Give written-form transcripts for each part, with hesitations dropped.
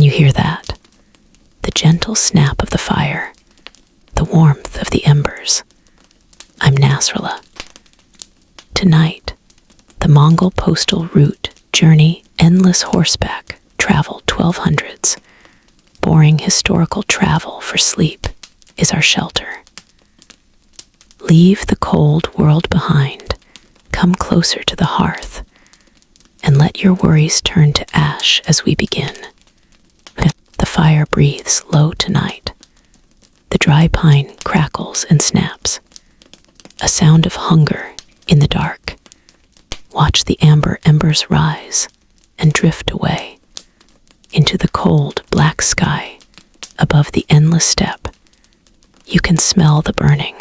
Can you hear that? The gentle snap of the fire, the warmth of the embers. I'm Nasrallah. Tonight, the Mongol Postal Route journey, endless horseback travel 1200s. Boring historical travel for sleep is our shelter. Leave the cold world behind, come closer to the hearth, and let your worries turn to ash as we begin. The fire breathes low tonight. The dry pine crackles and snaps. A sound of hunger in the dark. Watch the amber embers rise and drift away into the cold black sky above the endless steppe. You can smell the burning,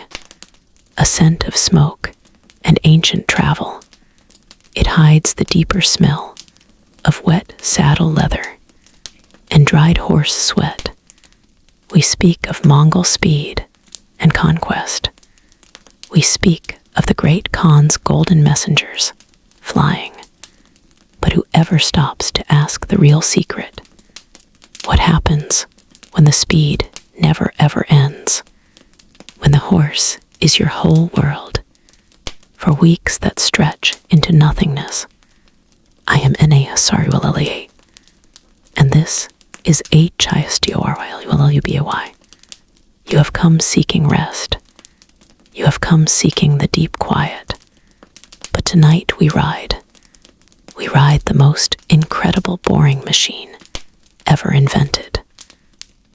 a scent of smoke and ancient travel. It hides the deeper smell of wet saddle leather and dried horse sweat. We speak of Mongol speed and conquest. We speak of the great Khan's golden messengers flying. But whoever stops to ask the real secret, what happens when the speed never ever ends? When the horse is your whole world, for weeks that stretch into nothingness. I am Enea Sariwalaliye, and this is HISTORYLULUBAY. You have come seeking rest. You have come seeking the deep quiet. But tonight we ride. We ride the most incredible boring machine ever invented.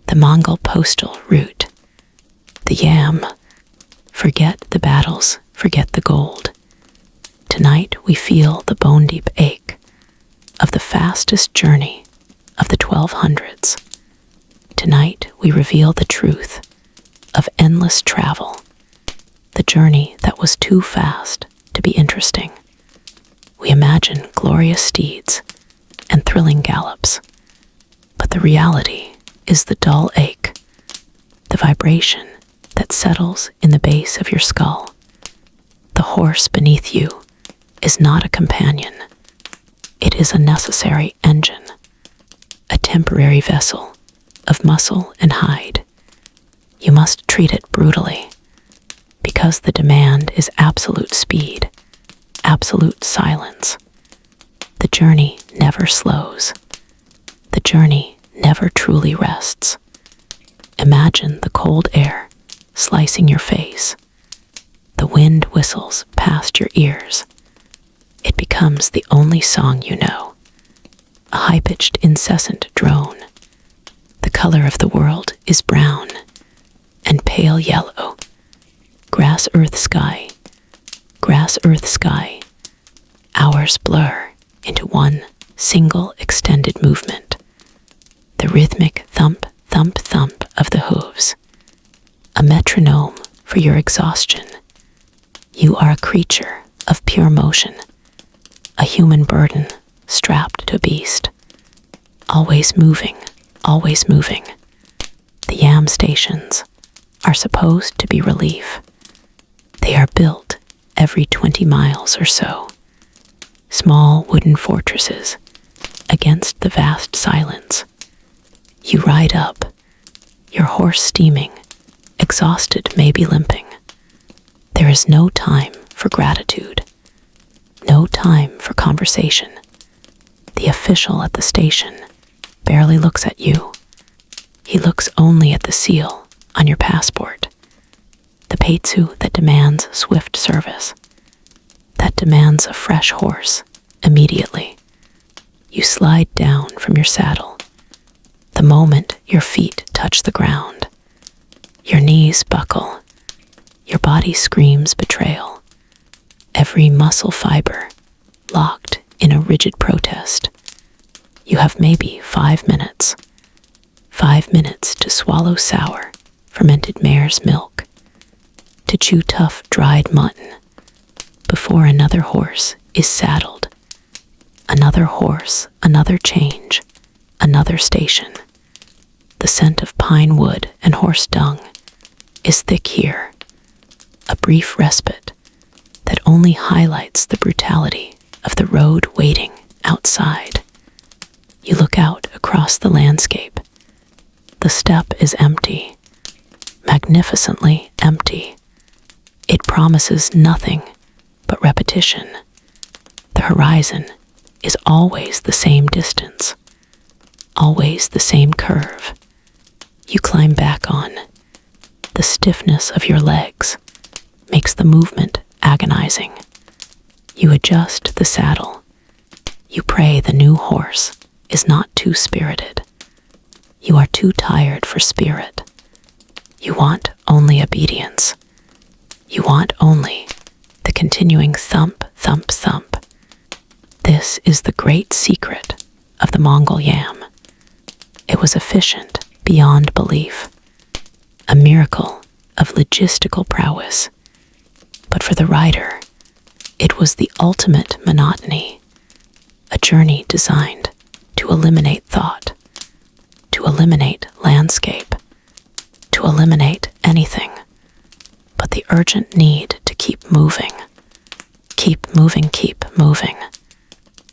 The Mongol Postal Route. The Yam. Forget the battles, forget the gold. Tonight we feel the bone-deep ache of the fastest journey of the 1200s. Tonight we reveal the truth of endless travel, the journey that was too fast to be interesting. We imagine glorious steeds and thrilling gallops, but the reality is the dull ache, the vibration that settles in the base of your skull. The horse beneath you is not a companion. It is a necessary engine, a temporary vessel of muscle and hide. You must treat it brutally, because the demand is absolute speed, absolute silence. The journey never slows. The journey never truly rests. Imagine the cold air slicing your face. The wind whistles past your ears. It becomes the only song you know, a high-pitched, incessant drone. The color of the world is brown and pale yellow. Grass, earth, sky. Grass, earth, sky. Hours blur into one single extended movement. The rhythmic thump, thump, thump of the hooves. A metronome for your exhaustion. You are a creature of pure motion, a human burden strapped to a beast. Always moving, always moving. The Yam stations are supposed to be relief. They are built every 20 miles or so. Small wooden fortresses against the vast silence. You ride up, your horse steaming, exhausted, maybe limping. There is no time for gratitude, no time for conversation. The official at the station barely looks at you. He looks only at the seal on your passport, the peitsu that demands swift service, that demands a fresh horse immediately. You slide down from your saddle. The moment your feet touch the ground, your knees buckle, your body screams betrayal, every muscle fiber locked in a rigid protest. You have maybe 5 minutes. 5 minutes to swallow sour, fermented mare's milk, to chew tough, dried mutton, before another horse is saddled. Another horse, another change, another station. The scent of pine wood and horse dung is thick here, a brief respite that only highlights the brutality of the road waiting outside. You look out across the landscape. The steppe is empty, magnificently empty. It promises nothing but repetition. The horizon is always the same distance, always the same curve. You climb back on. The stiffness of your legs makes the movement agonizing. You adjust the saddle. You pray the new horse is not too spirited. You are too tired for spirit. You want only obedience. You want only the continuing thump, thump, thump. This is the great secret of the Mongol yam. It was efficient beyond belief, a miracle of logistical prowess. But for the rider, it was the ultimate monotony, a journey designed to eliminate thought, to eliminate landscape, to eliminate anything but the urgent need to keep moving. Keep moving, keep moving.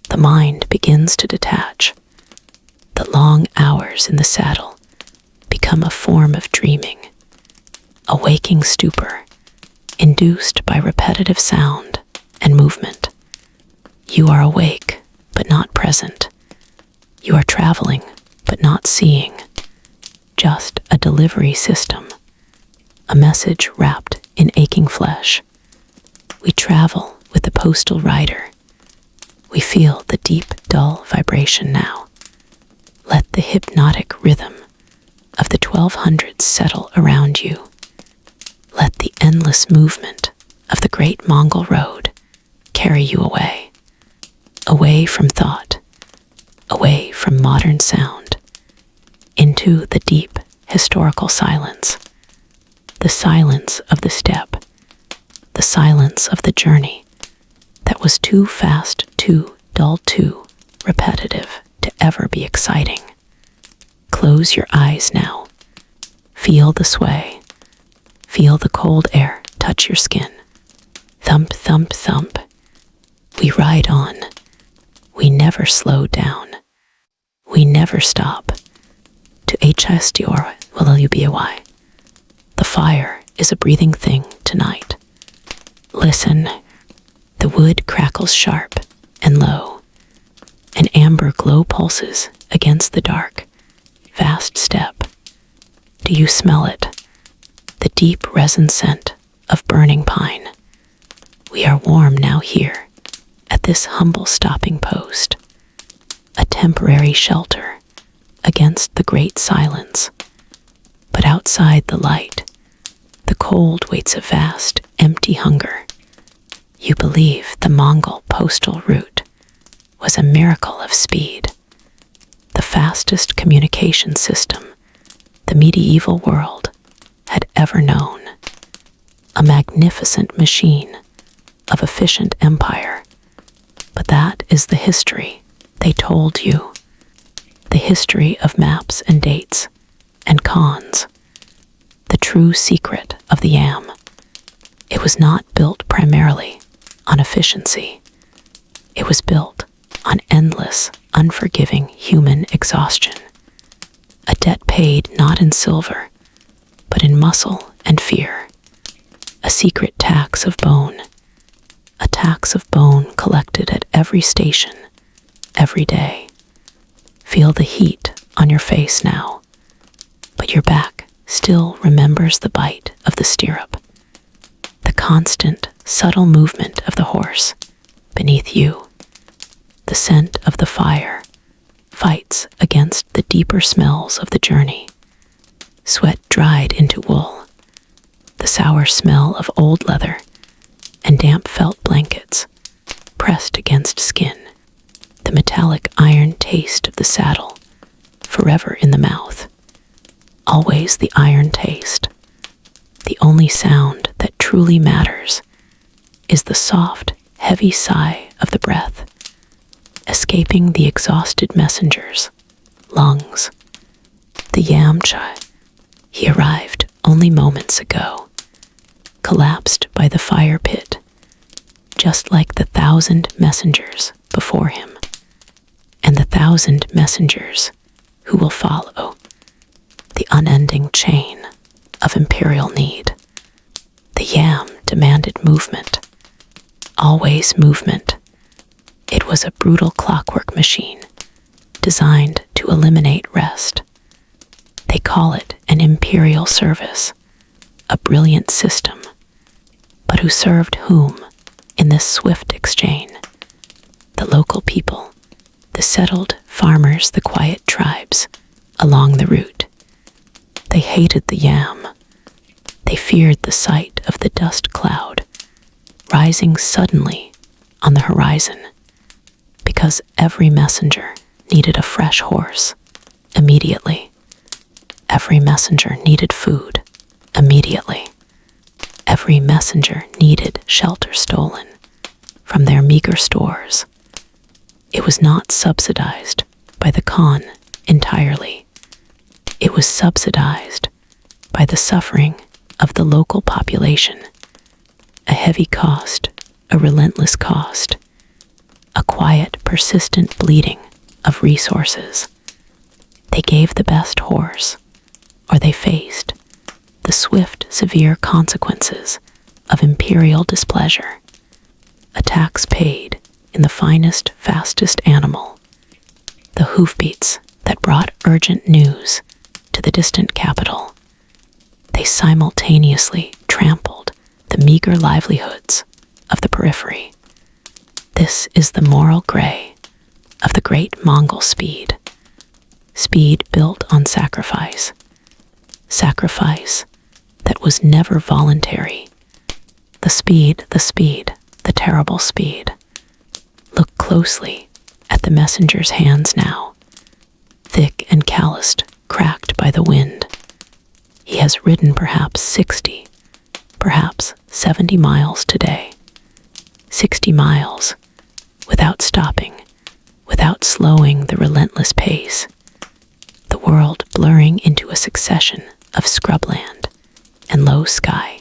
The mind begins to detach. The long hours in the saddle become a form of dreaming, a waking stupor induced by repetitive sound and movement. You are awake, but not present. You are traveling, but not seeing. Just a delivery system, a message wrapped in aching flesh. We travel with the postal rider. We feel the deep, dull vibration now. Let the hypnotic rhythm of the 1200s settle around you. Let the endless movement of the great Mongol road carry you away. Away from thought, away from modern sound, into the deep historical silence. The silence of the steppe, the silence of the journey that was too fast, too dull, too repetitive to ever be exciting. Close your eyes now. Feel the sway. Feel the cold air touch your skin. Thump, thump, thump. We ride on. We never slow down. We never stop. To HSDOR will you be a why. The fire is a breathing thing tonight. Listen. The wood crackles sharp and low. An amber glow pulses against the dark, vast steppe. Do you smell it? The deep resin scent of burning pine. We are warm now here, at this humble stopping post, a temporary shelter against the great silence. But outside the light, the cold waits a vast, empty hunger. You believe the Mongol Postal Route was a miracle of speed, the fastest communication system the medieval world had ever known, a magnificent machine of efficient empire. But that is the history they told you, the history of maps and dates and cons, the true secret of the yam. It was not built primarily on efficiency. It was built on endless, unforgiving human exhaustion, a debt paid not in silver, but in muscle and fear, a secret tax of bone, a tax of bone collected at every station, every day. Feel the heat on your face now, but your back still remembers the bite of the stirrup, the constant, subtle movement of the horse beneath you. The scent of the fire fights against the deeper smells of the journey. Sweat dried into wool, the sour smell of old leather, and damp felt blankets pressed against skin, the metallic iron taste of the saddle forever in the mouth. Always the iron taste. The only sound that truly matters is the soft, heavy sigh of the breath, escaping the exhausted messenger's lungs. The Yamcha, he arrived only moments ago, collapsed by the fire pit, just like the 1,000 messengers before him, and the 1,000 1,000 messengers who will follow the unending chain of imperial need. The yam demanded movement, always movement. It was a brutal clockwork machine designed to eliminate rest. They call it an imperial service, a brilliant system. But who served whom in this swift exchange? The local people, the settled farmers, the quiet tribes along the route. They hated the yam. They feared the sight of the dust cloud rising suddenly on the horizon, because every messenger needed a fresh horse immediately. Every messenger needed food immediately. Every messenger needed shelter stolen from their meager stores. It was not subsidized by the Khan entirely. It was subsidized by the suffering of the local population. A heavy cost, a relentless cost, a quiet, persistent bleeding of resources. They gave the best horse, or they faced the swift, severe consequences of imperial displeasure. A tax paid in the finest, fastest animal, the hoofbeats that brought urgent news to the distant capital. They simultaneously trampled the meager livelihoods of the periphery. This is the moral gray of the great Mongol speed. Speed built on sacrifice. Sacrifice that was never voluntary. The speed, the terrible speed. Look closely at the messenger's hands now, thick and calloused, cracked by the wind. He has ridden perhaps 60, perhaps 70 miles today. 60 miles, without stopping, without slowing the relentless pace. The world blurring into a succession of scrubland and low sky.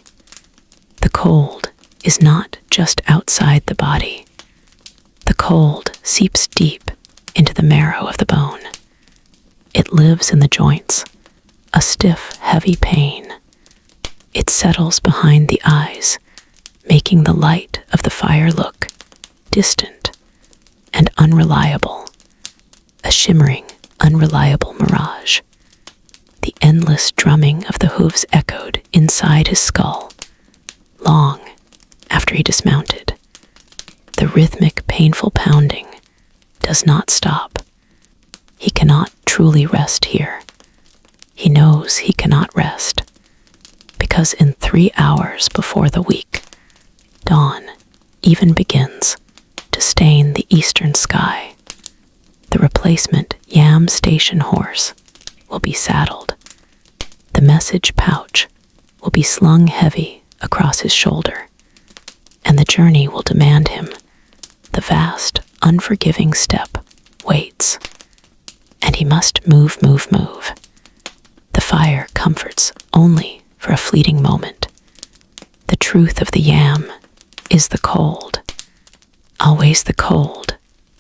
The cold is not just outside the body. The cold seeps deep into the marrow of the bone. It lives in the joints, a stiff, heavy pain. It settles behind the eyes, making the light of the fire look distant and unreliable, a shimmering, unreliable mirage. The endless drumming of the hooves echoed inside his skull, long after he dismounted. The rhythmic, painful pounding does not stop. He cannot truly rest here. He knows he cannot rest, because in 3 hours before the week, dawn even begins to stain the eastern sky. The replacement Yam station horse will be saddled. The message pouch will be slung heavy across his shoulder, and the journey will demand him. The vast, unforgiving step waits, and he must move. The fire comforts only for a fleeting moment. The truth of the yam is the cold. Always the cold,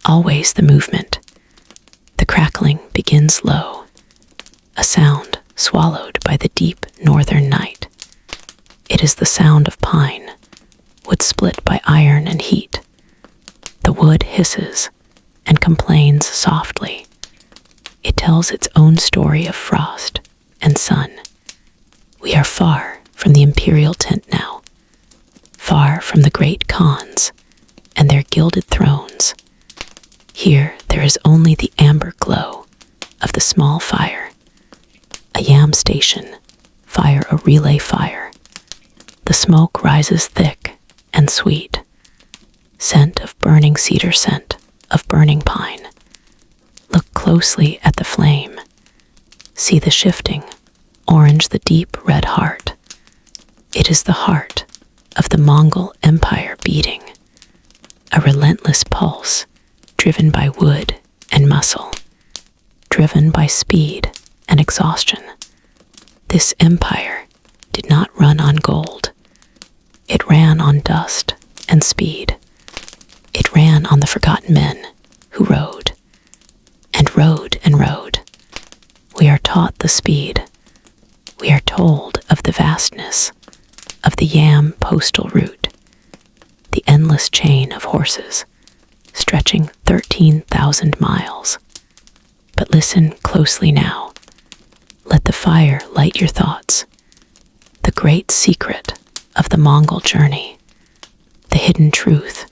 always the movement. The crackling begins low, a sound swallowed by the deep northern night. It is the sound of pine, wood split by iron and heat. The wood hisses and complains softly. It tells its own story of frost and sun. We are far from the imperial tent now, far from the great Khans and their gilded thrones. Here there is only the amber glow of the small fire. A yam station, fire a relay fire. The smoke rises thick and sweet. Scent of burning cedar, scent of burning pine. Look closely at the flame. See the shifting, orange, the deep red heart. It is the heart of the Mongol Empire beating. A relentless pulse, driven by wood and muscle, driven by speed and exhaustion. This empire did not run on gold. It ran on dust and speed. It ran on the forgotten men who rode rode and rode. We are taught the speed. We are told of the vastness of the Yam Postal Route, the endless chain of horses stretching 13,000 miles. But listen closely now. Let the fire light your thoughts. The great secret of the Mongol journey, the hidden truth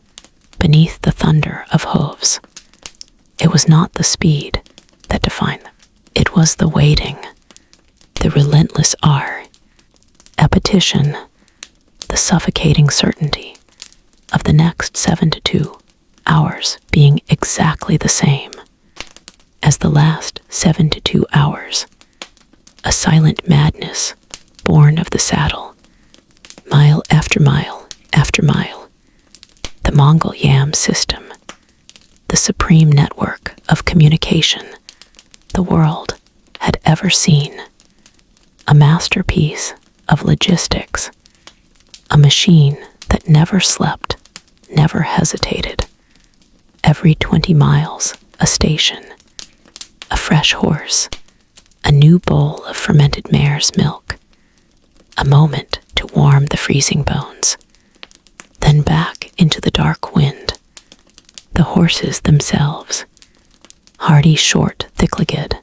beneath the thunder of hooves. It was not the speed that defined them. It was the waiting, the relentless repetition, the suffocating certainty of the next 7 to 2 hours being exactly the same as the last 7 to 2 hours. A silent madness born of the saddle, mile after mile after mile. The Mongol Yam system, the supreme network of communication the world had ever seen. A masterpiece of logistics, a machine that never slept, never hesitated. Every 20 miles, a station, a fresh horse, a new bowl of fermented mare's milk, a moment to warm the freezing bones. Then back into the dark wind, the horses themselves, hardy, short, thick-legged.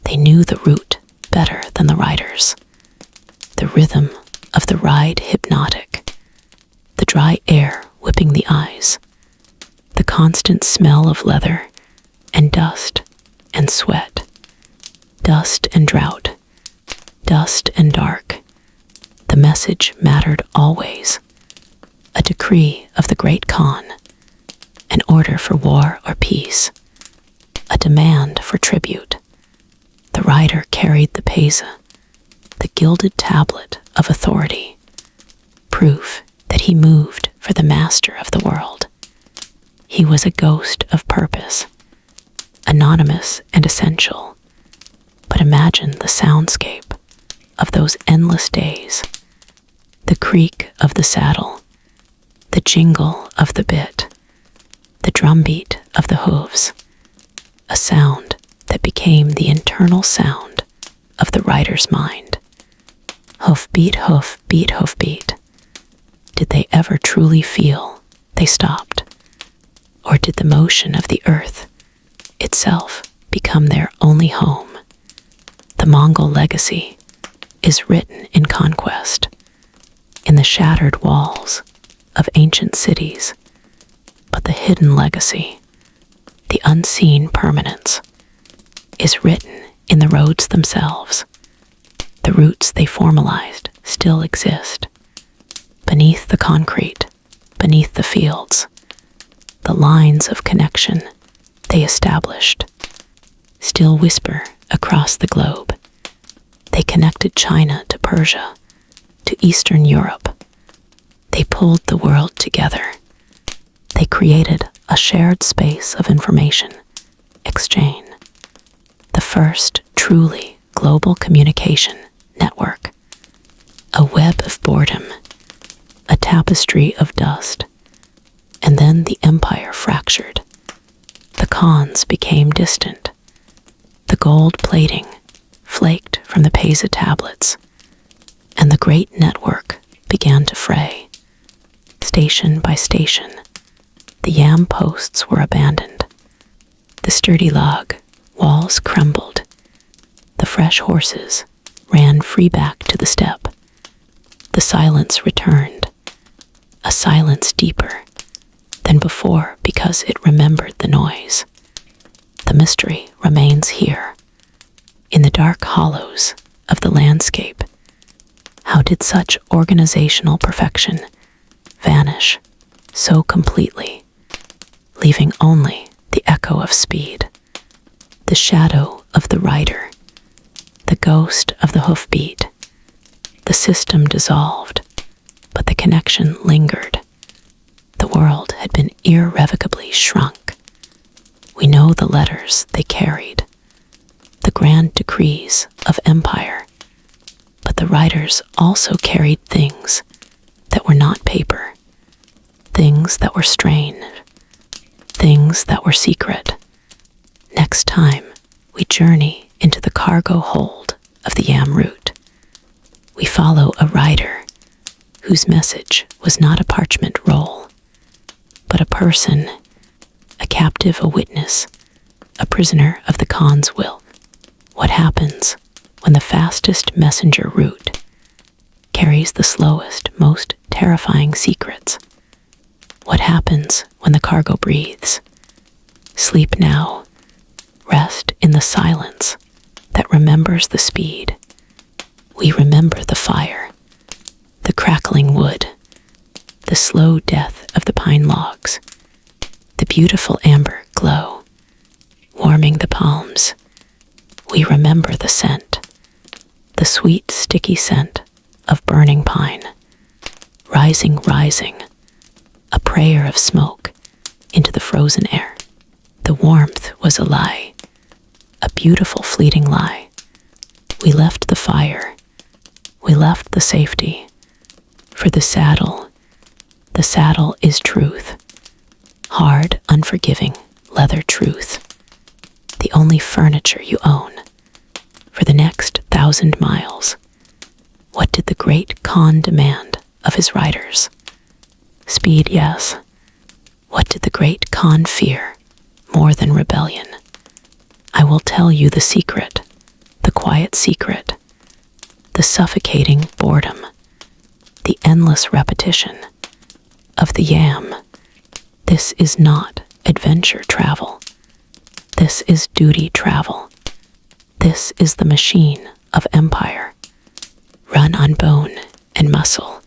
They knew the route better than the riders. The rhythm of the ride hypnotic, the dry air whipping the eyes, the constant smell of leather and dust and sweat, dust and drought, dust and dark. The message mattered always. A decree of the great Khan, an order for war or peace, a demand for tribute. The rider carried the pesa, the gilded tablet of authority, proof that he moved for the master of the world. He was a ghost of purpose, anonymous and essential. But imagine the soundscape of those endless days, the creak of the saddle, the jingle of the bit, the drumbeat of the hooves, a sound that became the internal sound of the rider's mind. Hoof beat, hoof beat, hoof beat. Did they ever truly feel they stopped? Or did the motion of the earth itself become their only home? The Mongol legacy is written in conquest, in the shattered walls of ancient cities, but the hidden legacy, the unseen permanence, is written in the roads themselves. The routes they formalized still exist. Beneath the concrete, beneath the fields, the lines of connection they established still whisper across the globe. They connected China to Persia, to Eastern Europe. They pulled the world together. They created a shared space of information exchange, the first truly global communication network, a web of boredom, a tapestry of dust. And then the empire fractured. The Khans became distant. The gold plating flaked from the pesa tablets, and the great network began to fray. Station by station, the Yam posts were abandoned. The sturdy log walls crumbled. The fresh horses ran free back to the steppe. The silence returned, a silence deeper than before because it remembered the noise. The mystery remains here, in the dark hollows of the landscape. How did such organizational perfection vanish so completely, leaving only the echo of speed, the shadow of the rider, the ghost of the hoofbeat? The system dissolved, but the connection lingered. The world had been irrevocably shrunk. We know the letters they carried, the grand decrees of empire, but the writers also carried things that were not paper, things that were strange, things that were secret. Next time, we journey into the cargo hold of the Yam route. We follow a rider whose message was not a parchment roll, but a person, a captive, a witness, a prisoner of the Khan's will. What happens when the fastest messenger route carries the slowest, most terrifying secrets? What happens when the cargo breathes? Sleep now. Rest in the silence that remembers the speed. We remember the fire, the crackling wood, the slow death of the pine logs, the beautiful amber glow warming the palms. We remember the scent, the sweet, sticky scent of burning pine, rising, a prayer of smoke into the frozen air. The warmth was a lie, a beautiful fleeting lie. We left the fire, we left the safety, for the saddle is truth, hard, unforgiving, leather truth, the only furniture you own for the next 1,000 miles. What did the great Khan demand of his riders? Speed, yes. What did the great Khan fear more than rebellion? I will tell you the secret, the quiet secret, the suffocating boredom, the endless repetition of the Yam. This is not adventure travel. This is duty travel. This is the machine of empire, run on bone and muscle.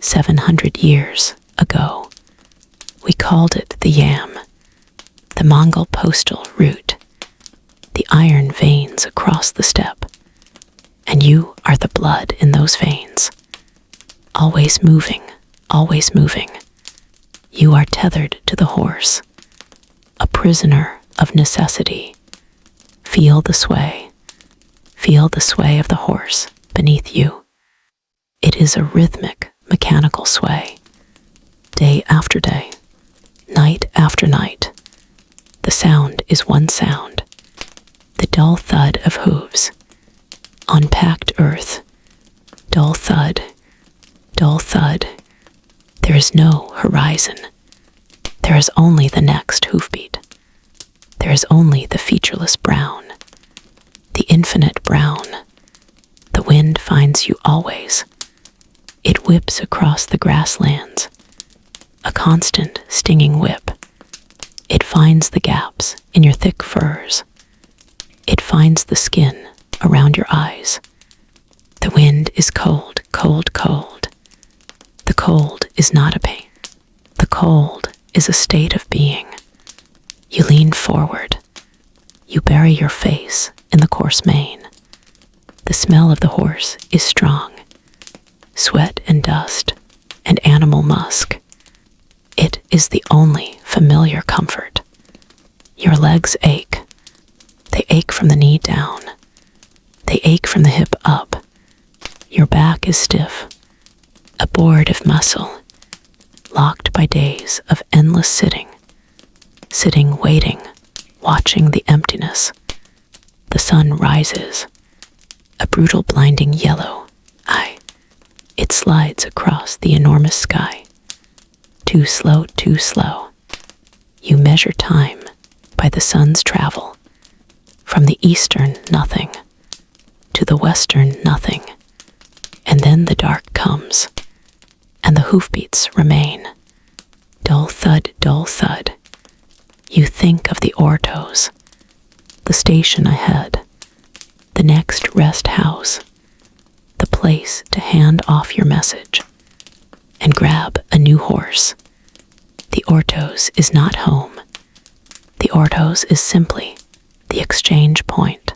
700 years ago, we called it the Yam, the Mongol Postal Route, the iron veins across the steppe, and you are the blood in those veins. Always moving, always moving. You are tethered to the horse, a prisoner of necessity. Feel the sway of the horse beneath you. It is a rhythmic, mechanical sway. Day after day, night after night, the sound is one sound, the dull thud of hooves on packed earth. Dull thud, dull thud. There is no horizon. There is only the next hoofbeat. There is only the featureless brown, the infinite brown. The wind finds you always. It whips across the grasslands, a constant stinging whip. It finds the gaps in your thick furs. It finds the skin around your eyes. The wind is cold, cold, cold. The cold is not a pain. The cold is a state of being. You lean forward. You bury your face in the coarse mane. The smell of the horse is strong. Sweat and dust and animal musk. It is the only familiar comfort. Your legs ache. They ache from the knee down. They ache from the hip up. Your back is stiff, a board of muscle, locked by days of endless sitting, waiting, watching the emptiness. The sun rises, a brutal blinding yellow eye. It slides across the enormous sky. Too slow, too slow. You measure time by the sun's travel, from the eastern nothing to the western nothing, and then the dark comes, and the hoofbeats remain. Dull thud, dull thud. You think of the ortos, the station ahead, the next rest house, the place to hand off your message and grab a new horse. The ortos is not home. The ortos is simply the exchange point,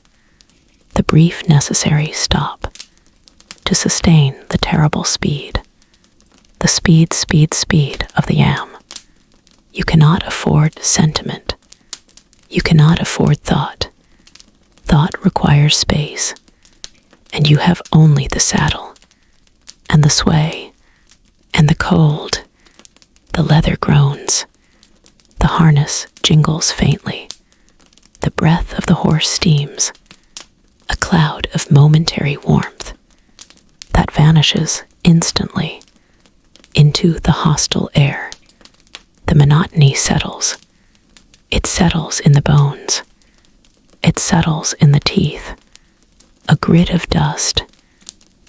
the brief necessary stop to sustain the terrible speed, the speed of the Yam. You cannot afford sentiment. You cannot afford thought. Thought requires space, and you have only the saddle, and the sway, and the cold. The leather groans. The harness jingles faintly. The breath of the horse steams, a cloud of momentary warmth that vanishes instantly into the hostile air. The monotony settles. It settles in the bones. It settles in the teeth. A grid of dust.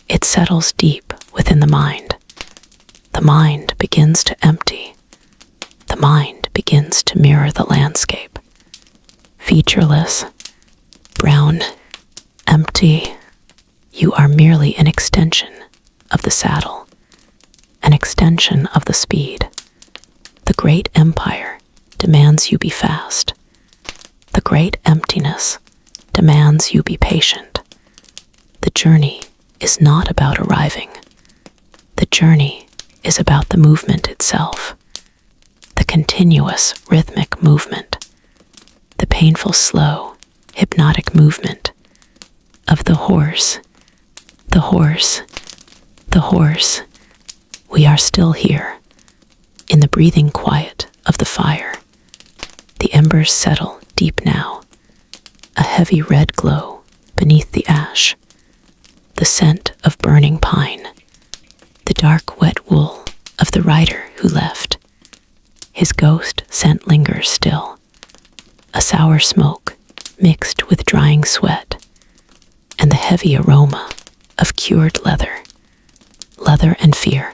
It settles deep within the mind. The mind begins to empty. The mind begins to mirror the landscape. Featureless, brown, empty. You are merely an extension of the saddle, an extension of the speed. The great empire demands you be fast. The great emptiness demands you be patient. The journey is not about arriving. The journey is about the movement itself, the continuous rhythmic movement, the painful, slow, hypnotic movement of the horse. The horse, the horse. We are still here, in the breathing quiet of the fire. The embers settle deep now, a heavy red glow beneath the ash, the scent of burning pine, the dark wet wool of the rider who left. His ghost scent lingers still, a sour smoke mixed with drying sweat, and the heavy aroma of cured leather and fear.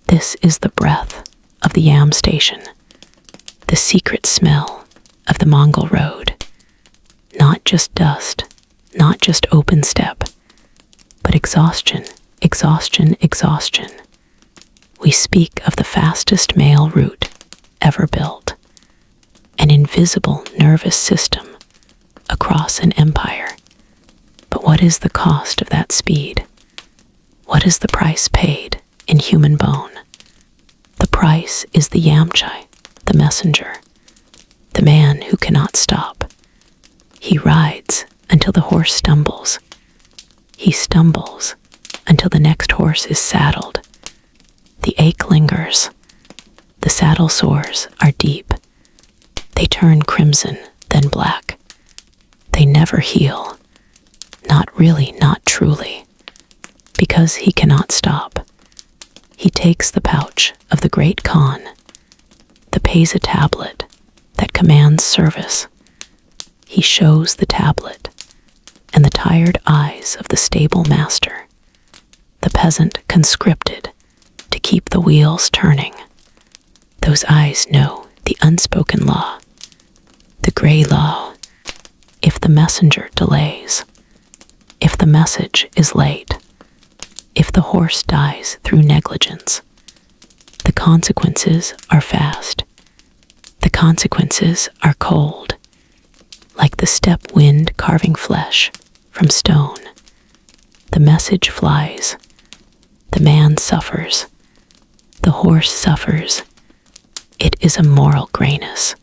This is the breath of the Yam Station, the secret smell of the Mongol road. Not just dust, not just open step, but exhaustion, exhaustion, exhaustion. We speak of the fastest mail route ever built, an invisible nervous system across an empire. But what is the cost of that speed? What is the price paid in human bone? The price is the Yamchai, the messenger, the man who cannot stop. He rides until the horse stumbles. He stumbles until the next horse is saddled. The ache lingers. The saddle sores are deep. They turn crimson, then black. They never heal. Not really, not truly. Because he cannot stop. He takes the pouch of the great Khan, the Pesa tablet that commands service. He shows the tablet and the tired eyes of the stable master, the peasant conscripted to keep the wheels turning. Those eyes know the unspoken law, the gray law. If the messenger delays, if the message is late, if the horse dies through negligence, the consequences are fast. The consequences are cold, like the steppe wind carving flesh from stone. The message flies. The man suffers. The horse suffers. It is a moral grayness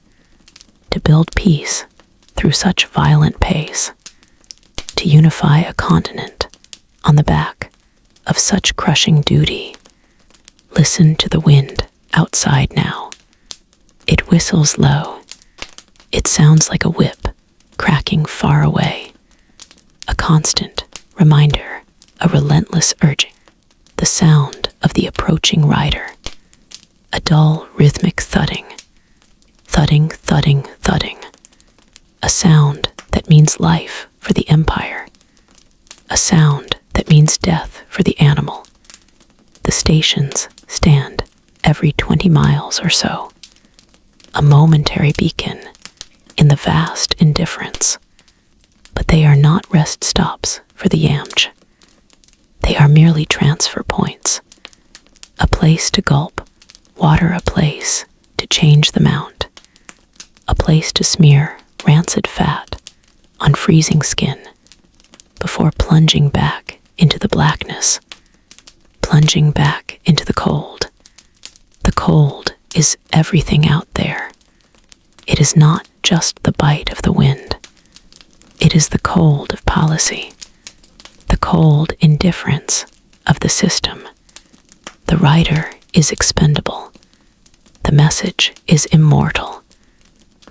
to build peace through such violent pace, to unify a continent on the back of such crushing duty. Listen to the wind outside now. It whistles low. It sounds like a whip cracking far away. A constant reminder, a relentless urging. The sound of the approaching rider. A dull rhythmic thudding. Thudding, thudding, thudding. A sound that means life for the empire. A sound that means death for the animal. The stations stand every 20 miles or so. A momentary beacon in the vast indifference. But they are not rest stops for the Yamch. They are merely transfer points. A place to gulp water, a place to change the mount. A place to smear rancid fat on freezing skin before plunging back into the blackness, plunging back into the cold. The cold is everything out there. It is not just the bite of the wind. It is the cold of policy, the cold indifference of the system. The rider is expendable. The message is immortal.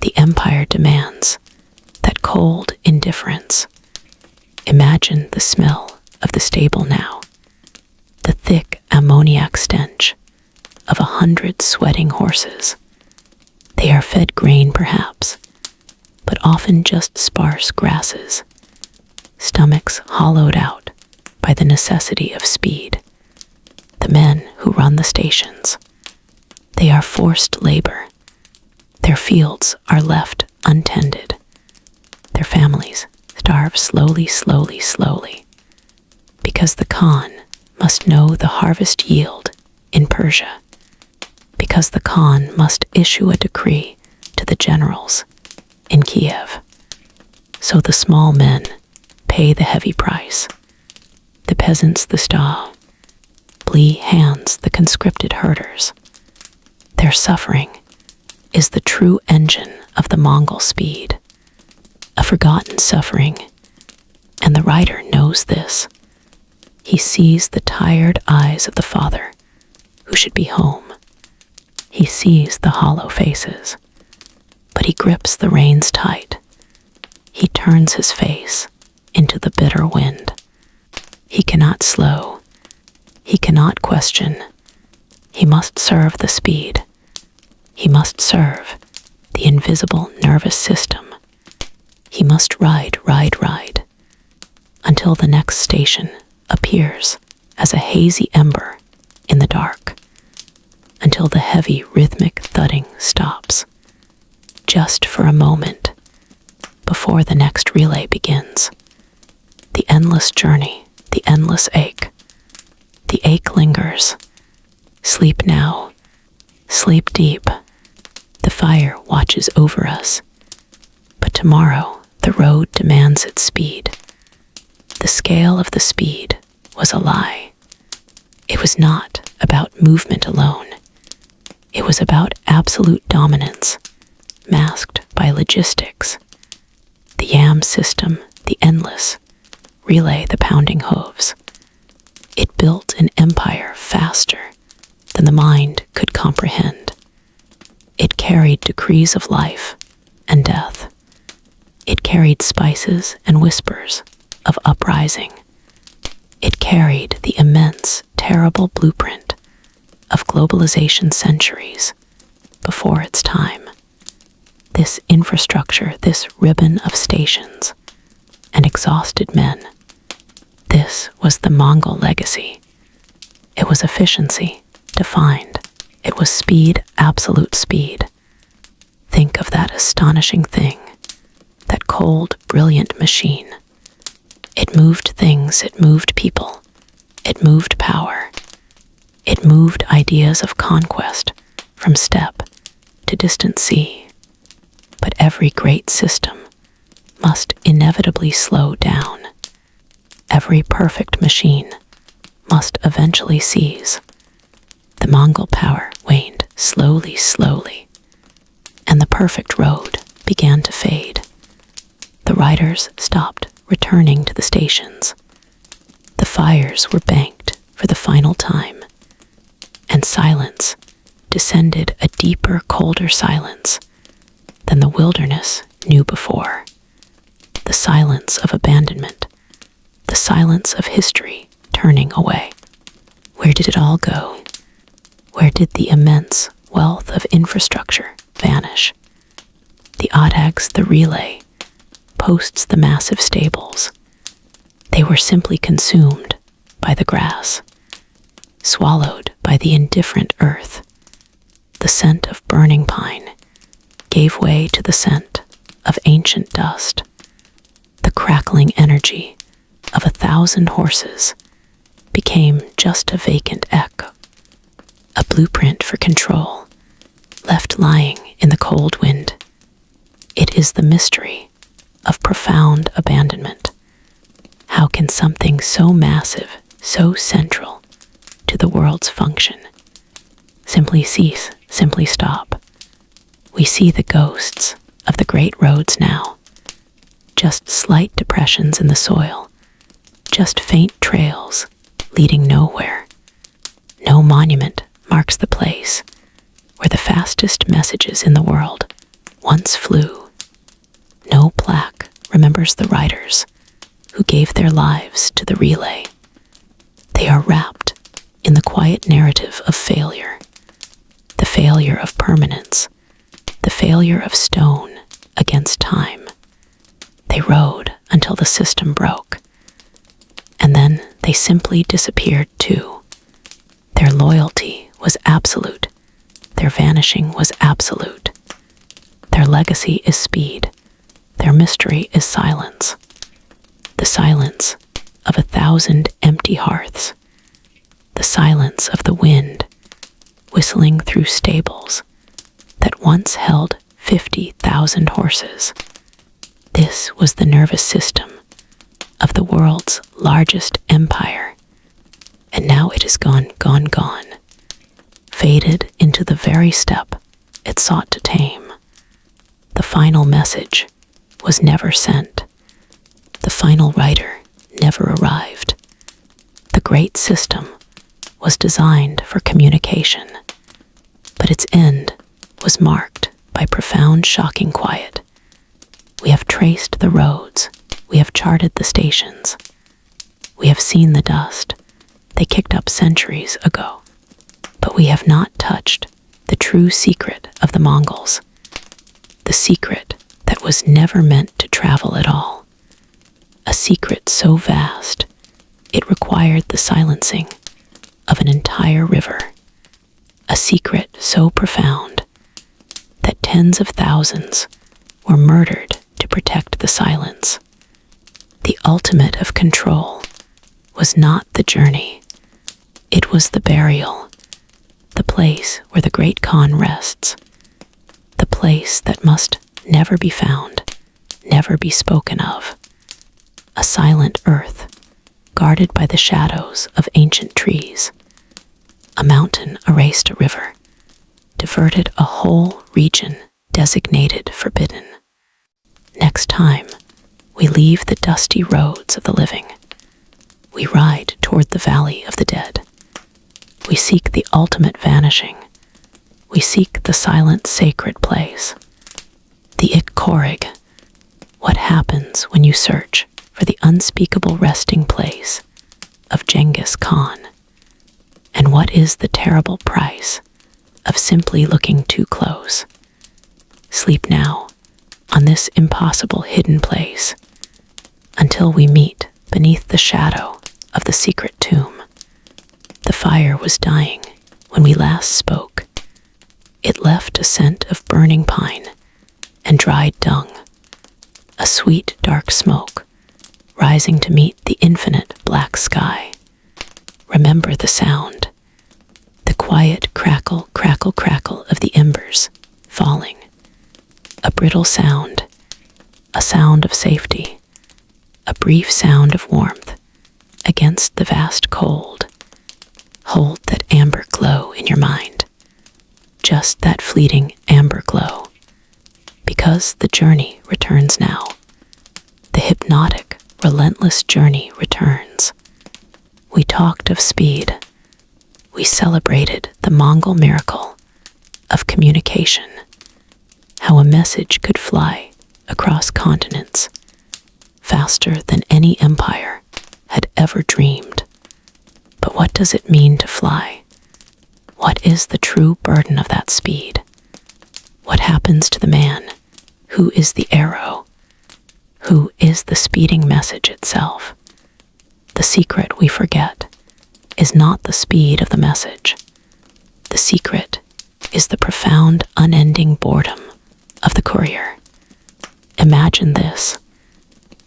The empire demands. that cold indifference. Imagine the smell of the stable now, the thick ammoniac stench of 100 sweating horses. They are fed grain perhaps, but often just sparse grasses, stomachs hollowed out by the necessity of speed. The men who run the stations, they are forced labor. Their fields are left untended. Their families starve slowly, because the Khan must know the harvest yield in Persia, because the Khan must issue a decree to the generals in Kiev. So the small men pay the heavy price, the peasants the stav, Blee hands the conscripted herders. Their suffering is the true engine of the Mongol speed, a forgotten suffering, and the writer knows this. He sees the tired eyes of the father who should be home. He sees the hollow faces, but he grips the reins tight. He turns his face into the bitter wind. He cannot slow. He cannot question. He must serve the speed. He must serve the invisible nervous system. He must ride, until the next station appears as a hazy ember in the dark, until the heavy rhythmic thudding stops, just for a moment, before the next relay begins. The endless journey, the endless ache. The ache lingers. Sleep now, sleep deep. The fire watches over us. But tomorrow, the road demands its speed. The scale of the speed was a lie. It was not about movement alone. It was about absolute dominance, masked by logistics. The yam system, the endless, relay the pounding hooves. It built an empire faster than the mind could comprehend. It carried decrees of life and death. It carried spices and whispers of uprising. It carried the immense, terrible blueprint of globalization centuries before its time. This infrastructure, this ribbon of stations and exhausted men, this was the Mongol legacy. It was efficiency, defined. It was speed, absolute speed. Think of that astonishing thing, that cold, brilliant machine. It moved things, it moved people, it moved power. It moved ideas of conquest from steppe to distant sea. But every great system must inevitably slow down. Every perfect machine must eventually cease. The Mongol power waned slowly, and the perfect road began to fade. The riders stopped returning to the stations. The fires were banked for the final time, and silence descended, a deeper, colder silence than the wilderness knew before. The silence of abandonment, the silence of history turning away. Where did it all go? Where did the immense wealth of infrastructure vanish? The adags, the relay, posts, the massive stables. They were simply consumed by the grass, swallowed by the indifferent earth. The scent of burning pine gave way to the scent of ancient dust. The crackling energy of 1,000 horses became just a vacant echo, a blueprint for control, left lying in the cold wind. It is the mystery of profound abandonment. How can something so massive, so central to the world's function, simply cease, simply stop? We see the ghosts of the great roads now, just slight depressions in the soil, just faint trails leading nowhere. No monument marks the place where the fastest messages in the world once flew. No plaque remembers the riders who gave their lives to the relay. They are wrapped in the quiet narrative of failure, the failure of permanence, the failure of stone against time. They rode until the system broke, and then they simply disappeared too. Their loyalty was absolute. Their vanishing was absolute. Their legacy is speed. Their mystery is silence. The silence of 1,000 empty hearths. The silence of the wind whistling through stables that once held 50,000 horses. This was the nervous system of the world's largest empire, and now it is gone, faded into the very step it sought to tame. The final message was never sent. The final writer never arrived. The great system was designed for communication, but its end was marked by profound, shocking quiet. We have traced the roads. We have charted the stations. We have seen the dust they kicked up centuries ago. But we have not touched the true secret of the Mongols, the secret that was never meant to travel at all, a secret so vast it required the silencing of an entire river, a secret so profound that tens of thousands were murdered to protect the silence. The ultimate of control was not the journey, it was the burial, the place where the great Khan rests, the place that must never be found, never be spoken of, a silent earth guarded by the shadows of ancient trees. A mountain erased a river, diverted a whole region designated forbidden. Next time, we leave the dusty roads of the living. We ride toward the valley of the dead. We seek the ultimate vanishing. We seek the silent sacred place. The Ikkorig. What happens when you search for the unspeakable resting place of Genghis Khan? And what is the terrible price of simply looking too close? Sleep now on this impossible hidden place until we meet beneath the shadow of the secret tomb. The fire was dying when we last spoke. It left a scent of burning pine and dried dung, a sweet dark smoke rising to meet the infinite black sky. Remember the sound, the quiet crackle, crackle, crackle of the embers falling, a brittle sound, a sound of safety, a brief sound of warmth against the vast cold. Hold that amber glow in your mind, just that fleeting amber glow, because the journey returns now. The hypnotic, relentless journey returns. We talked of speed. We celebrated the Mongol miracle of communication, how a message could fly across continents faster than any empire had ever dreamed. But what does it mean to fly? What is the true burden of that speed? What happens to the man? Who is the arrow? Who is the speeding message itself? The secret we forget is not the speed of the message. The secret is the profound, unending boredom of the courier. Imagine this.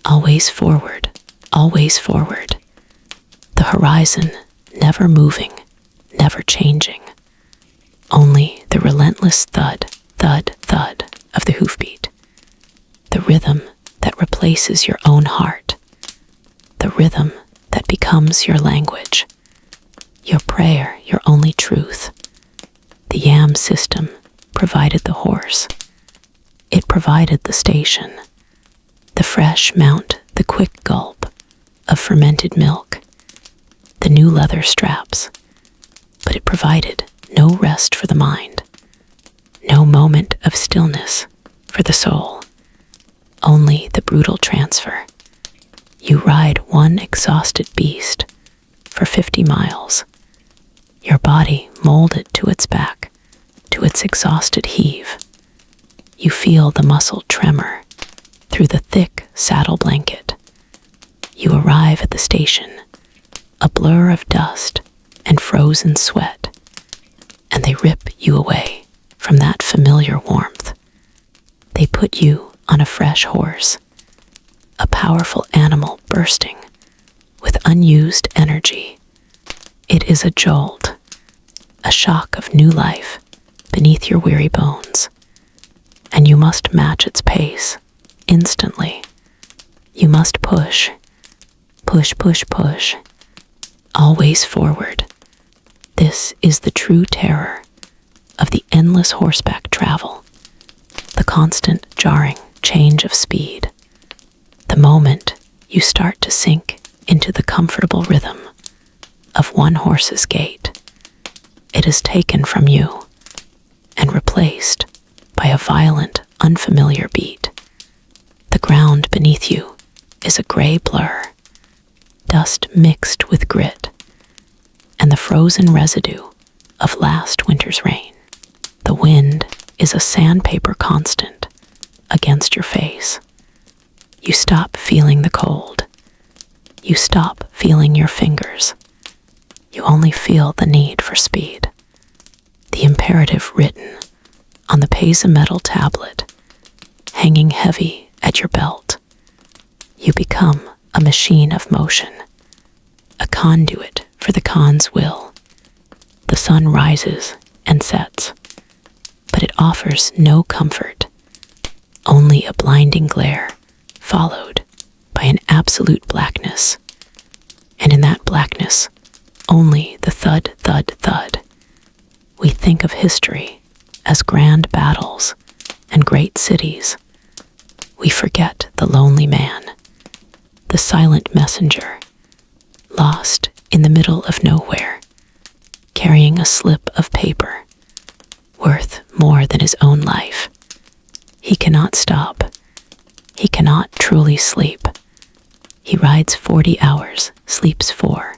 Always forward, always forward. The horizon never moving, never changing. Only the relentless thud, thud, thud of the hoofbeat. The rhythm that replaces your own heart. The rhythm that becomes your language. Your prayer, your only truth. The yam system provided the horse. It provided the station. The fresh mount, the quick gulp of fermented milk. The new leather straps. But it provided no rest for the mind. No moment of stillness for the soul. only the brutal transfer. You ride one exhausted beast for 50 miles, your body molded to its back, to its exhausted heave. You feel the muscle tremor through the thick saddle blanket. You arrive at the station, a blur of dust and frozen sweat, and they rip you away from that familiar warmth. They put you on a fresh horse, a powerful animal bursting with unused energy. It is a jolt, a shock of new life beneath your weary bones, and you must match its pace instantly. You must push, push, push, push, always forward. This is the true terror of the endless horseback travel, the constant jarring change of speed. The moment you start to sink into the comfortable rhythm of one horse's gait, it is taken from you and replaced by a violent, unfamiliar beat. The ground beneath you is a gray blur, dust mixed with grit, and the frozen residue of last winter's rain. The wind is a sandpaper constant against your face. You stop feeling the cold. You stop feeling your fingers. You only feel the need for speed. The imperative written on the piezo-metal tablet, hanging heavy at your belt. You become a machine of motion, a conduit for the Khan's will. The sun rises and sets, but it offers no comfort, only a blinding glare, followed by an absolute blackness. And in that blackness, only the thud, thud, thud. We think of history as grand battles and great cities. We forget the lonely man, the silent messenger, lost in the middle of nowhere, carrying a slip of paper worth more than his own life. He cannot stop. He cannot truly sleep. He rides 40 hours, sleeps 4.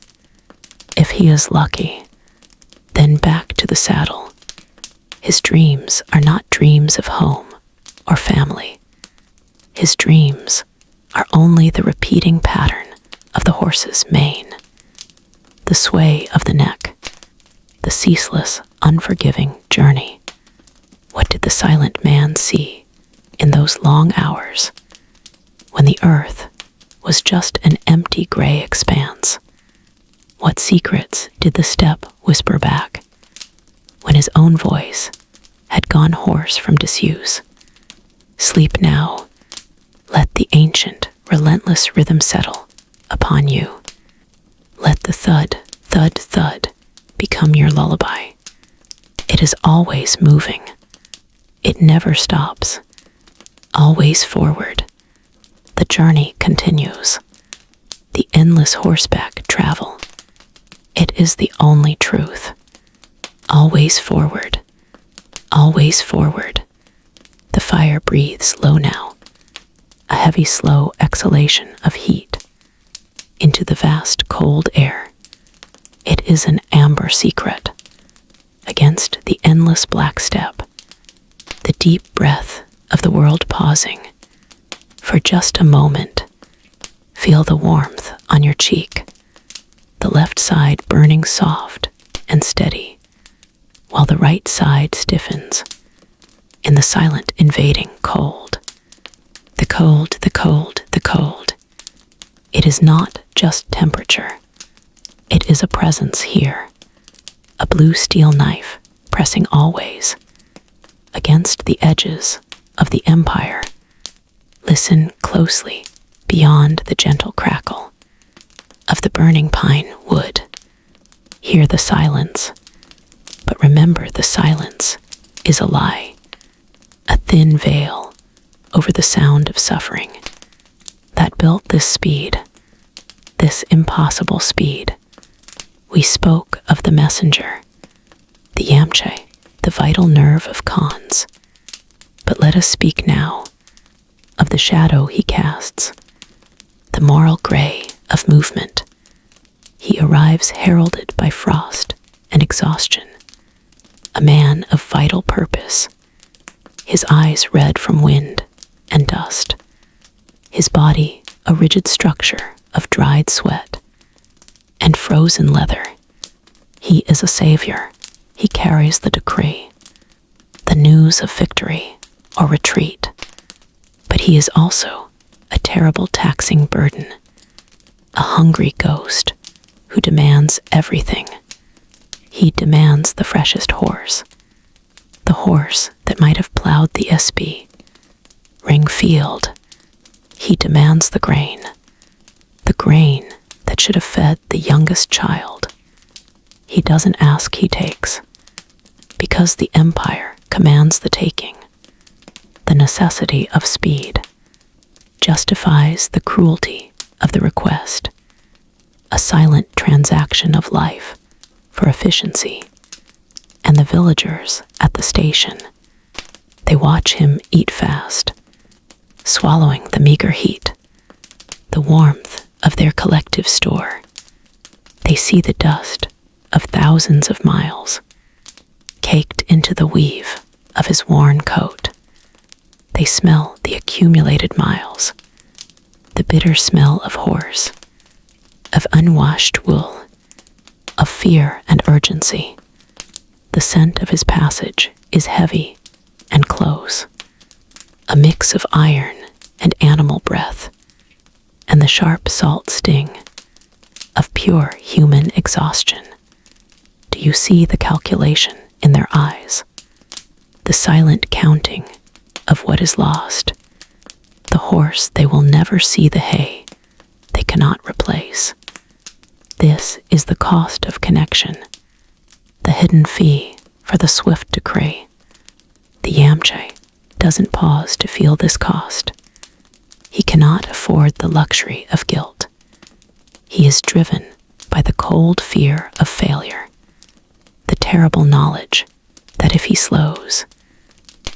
If he is lucky, then back to the saddle. His dreams are not dreams of home or family. His dreams are only the repeating pattern of the horse's mane, the sway of the neck, the ceaseless, unforgiving journey. What did the silent man see in those long hours when the earth was just an empty gray expanse? What secrets did the steppe whisper back when his own voice had gone hoarse from disuse? Sleep now. Let the ancient, relentless rhythm settle upon you. Let the thud, thud, thud become your lullaby. It is always moving. It never stops. Always forward. The journey continues. The endless horseback travel. It is the only truth. Always forward. Always forward. The fire breathes low now, a heavy, slow exhalation of heat into the vast, cold air. It is an amber secret against the endless black steppe, the deep breath of the world pausing. For just a moment, feel the warmth on your cheek, the left side burning soft and steady, while the right side stiffens in the silent invading cold. The cold, the cold, the cold. It is not just temperature. It is a presence here, a blue steel knife pressing always against the edges of the empire. Listen closely beyond the gentle crackle of the burning pine wood. Hear the silence, but remember the silence is a lie, a thin veil over the sound of suffering that built this speed, this impossible speed. We spoke of the messenger, the Yamche, the vital nerve of Khans. But let us speak now of the shadow he casts, the moral gray of movement. He arrives heralded by frost and exhaustion, a man of vital purpose, his eyes red from wind and dust, his body a rigid structure of dried sweat and frozen leather. He is a savior. He carries the decree, the news of victory or retreat. But he is also a terrible taxing burden, a hungry ghost who demands everything. He demands the freshest horse, the horse that might have plowed the Espy, Ring Field. He demands the grain that should have fed the youngest child. He doesn't ask, he takes, because the empire commands the taking. The necessity of speed justifies the cruelty of the request, a silent transaction of life for efficiency. And the villagers at the station, they watch him eat fast, swallowing the meager heat, the warmth of their collective store. They see the dust of thousands of miles caked into the weave of his worn coat. They smell the accumulated miles, the bitter smell of horse, of unwashed wool, of fear and urgency. The scent of his passage is heavy and close, a mix of iron and animal breath, and the sharp salt sting of pure human exhaustion. Do you see the calculation in their eyes? The silent counting of what is lost. The horse they will never see, the hay they cannot replace. This is the cost of connection, the hidden fee for the swift decree. The Yamcha doesn't pause to feel this cost. He cannot afford the luxury of guilt. He is driven by the cold fear of failure, the terrible knowledge that if he slows,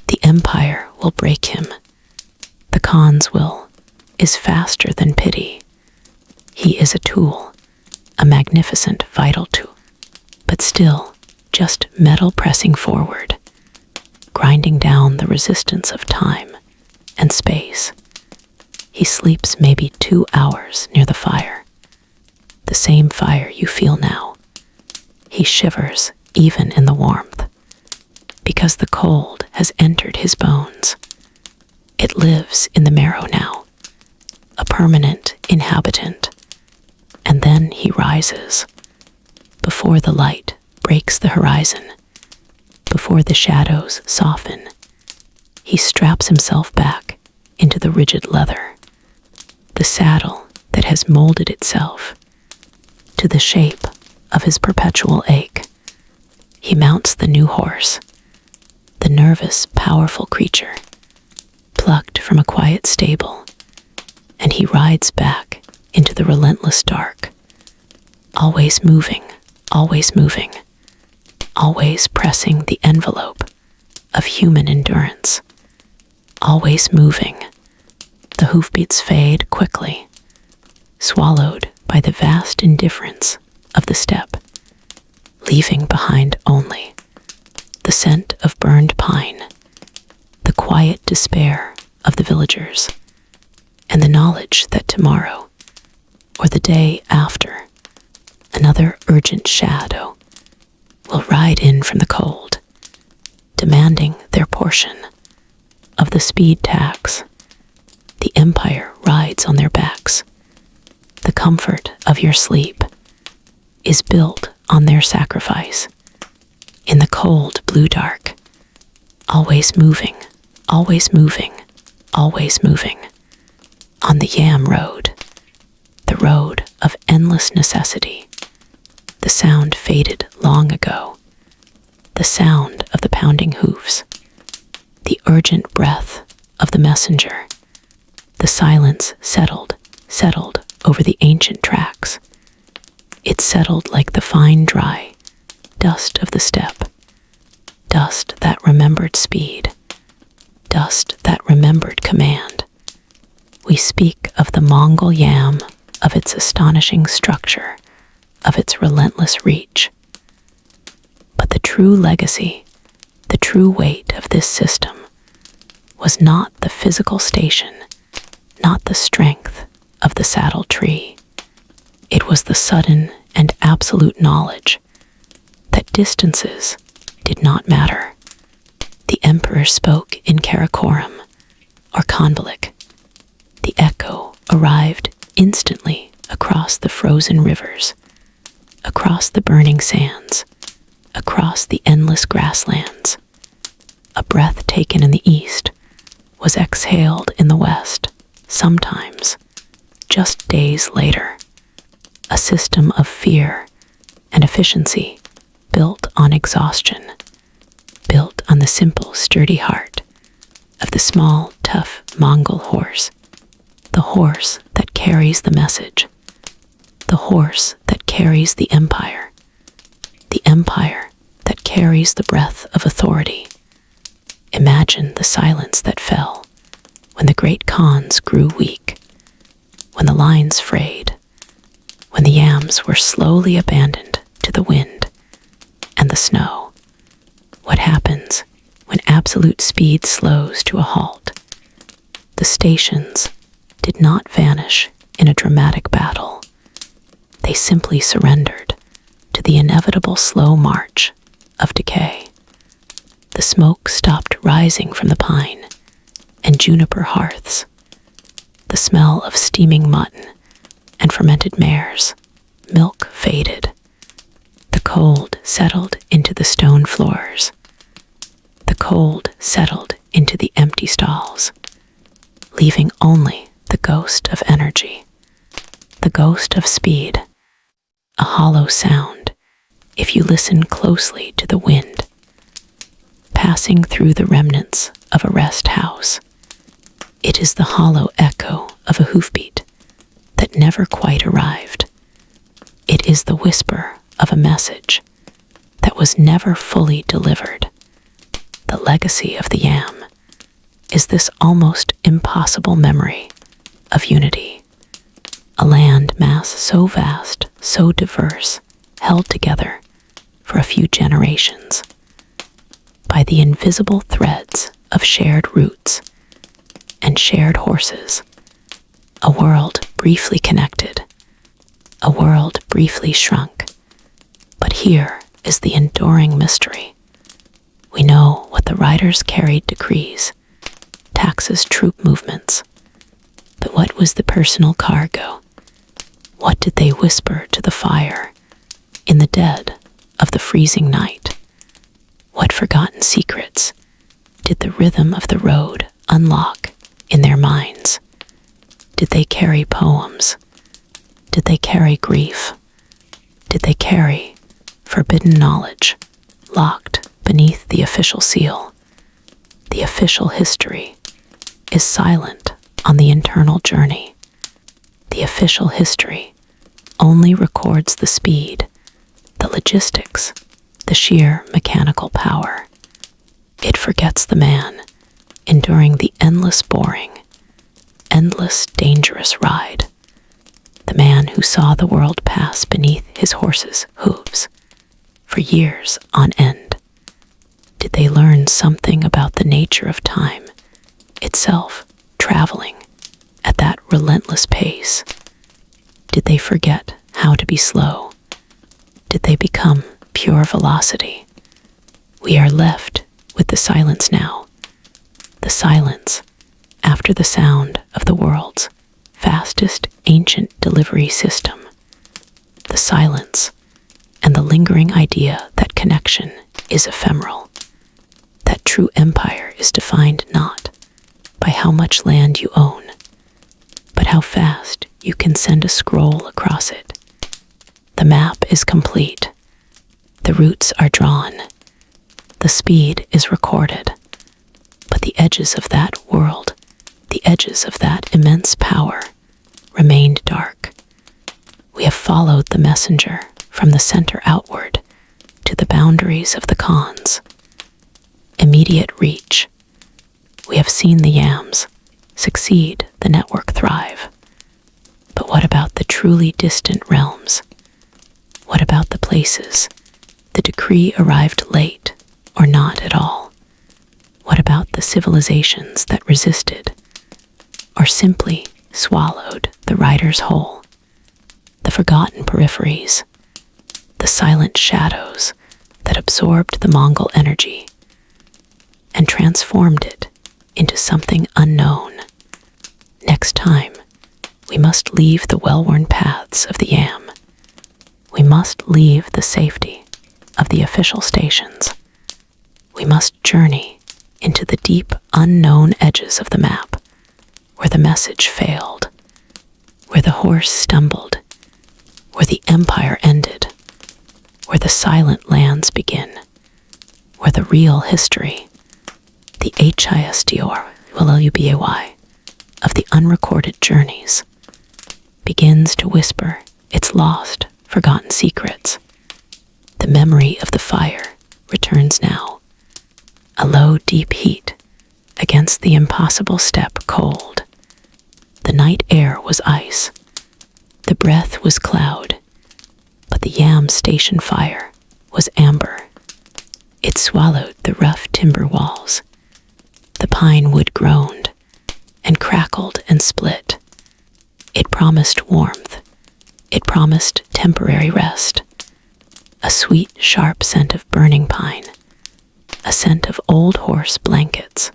the empire will break him. The Khan's will is faster than pity. He is a tool, a magnificent vital tool, but still just metal pressing forward, grinding down the resistance of time and space. He sleeps maybe 2 hours near the fire, the same fire you feel now. He shivers even in the warmth, because the cold has entered his bones. It lives in the marrow now, a permanent inhabitant. And then he rises, before the light breaks the horizon, before the shadows soften. He straps himself back into the rigid leather, the saddle that has molded itself to the shape of his perpetual ache. He mounts the new horse, the nervous, powerful creature, plucked from a quiet stable, and he rides back into the relentless dark, always moving, always moving, always pressing the envelope of human endurance, always moving. The hoofbeats fade quickly, swallowed by the vast indifference of the steppe, leaving behind only the scent of burned pine, the quiet despair of the villagers, and the knowledge that tomorrow, or the day after, another urgent shadow will ride in from the cold, demanding their portion of the speed tax. The empire rides on their backs. The comfort of your sleep is built on their sacrifice. In the cold blue dark, always moving, always moving, always moving. On the Yam Road, the road of endless necessity, the sound faded long ago, the sound of the pounding hooves, the urgent breath of the messenger, the silence settled over the ancient tracks. It settled like the fine dry dust of the steppe, dust that remembered speed, dust that remembered command. We speak of the Mongol yam, of its astonishing structure, of its relentless reach. But the true legacy, the true weight of this system, was not the physical station, not the strength of the saddle tree. It was the sudden and absolute knowledge that distances did not matter. The emperor spoke in Karakoram or Konvalik. The echo arrived instantly across the frozen rivers, across the burning sands, across the endless grasslands. A breath taken in the east was exhaled in the west, sometimes just days later. A system of fear and efficiency built on exhaustion, built on the simple, sturdy heart of the small, tough Mongol horse, the horse that carries the message, the horse that carries the empire that carries the breath of authority. Imagine the silence that fell when the great Khans grew weak, when the lines frayed, when the yams were slowly abandoned to the wind and the snow. What happens when absolute speed slows to a halt? The stations did not vanish in a dramatic battle. They simply surrendered to the inevitable slow march of decay. The smoke stopped rising from the pine and juniper hearths. The smell of steaming mutton and fermented mare's milk faded. The cold settled into the stone floors. The cold settled into the empty stalls, leaving only the ghost of energy, the ghost of speed, a hollow sound if you listen closely to the wind, passing through the remnants of a rest house. It is the hollow echo of a hoofbeat that never quite arrived. It is the whisper of a message that was never fully delivered. The legacy of the yam is this almost impossible memory of unity. A land mass so vast, so diverse, held together for a few generations by the invisible threads of shared roots and shared horses. A world briefly connected, a world briefly shrunk. But here is the enduring mystery. We know what the riders carried decrees, taxes, troop movements. But what was the personal cargo? What did they whisper to the fire in the dead of the freezing night? What forgotten secrets did the rhythm of the road unlock in their minds? Did they carry poems? Did they carry grief? Did they carry forbidden knowledge locked beneath the official seal? The official history is silent on the internal journey. The official history only records the speed, the logistics, the sheer mechanical power. It forgets the man enduring the endless boring, endless dangerous ride. The man who saw the world pass beneath his horse's hooves for years on end. Did they learn something about the nature of time itself, traveling at that relentless pace? Did they forget how to be slow? Did they become pure velocity? We are left with the silence now. The silence after the sound of the world's fastest ancient delivery system. The silence and the lingering idea that connection is ephemeral, that true empire is defined not by how much land you own, but how fast you can send a scroll across it. The map is complete. The routes are drawn. The speed is recorded. But the edges of that world, the edges of that immense power, remained dark. We have followed the messenger from the center outward to the boundaries of the Khans. Immediate reach. We have seen the yams, succeed, the network thrive. But what about the truly distant realms? What about the places the decree arrived late or not at all? What about the civilizations that resisted or simply swallowed the rider's whole? The forgotten peripheries, the silent shadows that absorbed the Mongol energy and transformed it into something unknown. Next time, we must leave the well-worn paths of the Yam. We must leave the safety of the official stations. We must journey into the deep, unknown edges of the map, where the message failed, where the horse stumbled, where the empire ended, where the silent lands begin, where the real history, the HISTOR, LUBAY, of the unrecorded journeys, begins to whisper its lost, forgotten secrets. The memory of the fire returns now, a low, deep heat against the impossible steppe cold. The night air was ice, the breath was cloud, but the Yam station fire was amber. It swallowed the rough timber walls. The pine wood groaned and crackled and split. It promised warmth. It promised temporary rest. A sweet, sharp scent of burning pine, a scent of old horse blankets.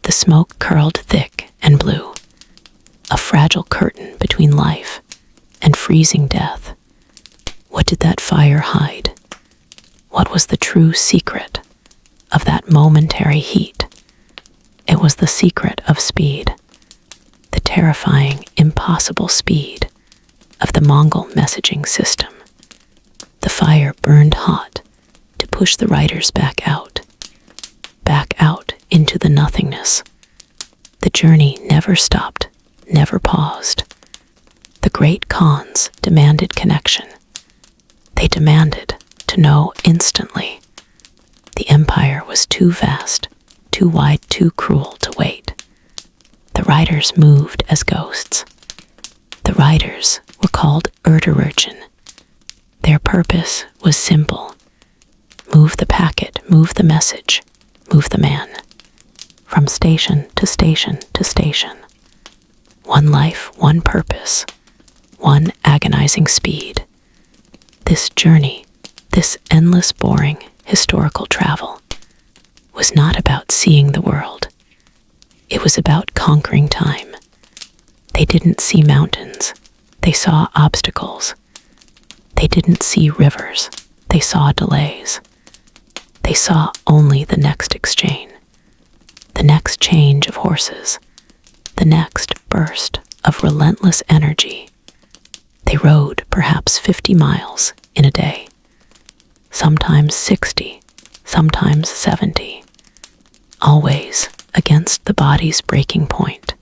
The smoke curled thick and blue, a fragile curtain between life and freezing death. What did that fire hide? What was the true secret of that momentary heat? It was the secret of speed, the terrifying, impossible speed of the Mongol messaging system. The fire burned hot to push the riders back out into the nothingness. The journey never stopped, never paused. The great Khans demanded connection. They demanded to know instantly. The empire was too vast, too wide, too cruel to wait. The riders moved as ghosts. The riders were called Erdururchen. Their purpose was simple. Move the packet, move the message, move the man. From station to station to station. One life, one purpose, one agonizing speed. This journey, this endless, boring, historical travel, was not about seeing the world. It was about conquering time. They didn't see mountains. They saw obstacles. They didn't see rivers. They saw delays. They saw only the next exchange, the next change of horses, the next burst of relentless energy. They rode perhaps 50 miles in a day, sometimes 60, sometimes 70, always against the body's breaking point,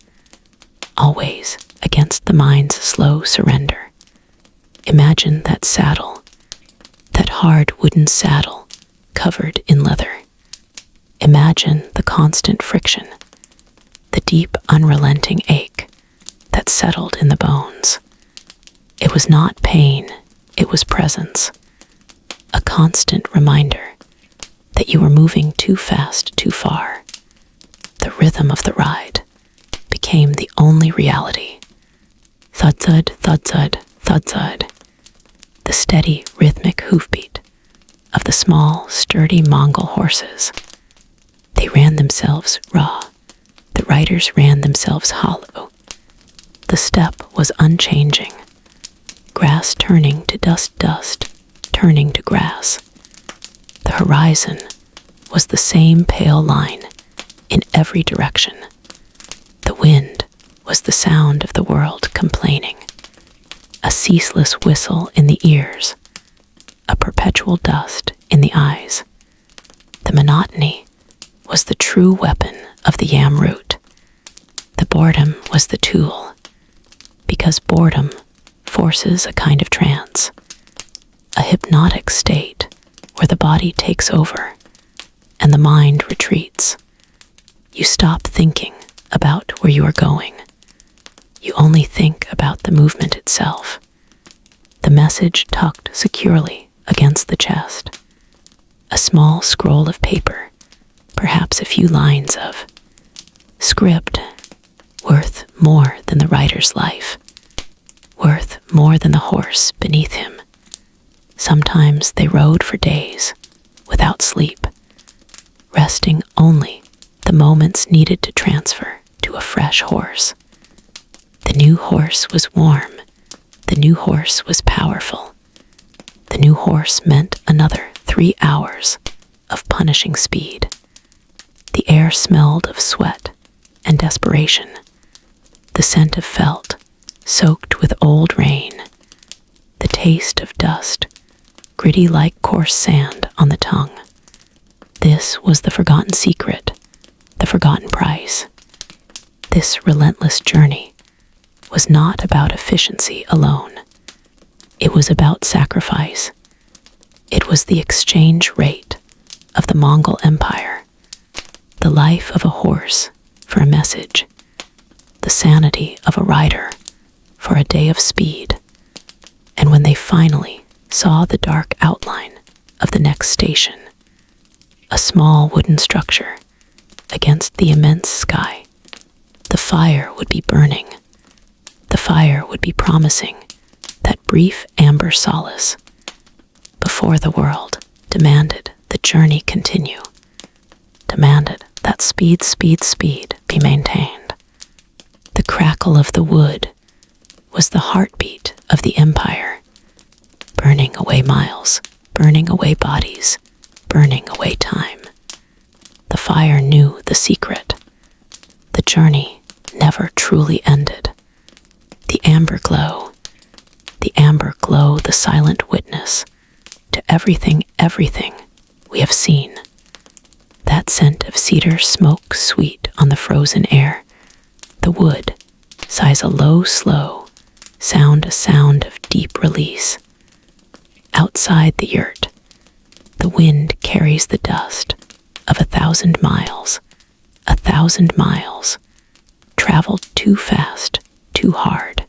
always against the mind's slow surrender. Imagine that saddle, that hard wooden saddle covered in leather. Imagine the constant friction, the deep, unrelenting ache that settled in the bones. It was not pain, it was presence, a constant reminder that you were moving too fast, too far. The rhythm of the ride became the only reality. Thud-thud, thud-thud, thud-thud. The steady, rhythmic hoofbeat of the small, sturdy Mongol horses. They ran themselves raw. The riders ran themselves hollow. The steppe was unchanging. Grass turning to dust, dust turning to grass. The horizon was the same pale line in every direction. The wind was the sound of the world complaining. A ceaseless whistle in the ears, a perpetual dust in the eyes. The monotony was the true weapon of the Yam route. The boredom was the tool, because boredom forces a kind of trance, a hypnotic state where the body takes over and the mind retreats. You stop thinking about where you are going. You only think about the movement itself, the message tucked securely against the chest, a small scroll of paper, perhaps a few lines of script, worth more than the writer's life, worth more than the horse beneath him. Sometimes they rode for days, without sleep, resting only the moments needed to transfer to a fresh horse. The new horse was warm. The new horse was powerful. The new horse meant another 3 hours of punishing speed. The air smelled of sweat and desperation. The scent of felt, soaked with old rain. The taste of dust, gritty like coarse sand on the tongue. This was the forgotten secret, the forgotten price. This relentless journey was not about efficiency alone. It was about sacrifice. It was the exchange rate of the Mongol Empire, the life of a horse for a message, the sanity of a rider for a day of speed. And when they finally saw the dark outline of the next station, a small wooden structure against the immense sky, the fire would be burning. The fire would be promising that brief amber solace before the world demanded the journey continue, demanded that speed be maintained. The crackle of the wood was the heartbeat of the empire, burning away miles, burning away bodies, burning away time. The fire knew the secret. The journey never truly ended. The amber glow, the silent witness to everything we have seen. That scent of cedar smoke sweet on the frozen air. The wood sighs a low, slow sound, a sound of deep release. Outside the yurt, the wind carries the dust of 1,000 miles, 1,000 miles, traveled too fast, too hard.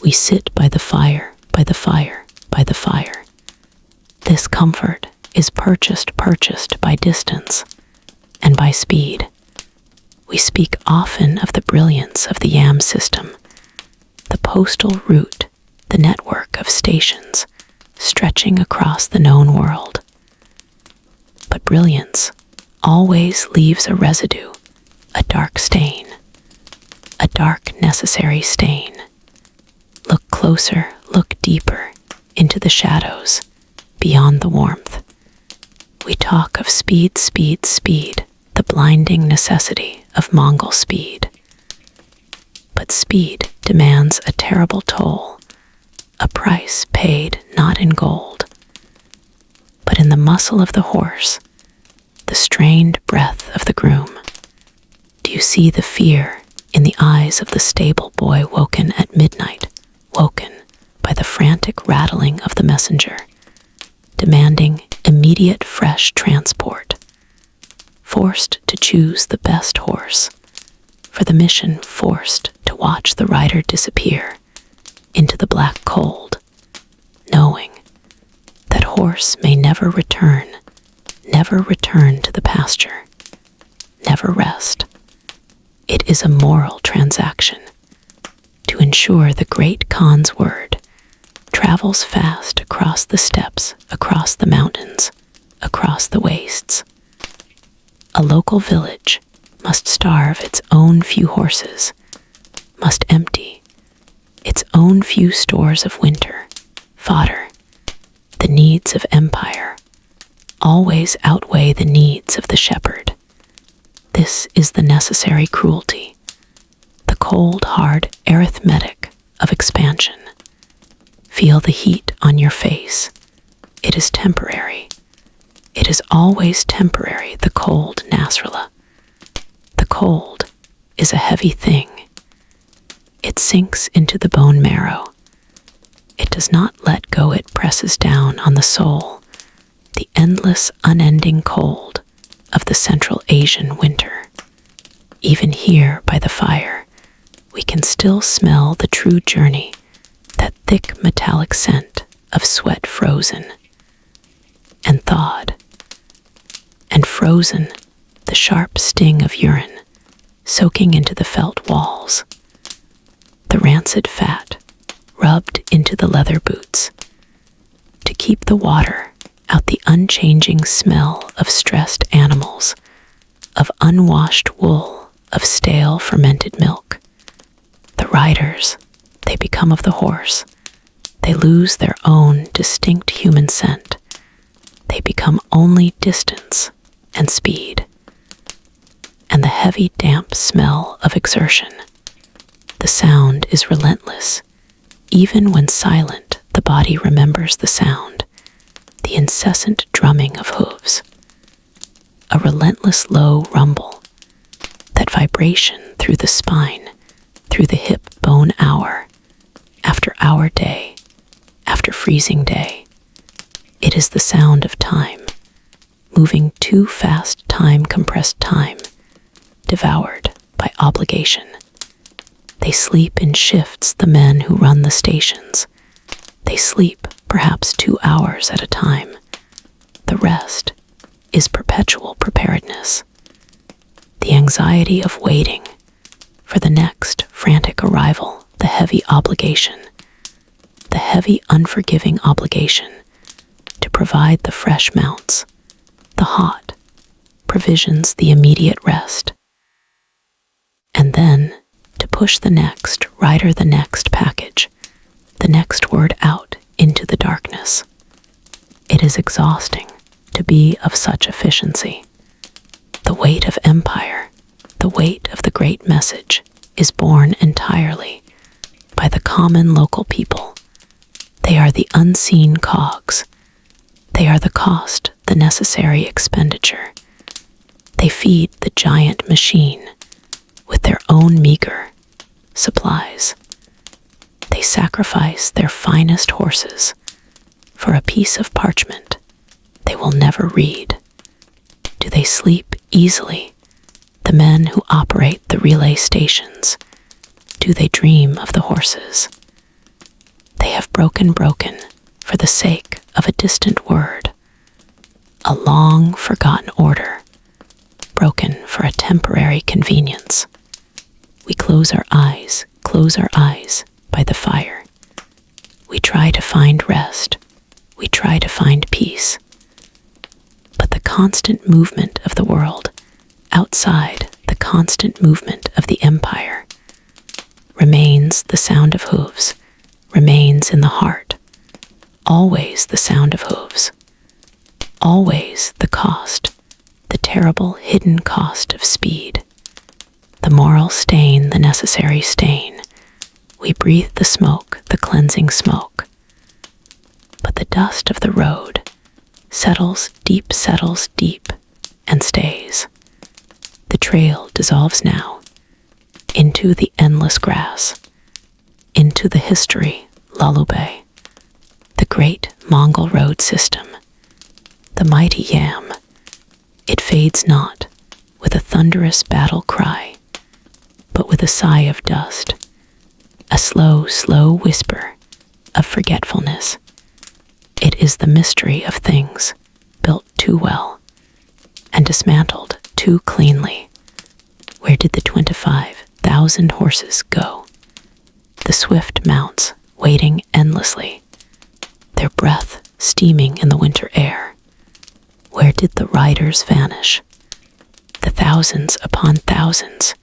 We sit by the fire, by the fire, by the fire. This comfort is purchased by distance and by speed. We speak often of the brilliance of the YAM system, the postal route, the network of stations stretching across the known world. But brilliance always leaves a residue, a dark stain, a dark necessary stain. Look closer, look deeper into the shadows, beyond the warmth. We talk of speed, the blinding necessity of Mongol speed. But speed demands a terrible toll, a price paid not in gold, but in the muscle of the horse, the strained breath of the groom. Do you see the fear in the eyes of the stable boy woken at midnight, woken by the frantic rattling of the messenger, demanding immediate fresh transport, forced to choose the best horse, for the mission forced to watch the rider disappear into the black cold, knowing that horse may never return to the pasture, never rest. It is a moral transaction to ensure the great Khan's word travels fast across the steppes, across the mountains, across the wastes. A local village must starve its own few horses, must empty its own few stores of winter, fodder. The needs of empire always outweigh the needs of the shepherd. This is the necessary cruelty, the cold, hard arithmetic of expansion. Feel the heat on your face. It is temporary. It is always temporary, the cold, Nasrallah. The cold is a heavy thing. It sinks into the bone marrow. It does not let go, it presses down on the soul, the endless, unending cold of the Central Asian winter. even here by the fire, we can still smell the true journey, that thick metallic scent of sweat frozen and thawed, and frozen, the sharp sting of urine soaking into the felt walls, the rancid fat rubbed into the leather boots, to keep the water out, the unchanging smell of stressed animals, of unwashed wool, of stale fermented milk. The riders, they become of the horse. They lose their own distinct human scent. They become only distance and speed, and the heavy, damp smell of exertion. The sound is relentless. Even when silent, the body remembers the sound, the incessant drumming of hooves. A relentless low rumble, that vibration through the spine, through the hip bone, hour after hour, day after freezing day. It is the sound of time, moving too fast, time, compressed time, devoured by obligation. They sleep in shifts, the men who run the stations. They sleep perhaps 2 hours at a time. The rest is perpetual preparedness. The anxiety of waiting for the next frantic arrival, the heavy obligation, the heavy unforgiving obligation to provide the fresh mounts, the hot provisions, the immediate rest, and then to push the next rider, the next package, the next word out into the darkness. It is exhausting to be of such efficiency. The weight of empire, the weight of the great message, is borne entirely by the common local people. They are the unseen cogs. They are the cost, the necessary expenditure. They feed the giant machine with their own meager supplies. They sacrifice their finest horses for a piece of parchment they will never read. Do they sleep easily, the men who operate the relay stations? Do they dream of the horses? They have broken for the sake of a distant word, a long forgotten order, broken for a temporary convenience. We close our eyes by the fire. We try to find rest. We try to find peace. But the constant movement of the world, outside the constant movement of the empire, remains the sound of hooves, remains in the heart, always the sound of hooves, always the cost, the terrible hidden cost of speed, the moral stain, the necessary stain. We breathe the smoke, the cleansing smoke. But the dust of the road settles deep, and stays. The trail dissolves now into the endless grass, into the history lullaby, the great Mongol road system, the mighty yam. It fades not with a thunderous battle cry, but with a sigh of dust, a slow whisper of forgetfulness. It is the mystery of things built too well and dismantled too cleanly. Where did the 25,000 horses go? The swift mounts waiting endlessly, their breath steaming in the winter air. Where did the riders vanish? The thousands upon thousands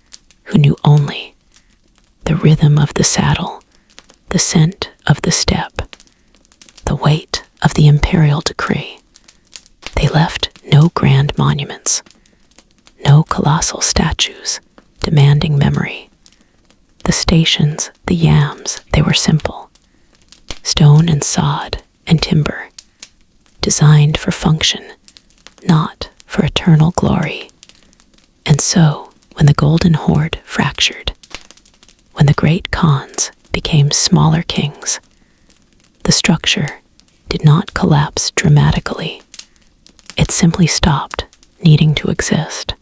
who knew only the rhythm of the saddle, the scent of the step, the weight of the imperial decree. They left no grand monuments, no colossal statues demanding memory. The stations, the yams, they were simple, stone and sod and timber, designed for function, not for eternal glory. And so, when the Golden Horde fractured, when the great Khans became smaller kings, the structure did not collapse dramatically. It simply stopped needing to exist.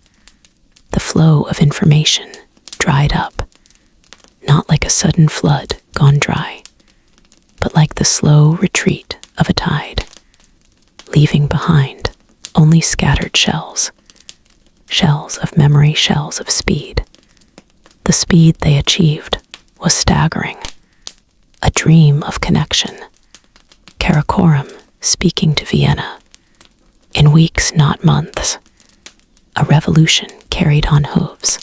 The flow of information dried up, not like a sudden flood gone dry, but like the slow retreat of a tide, leaving behind only scattered shells, shells of memory, shells of speed. The speed they achieved was staggering, a dream of connection. Karakorum speaking to Vienna, in weeks, not months, a revolution carried on hooves.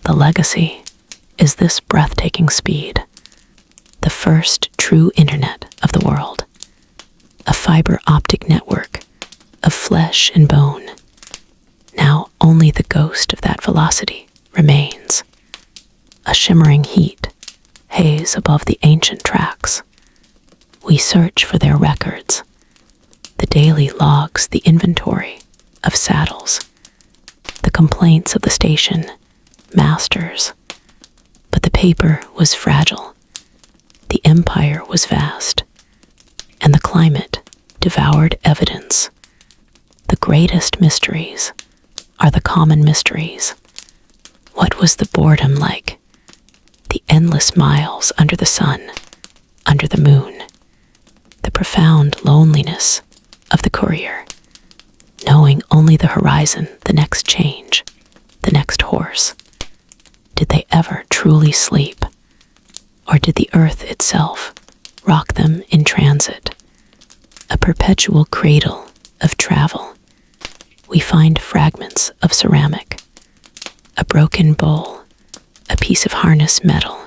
The legacy is this breathtaking speed, the first true internet of the world, a fiber optic network of flesh and bone. Now only the ghost of that velocity remains, a shimmering heat, haze above the ancient tracks. We search for their records, the daily logs, the inventory of saddles, the complaints of the station masters. But the paper was fragile, the empire was vast, and the climate devoured evidence. The greatest mysteries are the common mysteries. What was the boredom like? The endless miles under the sun, under the moon. The profound loneliness of the courier, knowing only the horizon, the next change, the next horse. Did they ever truly sleep? Or did the earth itself rock them in transit? A perpetual cradle of travel. We find fragments of ceramic, a broken bowl, a piece of harness metal,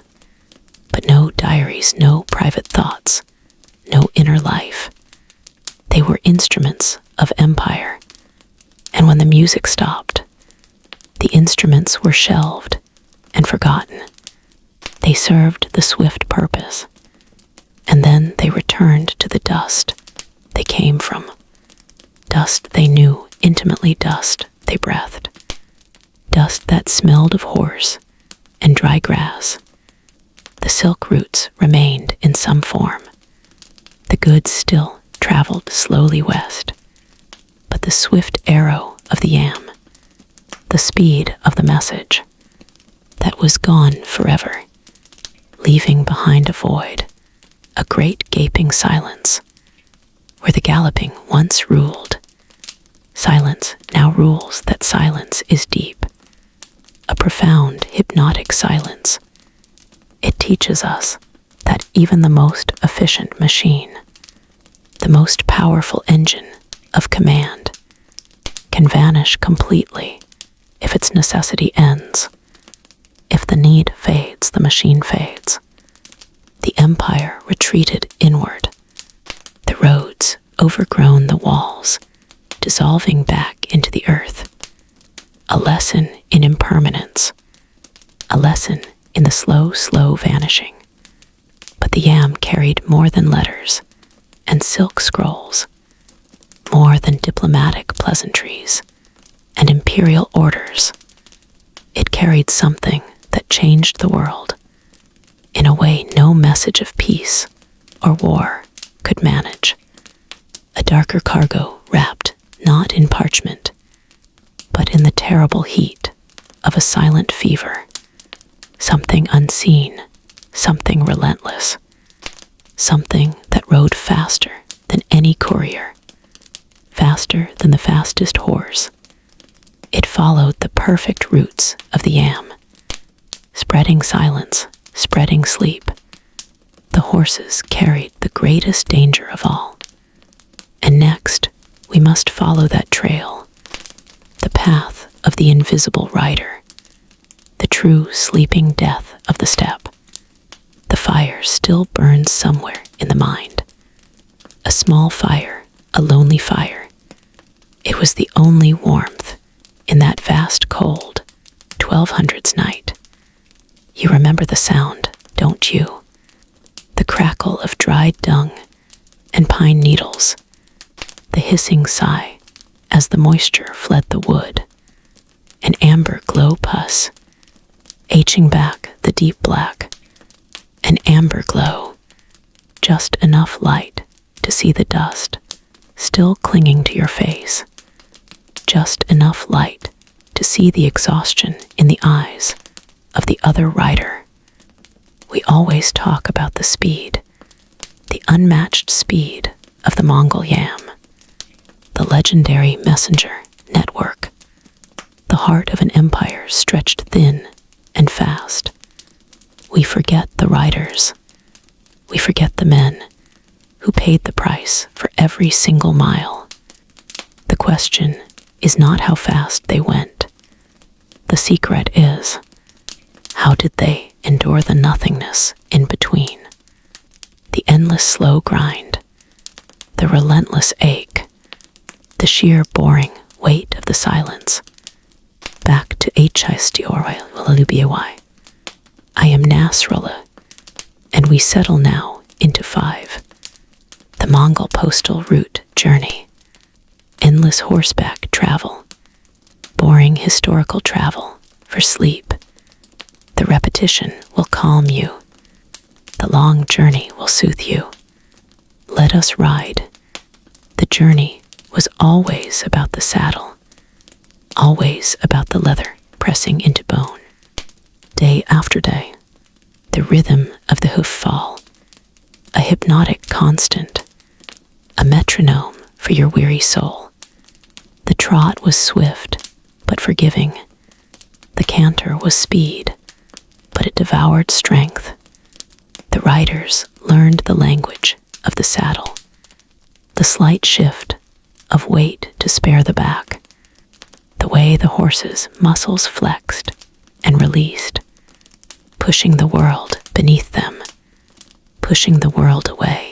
but no diaries, no private thoughts, no inner life. They were instruments of empire, and when the music stopped, the instruments were shelved and forgotten. They served the swift purpose, and then they returned to the dust they came from. Dust they knew intimately, dust they breathed. Dust that smelled of horse and dry grass. The silk routes remained in some form. The goods still traveled slowly west, but the swift arrow of the yam, the speed of the message, that was gone forever, leaving behind a void, a great gaping silence, where the galloping once ruled. Silence now rules that silence is deep, a profound hypnotic silence. It teaches us that even the most efficient machine, the most powerful engine of command, can vanish completely if its necessity ends. If the need fades, the machine fades. The empire retreated inward, the roads overgrown the walls, dissolving back into the earth. A lesson in impermanence, a lesson in the slow, slow vanishing. But the yam carried more than letters and silk scrolls, more than diplomatic pleasantries and imperial orders. It carried something that changed the world in a way no message of peace or war could manage. A darker cargo wrapped not in parchment, but in the terrible heat of a silent fever. Something unseen, something relentless, something that rode faster than any courier, faster than the fastest horse. It followed the perfect routes of the yam, spreading silence, spreading sleep. The horses carried the greatest danger of all. And next, we must follow that trail, the path of the invisible rider, the true sleeping death of the steppe. The fire still burns somewhere in the mind. A small fire, a lonely fire. It was the only warmth in that vast cold 1200s night. You remember the sound, don't you? The crackle of dried dung and pine needles, the hissing sigh as the moisture fled the wood, an amber glow pus, etching back the deep black, an amber glow, just enough light to see the dust still clinging to your face, just enough light to see the exhaustion in the eyes of the other rider. We always talk about the speed, the unmatched speed of the Mongol yam, the legendary messenger network, the heart of an empire stretched thin and fast. We forget the riders. We forget the men who paid the price for every single mile. The question is not how fast they went. The secret is, how did they endure the nothingness in between? The endless slow grind, the relentless ache, the sheer boring weight of the silence. Back to HISTORY. I am Nasrallah, and we settle now into 5. The Mongol Postal Route journey. Endless horseback travel. Boring historical travel for sleep. The repetition will calm you. The long journey will soothe you. Let us ride. The journey was always about the saddle, always about the leather pressing into bone. Day after day, the rhythm of the hoof fall, a hypnotic constant, a metronome for your weary soul. The trot was swift, but forgiving. The canter was speed, but it devoured strength. The riders learned the language of the saddle, the slight shift of weight to spare the back, the way the horse's muscles flexed and released, pushing the world beneath them, pushing the world away.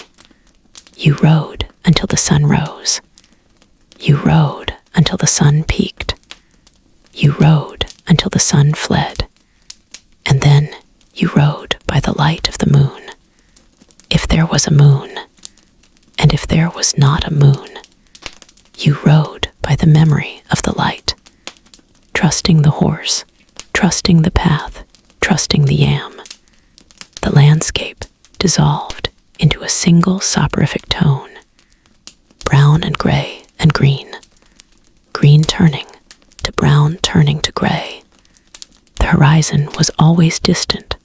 You rode until the sun rose. You rode until the sun peaked. You rode until the sun fled. And then you rode by the light of the moon. If there was a moon, and if there was not a moon, you rode by the memory of the light, trusting the horse, trusting the path, trusting the yam. The landscape dissolved into a single soporific tone, brown and gray and green, green turning to brown turning to gray. The horizon was always distant,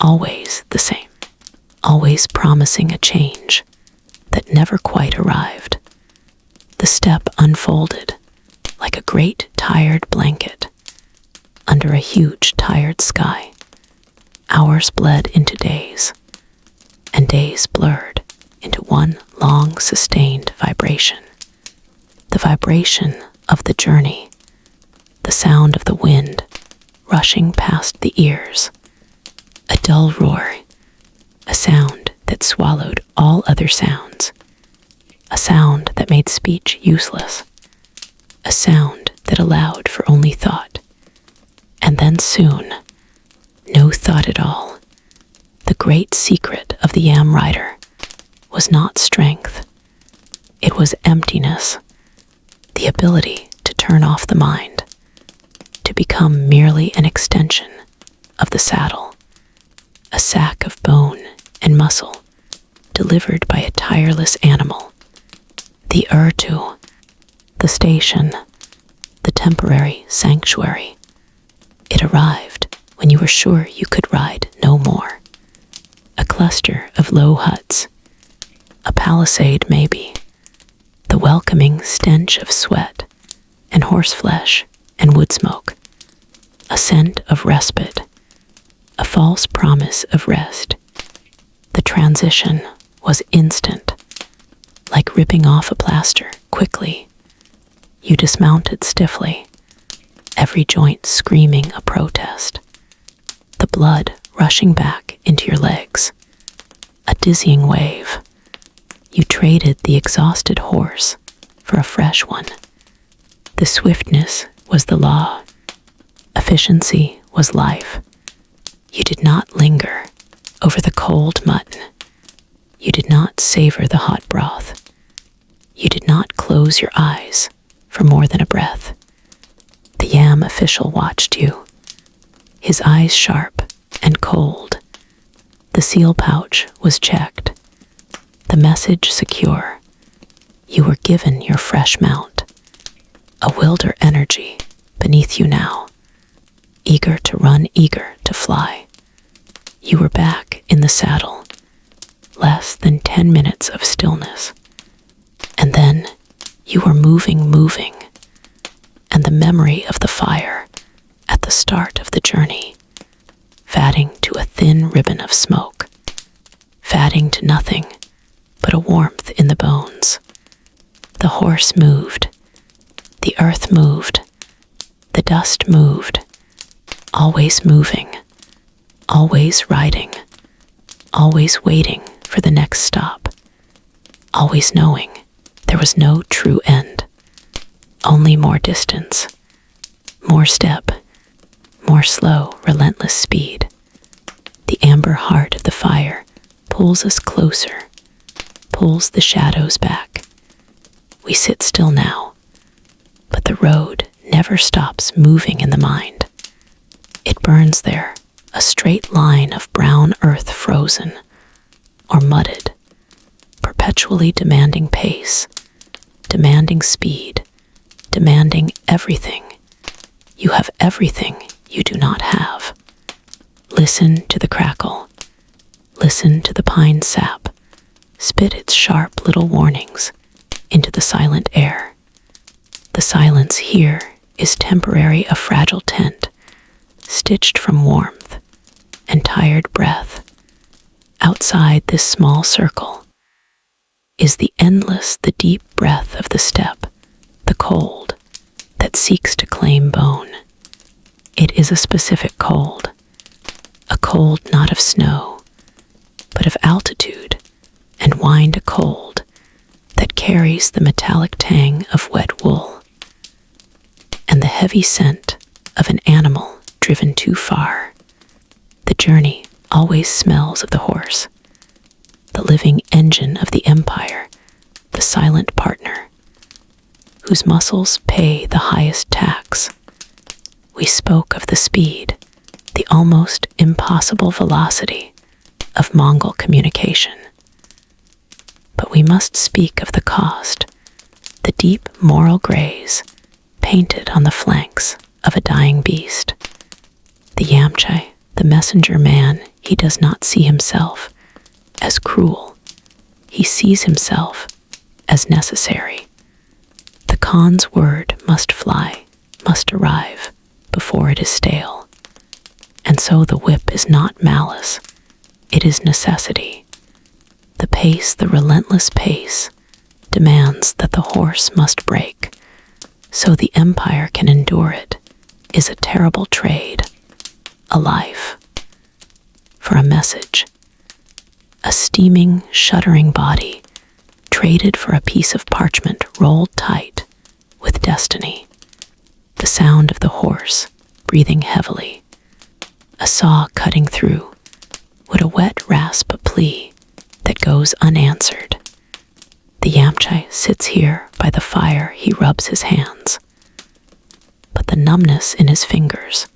always the same, always promising a change that never quite arrived. The steppe unfolded like a great tired blanket under a huge tired sky. Hours bled into days, and days blurred into one long sustained vibration. The vibration of the journey, the sound of the wind rushing past the ears, a dull roar, a sound that swallowed all other sounds, a sound that made speech useless, a sound that allowed for only thought. And then soon, no thought at all. The great secret of the yam rider was not strength. It was emptiness, the ability to turn off the mind, to become merely an extension of the saddle, a sack of bone and muscle delivered by a tireless animal. The Urtu, the station, the temporary sanctuary. It arrived when you were sure you could ride no more. A cluster of low huts, a palisade maybe, the welcoming stench of sweat and horseflesh and wood smoke, a scent of respite, a false promise of rest. The transition was instant, like ripping off a plaster quickly. You dismounted stiffly, every joint screaming a protest, the blood rushing back into your legs, a dizzying wave. You traded the exhausted horse for a fresh one. The swiftness was the law. Efficiency was life. You did not linger over the cold mutton. You did not savor the hot broth. You did not close your eyes for more than a breath. The yam official watched you, his eyes sharp and cold. The seal pouch was checked, the message secure. You were given your fresh mount, a wilder energy beneath you now, eager to run, eager to fly. You were back in the saddle, less than 10 minutes of stillness. And then you were moving, and the memory of the fire at the start of the journey, fatting to a thin ribbon of smoke, fatting to nothing but a warmth in the bones. The horse moved, the earth moved, the dust moved, always moving, always riding, always waiting for the next stop, always knowing there was no true end, only more distance, more step, more slow, relentless speed. The amber heart of the fire pulls us closer, pulls the shadows back. We sit still now, but the road never stops moving in the mind. It burns there, a straight line of brown earth frozen or mudded, perpetually demanding pace, demanding speed, demanding everything. You have everything you do not have. Listen to the crackle. Listen to the pine sap spit its sharp little warnings into the silent air. The silence here is temporary, a fragile tent, stitched from warmth and tired breath. Outside this small circle is the endless, the deep breath of the steppe, the cold that seeks to claim bone. It is a specific cold, a cold not of snow, but of altitude and wind, a cold that carries the metallic tang of wet wool and the heavy scent of an animal driven too far. The journey always smells of the horse, the living engine of the empire, the silent partner, whose muscles pay the highest tax. We spoke of the speed, the almost impossible velocity of Mongol communication. But we must speak of the cost, the deep moral grays painted on the flanks of a dying beast. The Yamchai, the messenger man, he does not see himself as cruel. He sees himself as necessary. The Khan's word must fly, must arrive before it is stale. And so the whip is not malice, it is necessity. The pace, the relentless pace, demands that the horse must break, so the empire can endure it, is a terrible trade, a life, for a message. A steaming, shuddering body, traded for a piece of parchment rolled tight with destiny. The sound of the horse breathing heavily, a saw cutting through, would a wet rasp a plea that goes unanswered. The Yamchai sits here by the fire, he rubs his hands, but the numbness in his fingers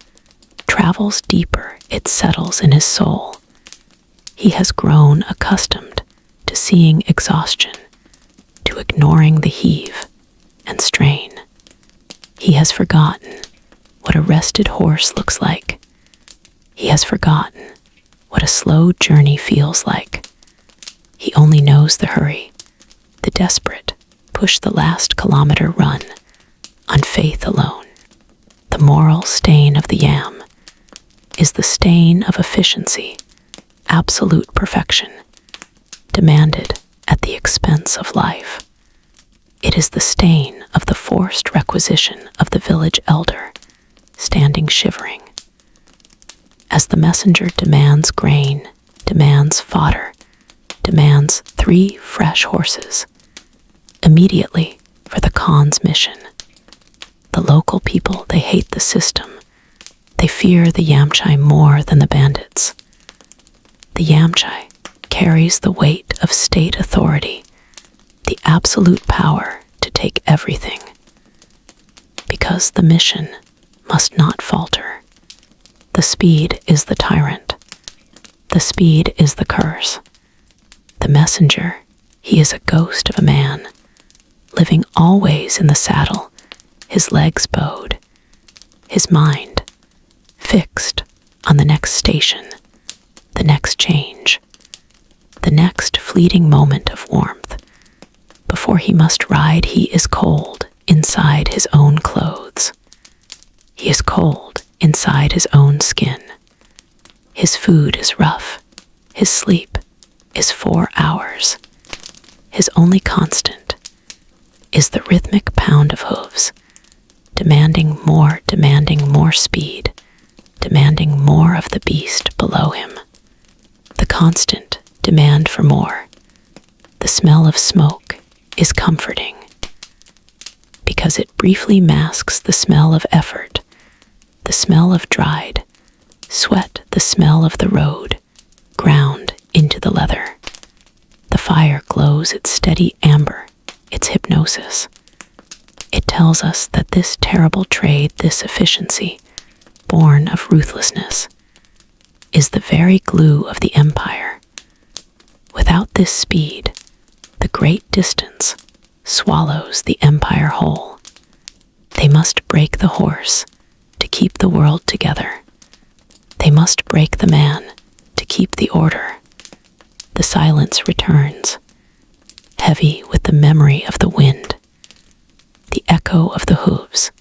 travels deeper, it settles in his soul. He has grown accustomed to seeing exhaustion, to ignoring the heave and strain. He has forgotten what a rested horse looks like. He has forgotten what a slow journey feels like. He only knows the hurry, the desperate, push the last kilometer run, on faith alone. The moral stain of the Yam is the stain of efficiency, absolute perfection, demanded at the expense of life. It is the stain of the forced requisition of the village elder, standing shivering. As the messenger demands grain, demands fodder, demands 3 fresh horses, immediately for the Khan's mission. The local people, they hate the system. They fear the Yamchai more than the bandits. The Yamchai carries the weight of state authority, the absolute power to take everything, because the mission must not falter. The speed is the tyrant. The speed is the curse. The messenger, he is a ghost of a man, living always in the saddle, his legs bowed, his mind, fixed on the next station, the next change, the next fleeting moment of warmth. Before he must ride, he is cold inside his own clothes. He is cold inside his own skin. His food is rough. His sleep is 4 hours. His only constant is the rhythmic pound of hooves, demanding more speed, demanding more of the beast below him. The constant demand for more. The smell of smoke is comforting because it briefly masks the smell of effort, the smell of dried sweat, the smell of the road ground into the leather. The fire glows its steady amber, its hypnosis. It tells us that this terrible trade, this efficiency, born of ruthlessness, is the very glue of the empire. Without this speed, the great distance swallows the empire whole. They must break the horse to keep the world together. They must break the man to keep the order. The silence returns, heavy with the memory of the wind, the echo of the hooves,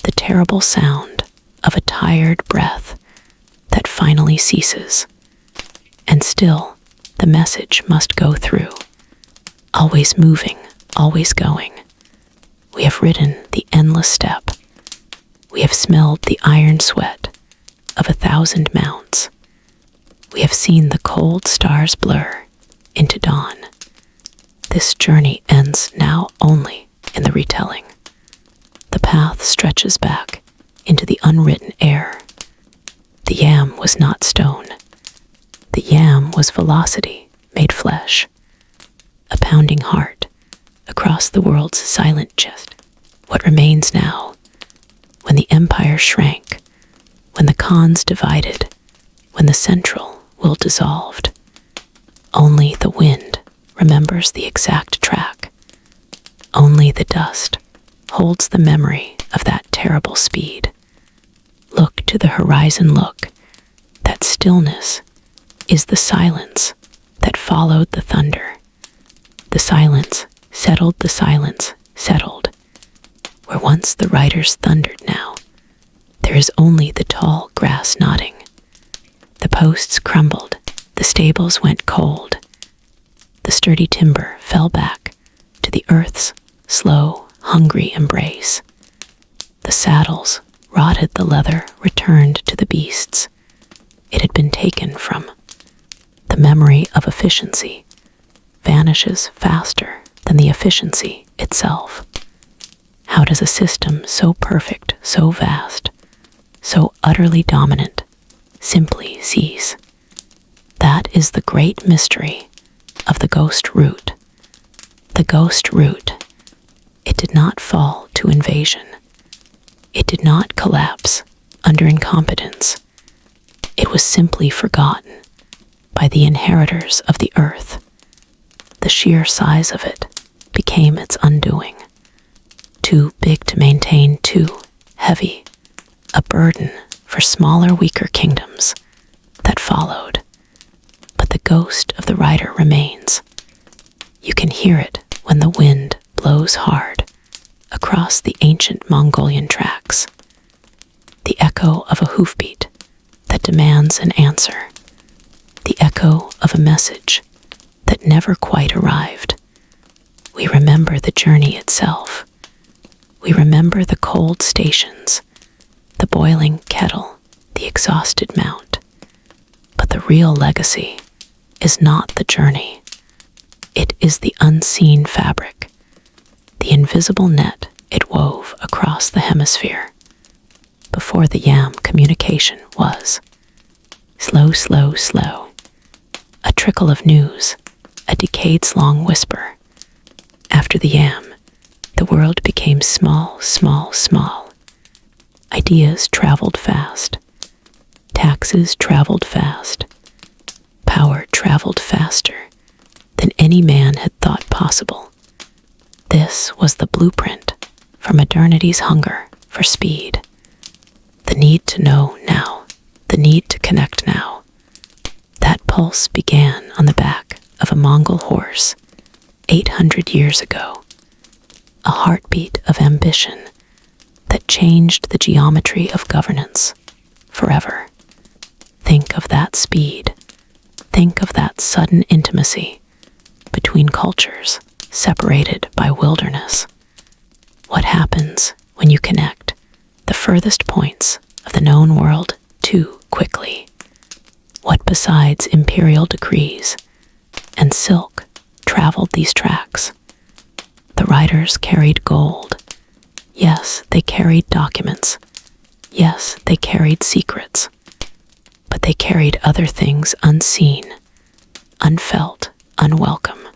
the terrible sound of a tired breath that finally ceases. And still, the message must go through, always moving, always going. We have ridden the endless steppe. We have smelled the iron sweat of 1,000 mounts. We have seen the cold stars blur into dawn. This journey ends now only in the retelling. The path stretches back into the unwritten air. The yam was not stone. The yam was velocity made flesh. A pounding heart across the world's silent chest. What remains now, when the empire shrank, when the Khans divided, when the central will dissolved, only the wind remembers the exact track. Only the dust holds the memory of that terrible speed. Look to the horizon, look. That stillness is the silence that followed the thunder. The silence settled, the silence settled. Where once the riders thundered now, there is only the tall grass nodding. The posts crumbled, the stables went cold. The sturdy timber fell back to the earth's slow, hungry embrace. The saddles rotted, the leather returned to the beasts. It had been taken from. The memory of efficiency vanishes faster than the efficiency itself. How does a system so perfect, so vast, so utterly dominant, simply cease? That is the great mystery of the ghost route. The ghost route. It did not fall to invasion. It did not collapse under incompetence. It was simply forgotten by the inheritors of the earth. The sheer size of it became its undoing. Too big to maintain, too heavy, a burden for smaller, weaker kingdoms that followed. But the ghost of the rider remains. You can hear it when the wind blows hard across the ancient Mongolian tracks. The echo of a hoofbeat that demands an answer. The echo of a message that never quite arrived. We remember the journey itself. We remember the cold stations, the boiling kettle, the exhausted mount. But the real legacy is not the journey. It is the unseen fabric, the invisible net it wove across the hemisphere. Before the yam, communication was slow, slow, slow. A trickle of news, a decades-long whisper. After the yam, the world became small, small, small. Ideas traveled fast. Taxes traveled fast. Power traveled faster than any man had thought possible. This was the blueprint for modernity's hunger for speed. The need to know now, the need to connect now. That pulse began on the back of a Mongol horse 800 years ago, a heartbeat of ambition that changed the geometry of governance forever. Think of that speed. Think of that sudden intimacy between cultures separated by wilderness. What happens when you connect the furthest points of the known world too quickly? What besides imperial decrees and silk traveled these tracks? The riders carried gold. Yes, they carried documents. Yes, they carried secrets. But they carried other things unseen, unfelt, unwelcome.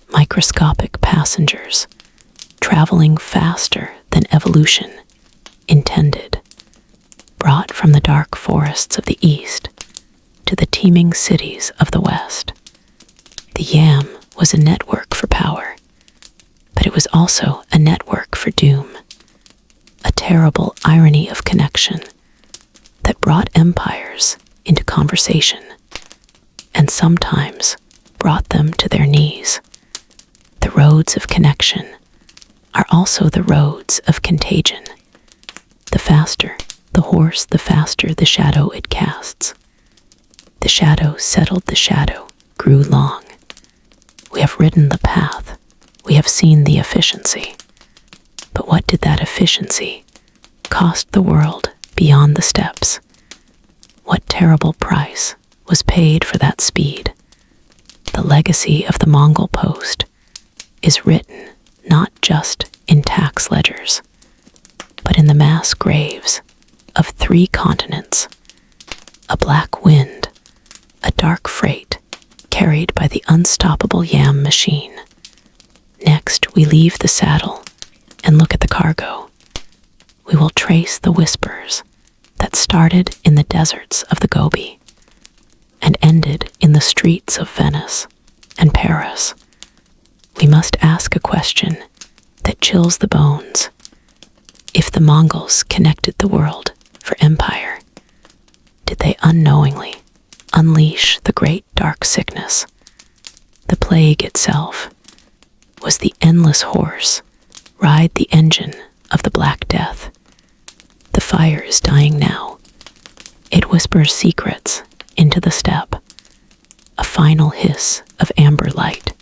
Microscopic passengers, traveling faster than evolution intended, brought from the dark forests of the east to the teeming cities of the west. The yam was a network for power, but it was also a network for doom, a terrible irony of connection that brought empires into conversation and sometimes brought them to their knees. The roads of connection are also the roads of contagion. The faster the horse, the faster the shadow it casts. The shadow settled, the shadow grew long. We have ridden the path, we have seen the efficiency. But what did that efficiency cost the world beyond the steppes? What terrible price was paid for that speed? The legacy of the Mongol post is written not just in tax ledgers, but in the mass graves of 3 continents. A black wind, a dark freight carried by the unstoppable yam machine. Next, we leave the saddle and look at the cargo. We will trace the whispers that started in the deserts of the Gobi and ended in the streets of Venice and Paris. We must ask a question that chills the bones. If the Mongols connected the world for empire, did they unknowingly unleash the great dark sickness? The plague itself was the endless horse, ride the engine of the Black Death. The fire is dying now. It whispers secrets into the steppe, a final hiss of amber light.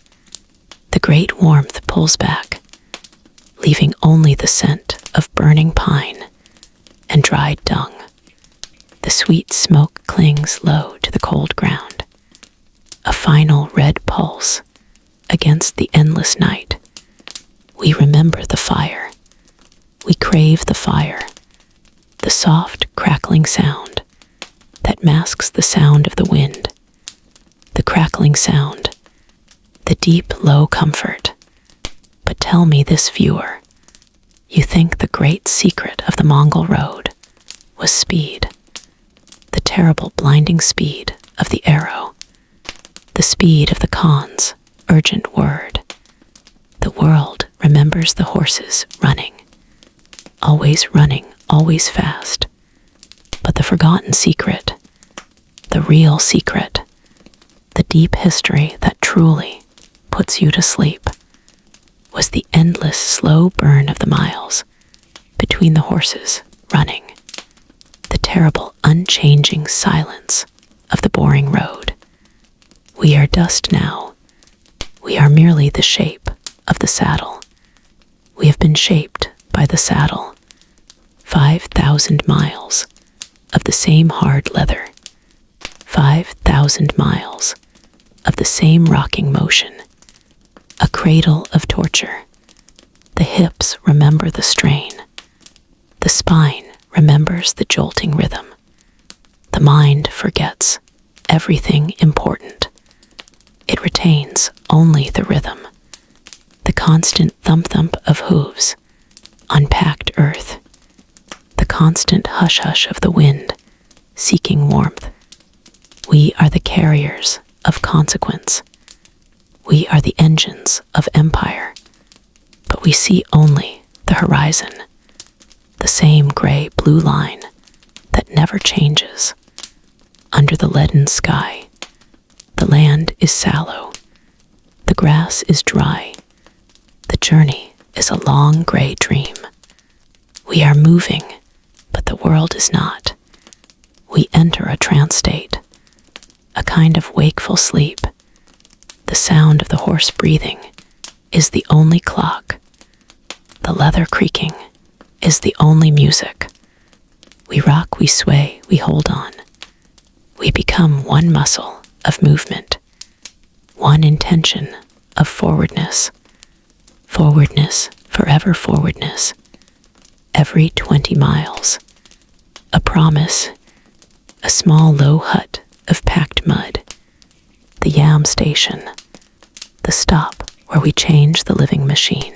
The great warmth pulls back, leaving only the scent of burning pine and dried dung. The sweet smoke clings low to the cold ground, a final red pulse against the endless night. We remember the fire. We crave the fire, the soft crackling sound that masks the sound of the wind, the crackling sound, the deep, low comfort. But tell me this, viewer, you think the great secret of the Mongol road was speed, the terrible blinding speed of the arrow, the speed of the Khan's urgent word. The world remembers the horses running, always fast. But the forgotten secret, the real secret, the deep history that truly puts you to sleep, was the endless slow burn of the miles between the horses running, the terrible unchanging silence of the boring road. We are dust now. We are merely the shape of the saddle. We have been shaped by the saddle. 5,000 miles of the same hard leather, 5,000 miles of the same rocking motion, a cradle of torture. The hips remember the strain. The spine remembers the jolting rhythm. The mind forgets everything important. It retains only the rhythm, the constant thump-thump of hooves on packed earth, the constant hush-hush of the wind seeking warmth. We are the carriers of consequence. We are the engines of empire, but we see only the horizon, the same gray-blue line that never changes. Under the leaden sky, the land is sallow, the grass is dry, the journey is a long gray dream. We are moving, but the world is not. We enter a trance state, a kind of wakeful sleep. The sound of the horse breathing is the only clock. The leather creaking is the only music. We rock, we sway, we hold on. We become one muscle of movement, one intention of forwardness. Forwardness, forever forwardness. Every 20 miles, a promise, a small low hut of packed mud, the yam station, the stop where we change the living machine.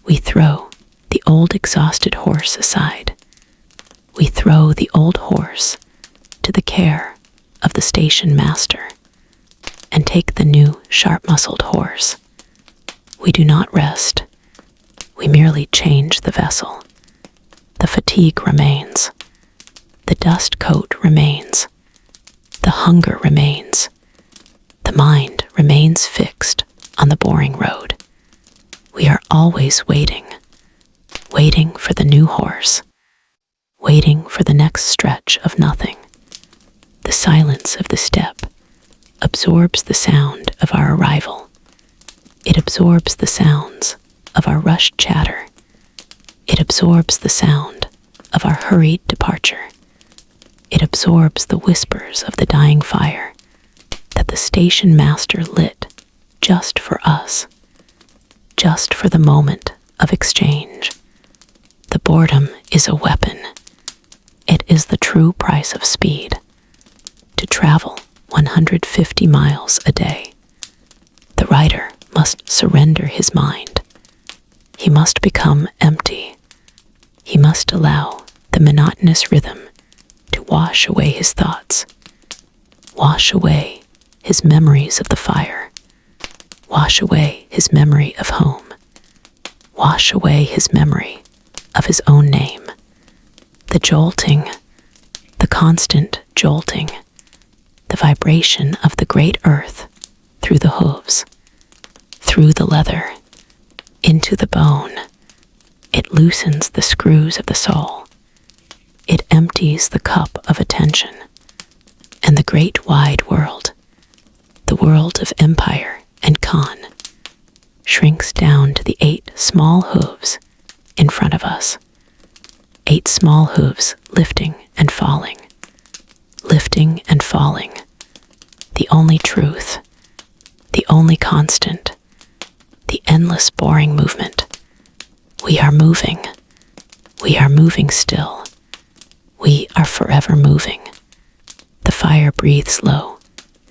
We throw the old exhausted horse aside. We throw the old horse to the care of the station master and take the new sharp-muscled horse. We do not rest. We merely change the vessel. The fatigue remains. The dust coat remains. The hunger remains. The mind remains fixed on the boring road. We are always waiting, waiting for the new horse, waiting for the next stretch of nothing. The silence of the steppe absorbs the sound of our arrival. It absorbs the sounds of our rushed chatter. It absorbs the sound of our hurried departure. It absorbs the whispers of the dying fire that the station master lit just for us, just for the moment of exchange. The boredom is a weapon. It is the true price of speed. To travel 150 miles a day, the rider must surrender his mind. He must become empty. He must allow the monotonous rhythm to wash away his thoughts, wash away his memories of the fire, wash away his memory of home, wash away his memory of his own name. The jolting, the constant jolting, the vibration of the great earth through the hooves, through the leather, into the bone. It loosens the screws of the soul. It empties the cup of attention. And the great wide world, the world of Empire and Khan, shrinks down to the 8 small hooves in front of us. 8 small hooves lifting and falling, lifting and falling. The only truth, the only constant, the endless boring movement. We are moving. We are moving still. We are forever moving. The fire breathes low,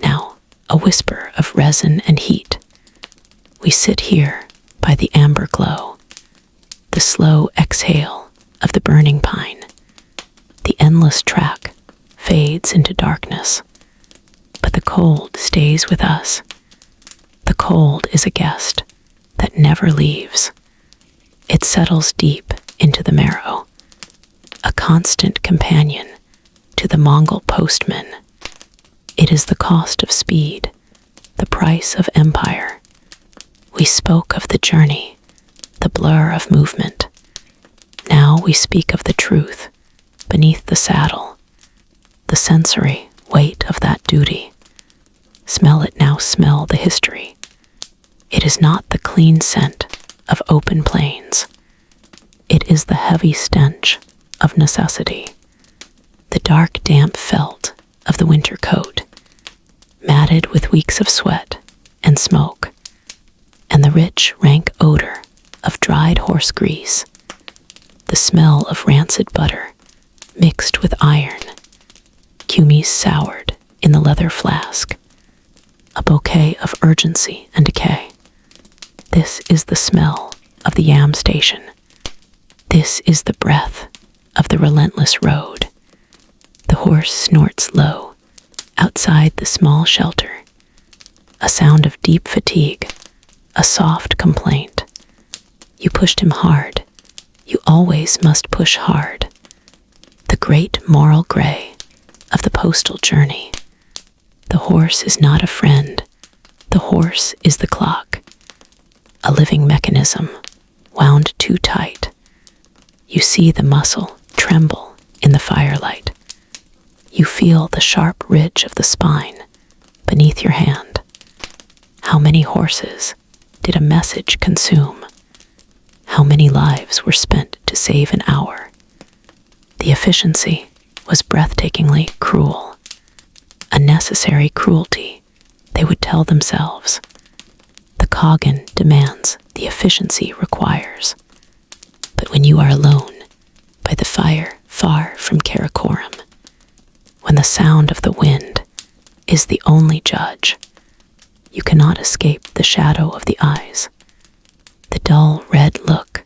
now a whisper of resin and heat. We sit here by the amber glow, the slow exhale of the burning pine. The endless track fades into darkness, but the cold stays with us. The cold is a guest that never leaves. It settles deep into the marrow, a constant companion to the Mongol postman. It is the cost of speed, the price of empire. We spoke of the journey, the blur of movement. Now we speak of the truth beneath the saddle, the sensory weight of that duty. Smell it now, smell the history. It is not the clean scent of open plains. It is the heavy stench of necessity, the dark damp felt of the winter coat, matted with weeks of sweat and smoke, and the rich, rank odor of dried horse grease, the smell of rancid butter mixed with iron, kumis soured in the leather flask, a bouquet of urgency and decay. This is the smell of the yam station. This is the breath of the relentless road. The horse snorts low outside the small shelter, a sound of deep fatigue, a soft complaint. You pushed him hard. You always must push hard. The great moral gray of the postal journey. The horse is not a friend. The horse is the clock, a living mechanism wound too tight. You see the muscle tremble in the firelight. You feel the sharp ridge of the spine beneath your hand. How many horses did a message consume? How many lives were spent to save an hour? The efficiency was breathtakingly cruel, a necessary cruelty, they would tell themselves. The Kogan demands, the efficiency requires. But when you are alone, by the fire far from Karakoram, when the sound of the wind is the only judge, you cannot escape the shadow of the eyes, the dull red look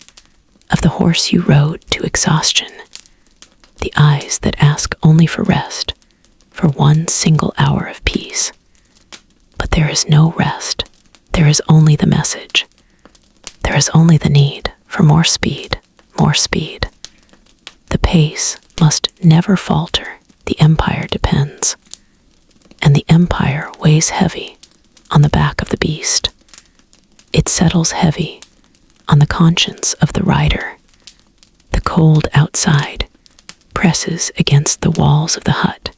of the horse you rode to exhaustion, the eyes that ask only for rest, for one single hour of peace. But there is no rest. There is only the message. There is only the need for more speed, more speed. The pace must never falter. The empire depends. And the empire weighs heavy on the back of the beast. It settles heavy on the conscience of the rider. The cold outside presses against the walls of the hut.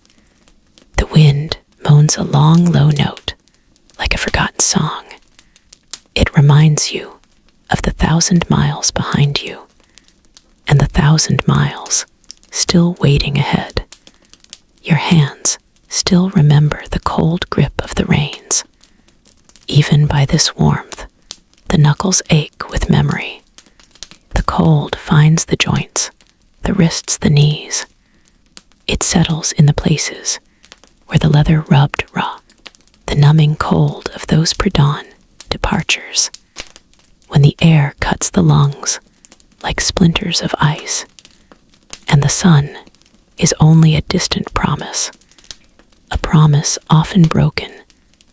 The wind moans a long, low note, like a forgotten song. It reminds you of the 1,000 miles behind you, and the 1,000 miles still waiting ahead. Your hands still remember the cold grip of the reins. Even by this warmth, the knuckles ache with memory. The cold finds the joints, the wrists, the knees. It settles in the places where the leather rubbed raw, the numbing cold of those pre-dawn departures, when the air cuts the lungs like splinters of ice, and the sun is only a distant promise, a promise often broken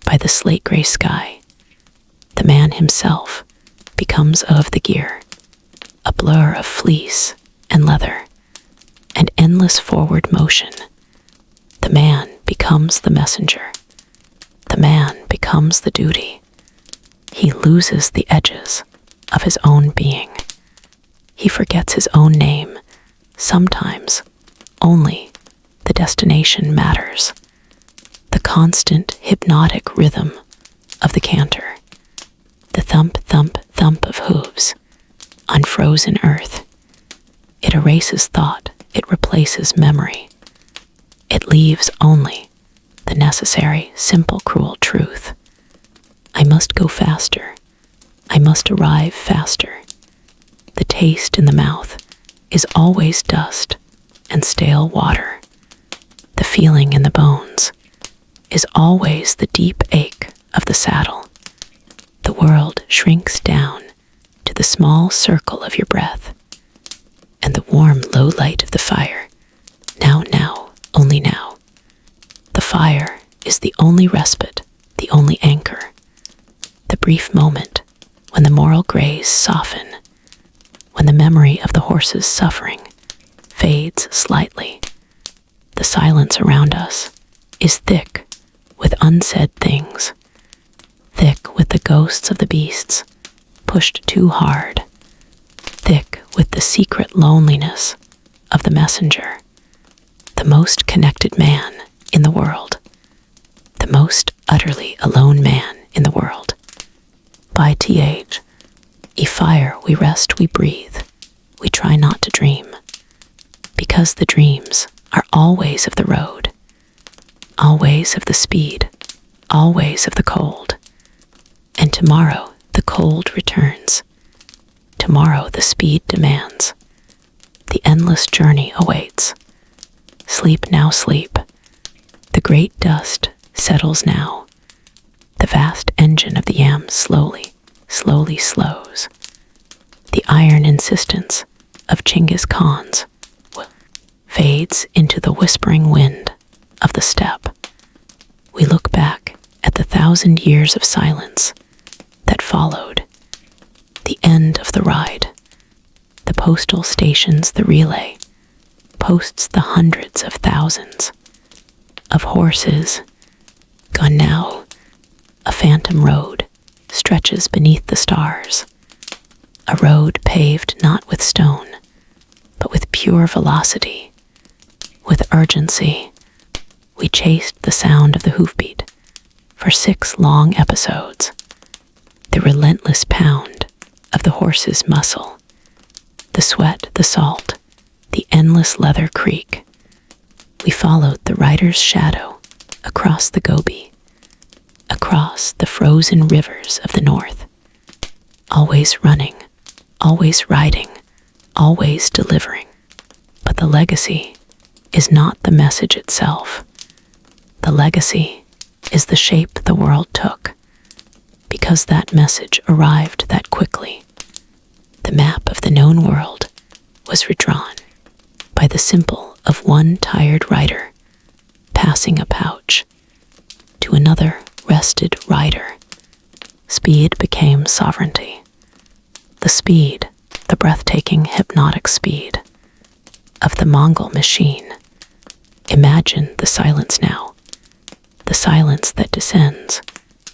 by the slate-gray sky. The man himself becomes of the gear, a blur of fleece and leather, and endless forward motion. The man becomes the messenger. The man becomes the duty. He loses the edges of his own being. He forgets his own name. Sometimes only the destination matters. The constant hypnotic rhythm of the canter. The thump, thump, thump of hooves on frozen earth. It erases thought. It replaces memory. It leaves only the necessary, simple, cruel truth. I must go faster. I must arrive faster. The taste in the mouth is always dust and stale water. The feeling in the bones is always the deep ache of the saddle. The world shrinks down to the small circle of your breath, and the warm, low light of the fire. Now, now, only now. The fire is the only respite, the only anchor. The brief moment when the moral grays soften, when the memory of the horse's suffering fades slightly. The silence around us is thick with unsaid things, thick with the ghosts of the beasts pushed too hard, thick with the secret loneliness of the messenger, the most connected man in the world, the most utterly alone man in the world. By th, e fire we rest, we breathe, we try not to dream, because the dreams are always of the road, always of the speed, always of the cold. And tomorrow the cold returns. Tomorrow the speed demands. The endless journey awaits. Sleep now, sleep. The great dust settles now. The vast engine of the yam slowly, slowly slows. The iron insistence of Genghis Khan's fades into the whispering wind of the steppe. We look back at the 1,000 years of silence that followed, the end of the ride, the postal stations, the relay, hosts the hundreds of thousands of horses. Gone now, a phantom road stretches beneath the stars, a road paved not with stone, but with pure velocity. With urgency, we chased the sound of the hoofbeat for 6 long episodes, the relentless pound of the horse's muscle, the sweat, the salt, the endless leather creak. We followed the rider's shadow across the Gobi, across the frozen rivers of the north, always running, always riding, always delivering. But the legacy is not the message itself. The legacy is the shape the world took, because that message arrived that quickly. The map of the known world was redrawn by the symbol of one tired rider passing a pouch to another rested rider. Speed became sovereignty. The speed, the breathtaking hypnotic speed of the Mongol machine. Imagine the silence now, the silence that descends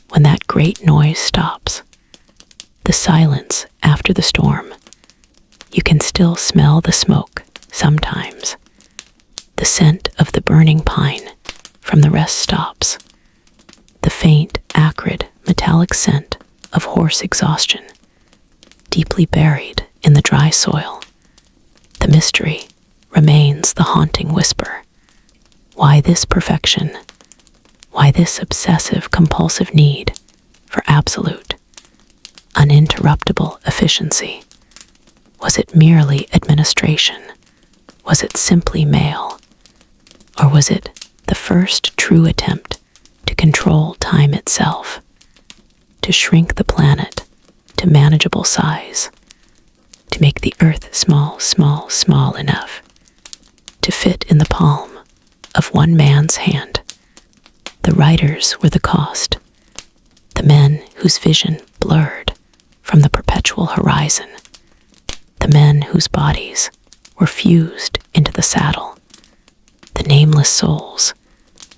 when that great noise stops, the silence after the storm. You can still smell the smoke sometimes, the scent of the burning pine from the rest stops, the faint, acrid, metallic scent of horse exhaustion, deeply buried in the dry soil. The mystery remains the haunting whisper. Why this perfection? Why this obsessive, compulsive need for absolute, uninterruptible efficiency? Was it merely administration? Was it simply mail? Or was it the first true attempt to control time itself, to shrink the planet to manageable size, to make the earth small, small, small enough to fit in the palm of one man's hand? The riders were the cost, the men whose vision blurred from the perpetual horizon, the men whose bodies were fused into the saddle, the nameless souls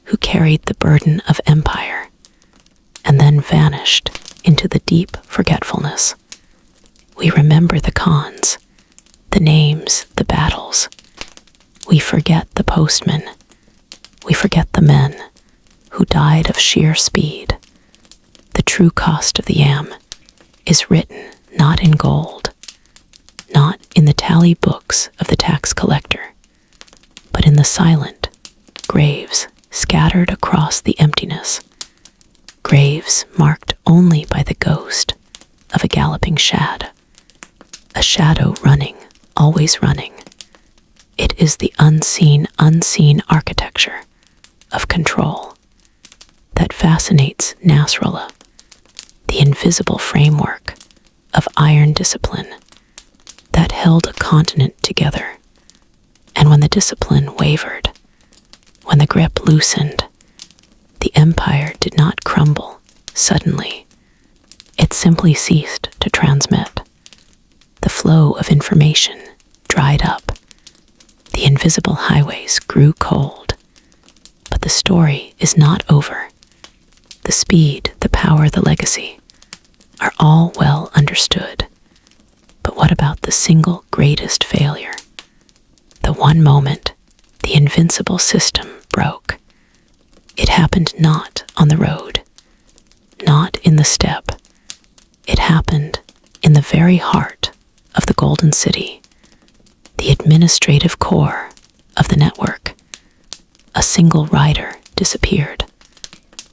who carried the burden of empire and then vanished into the deep forgetfulness. We remember the Khans, the names, the battles. We forget the postmen. We forget the men who died of sheer speed. The true cost of the yam is written not in gold, not in the tally books of the tax collector, but in the silent graves scattered across the emptiness, graves marked only by the ghost of a galloping shad, a shadow running, always running. It is the unseen architecture of control that fascinates Nasrallah, the invisible framework of iron discipline that held a continent together. And when the discipline wavered, when the grip loosened, the empire did not crumble suddenly. It simply ceased to transmit. The flow of information dried up. The invisible highways grew cold. But the story is not over. The speed, the power, the legacy are all well understood. But what about the single greatest failure? The one moment the invincible system broke. It happened not on the road, not in the steppe. It happened in the very heart of the Golden City, the administrative core of the network. A single rider disappeared.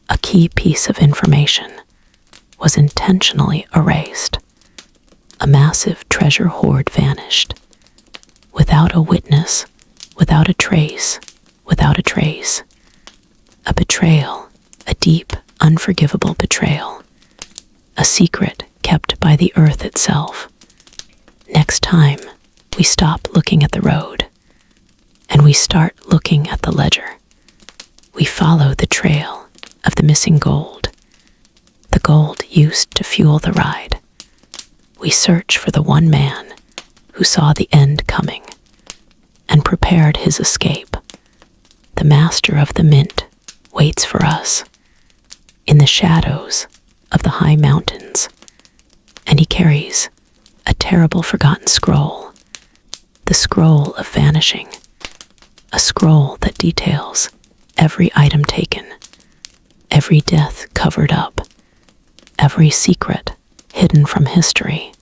A key piece of information was intentionally erased. A massive treasure hoard vanished. Without a witness, without a trace, without a trace. A betrayal, a deep, unforgivable betrayal. A secret kept by the earth itself. Next time, we stop looking at the road, and we start looking at the ledger. We follow the trail of the missing gold, the gold used to fuel the ride. We search for the one man who saw the end coming and prepared his escape. The master of the mint waits for us in the shadows of the high mountains, and he carries a terrible forgotten scroll, the scroll of vanishing, a scroll that details every item taken, every death covered up, every secret hidden from history.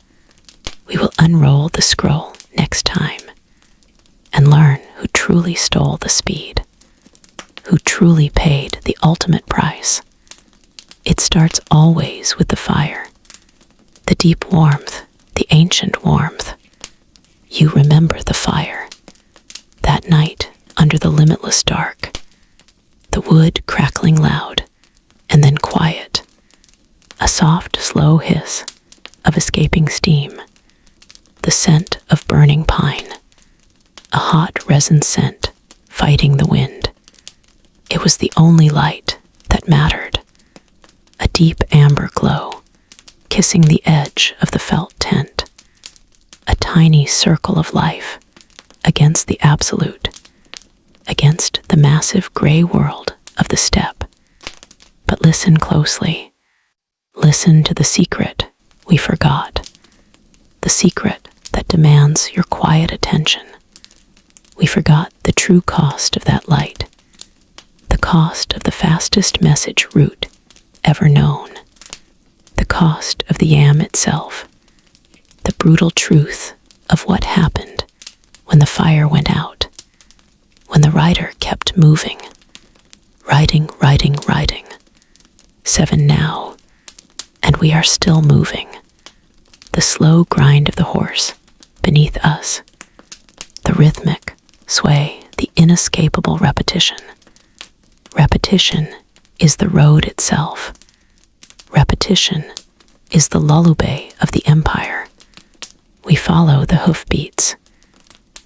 We will unroll the scroll next time and learn who truly stole the speed, who truly paid the ultimate price. It starts always with the fire, the deep warmth, the ancient warmth. You remember the fire, that night under the limitless dark, the wood crackling loud and then quiet, a soft, slow hiss of escaping steam, the scent of burning pine, a hot resin scent fighting the wind. It was the only light that mattered, a deep amber glow kissing the edge of the felt tent, a tiny circle of life against the absolute, against the massive gray world of the steppe. But listen closely. Listen to the secret we forgot, the secret that demands your quiet attention. We forgot the true cost of that light, the cost of the fastest message route ever known, the cost of the yam itself, the brutal truth of what happened when the fire went out, when the rider kept moving, riding. 7 now, and we are still moving. The slow grind of the horse beneath us, the rhythmic sway, the inescapable repetition. Repetition is the road itself. Repetition is the lullaby of the empire. We follow the hoofbeats.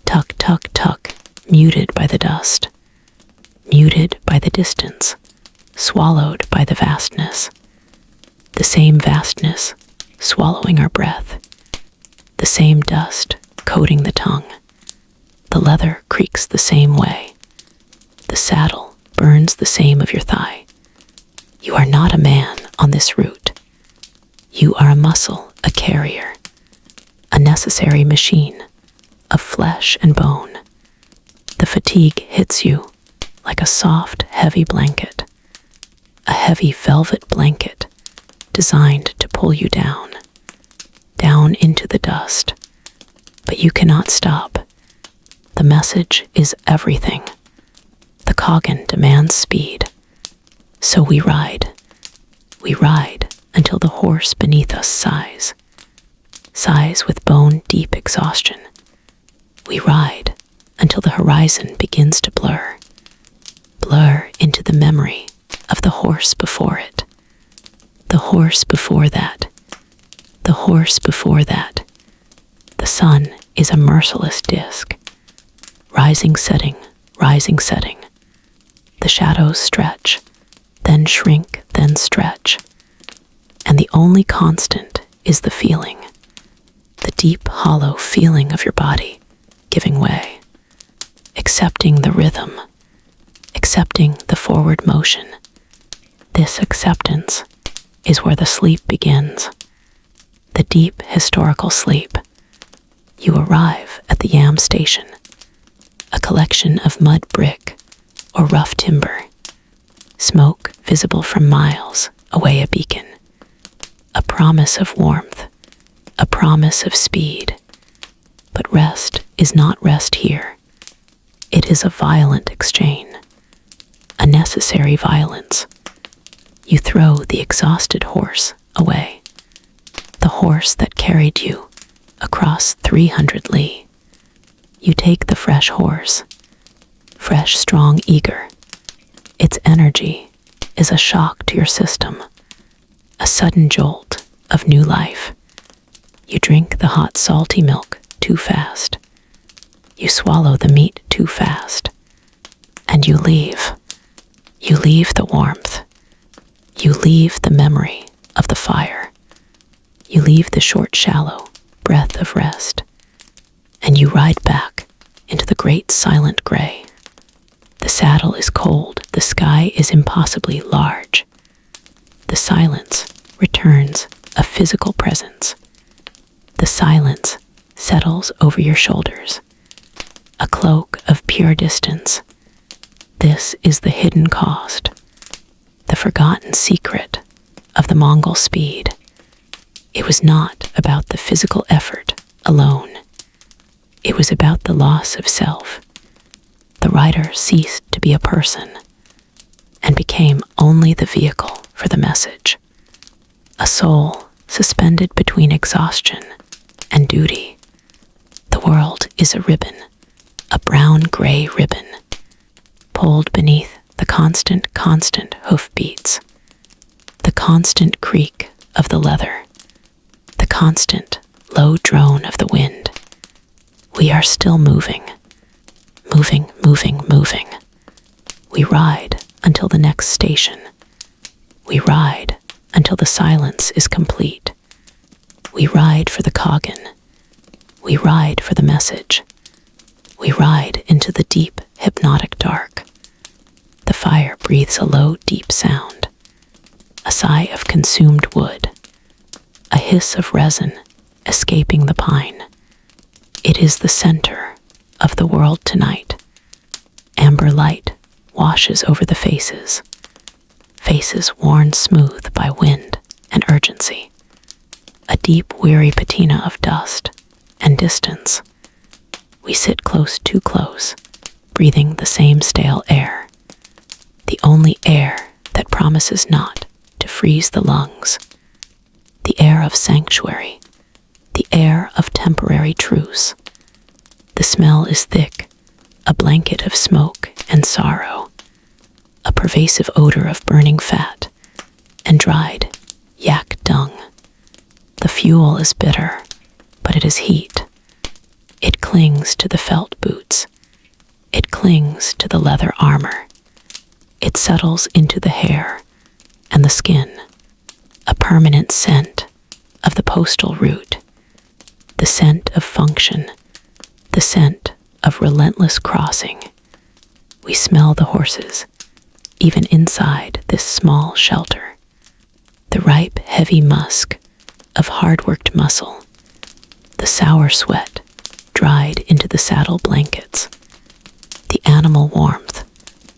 Tuck, tuck, tuck, muted by the dust, muted by the distance, swallowed by the vastness. The same vastness swallowing our breath, the same dust coating the tongue. The leather creaks the same way. The saddle burns the same of your thigh. You are not a man on this route. You are a muscle, a carrier, a necessary machine of flesh and bone. The fatigue hits you like a soft, heavy blanket, a heavy velvet blanket designed to pull you down into the dust. But you cannot stop. The message is everything. The Kogan demands speed. So we ride until the horse beneath us sighs with bone-deep exhaustion. We ride until the horizon begins to blur into the memory of the horse before it. The horse before that. The horse before that. The sun is a merciless disk. Rising, setting. The shadows stretch, then shrink, then stretch. And the only constant is the feeling, the deep, hollow feeling of your body giving way, accepting the rhythm, accepting the forward motion. This acceptance is where the sleep begins, the deep historical sleep. You arrive at the Yam Station, a collection of mud brick or rough timber, smoke visible from miles away, a beacon, a promise of warmth, a promise of speed. But rest is not rest here. It is a violent exchange, a necessary violence. You throw the exhausted horse away, the horse that carried you across 300 li. You take the fresh horse, fresh, strong, eager. Its energy is a shock to your system, a sudden jolt of new life. You drink the hot, salty milk too fast. You swallow the meat too fast. And you leave. You leave the warmth. You leave the memory of the fire. You leave the short, shallow breath of rest. And you ride back into the great silent gray. The saddle is cold, the sky is impossibly large. The silence returns a physical presence. The silence settles over your shoulders, a cloak of pure distance. This is the hidden cost, the forgotten secret of the Mongol speed. It was not about the physical effort alone. It was about the loss of self. The rider ceased to be a person and became only the vehicle for the message. A soul suspended between exhaustion and duty. The world is a ribbon, a brown-gray ribbon, pulled beneath the constant hoofbeats, the constant creak of the leather, the constant low drone of the wind. We are still moving. Moving. We ride until the next station. We ride until the silence is complete. We ride for the Kogan. We ride for the message. We ride into the deep, hypnotic dark. The fire breathes a low, deep sound, a sigh of consumed wood, a hiss of resin escaping the pine. It is the center of the world tonight. Amber light washes over the faces worn smooth by wind and urgency. A deep, weary patina of dust and distance. We sit close, too close, breathing the same stale air. The only air that promises not to freeze the lungs. The air of sanctuary. The air of temporary truce. The smell is thick, a blanket of smoke and sorrow, a pervasive odor of burning fat and dried yak dung. The fuel is bitter, but it is heat. It clings to the felt boots. It clings to the leather armor. It settles into the hair and the skin, a permanent scent of the postal route, the scent of function, the scent of relentless crossing. We smell the horses, even inside this small shelter. The ripe, heavy musk of hard-worked muscle, the sour sweat dried into the saddle blankets, the animal warmth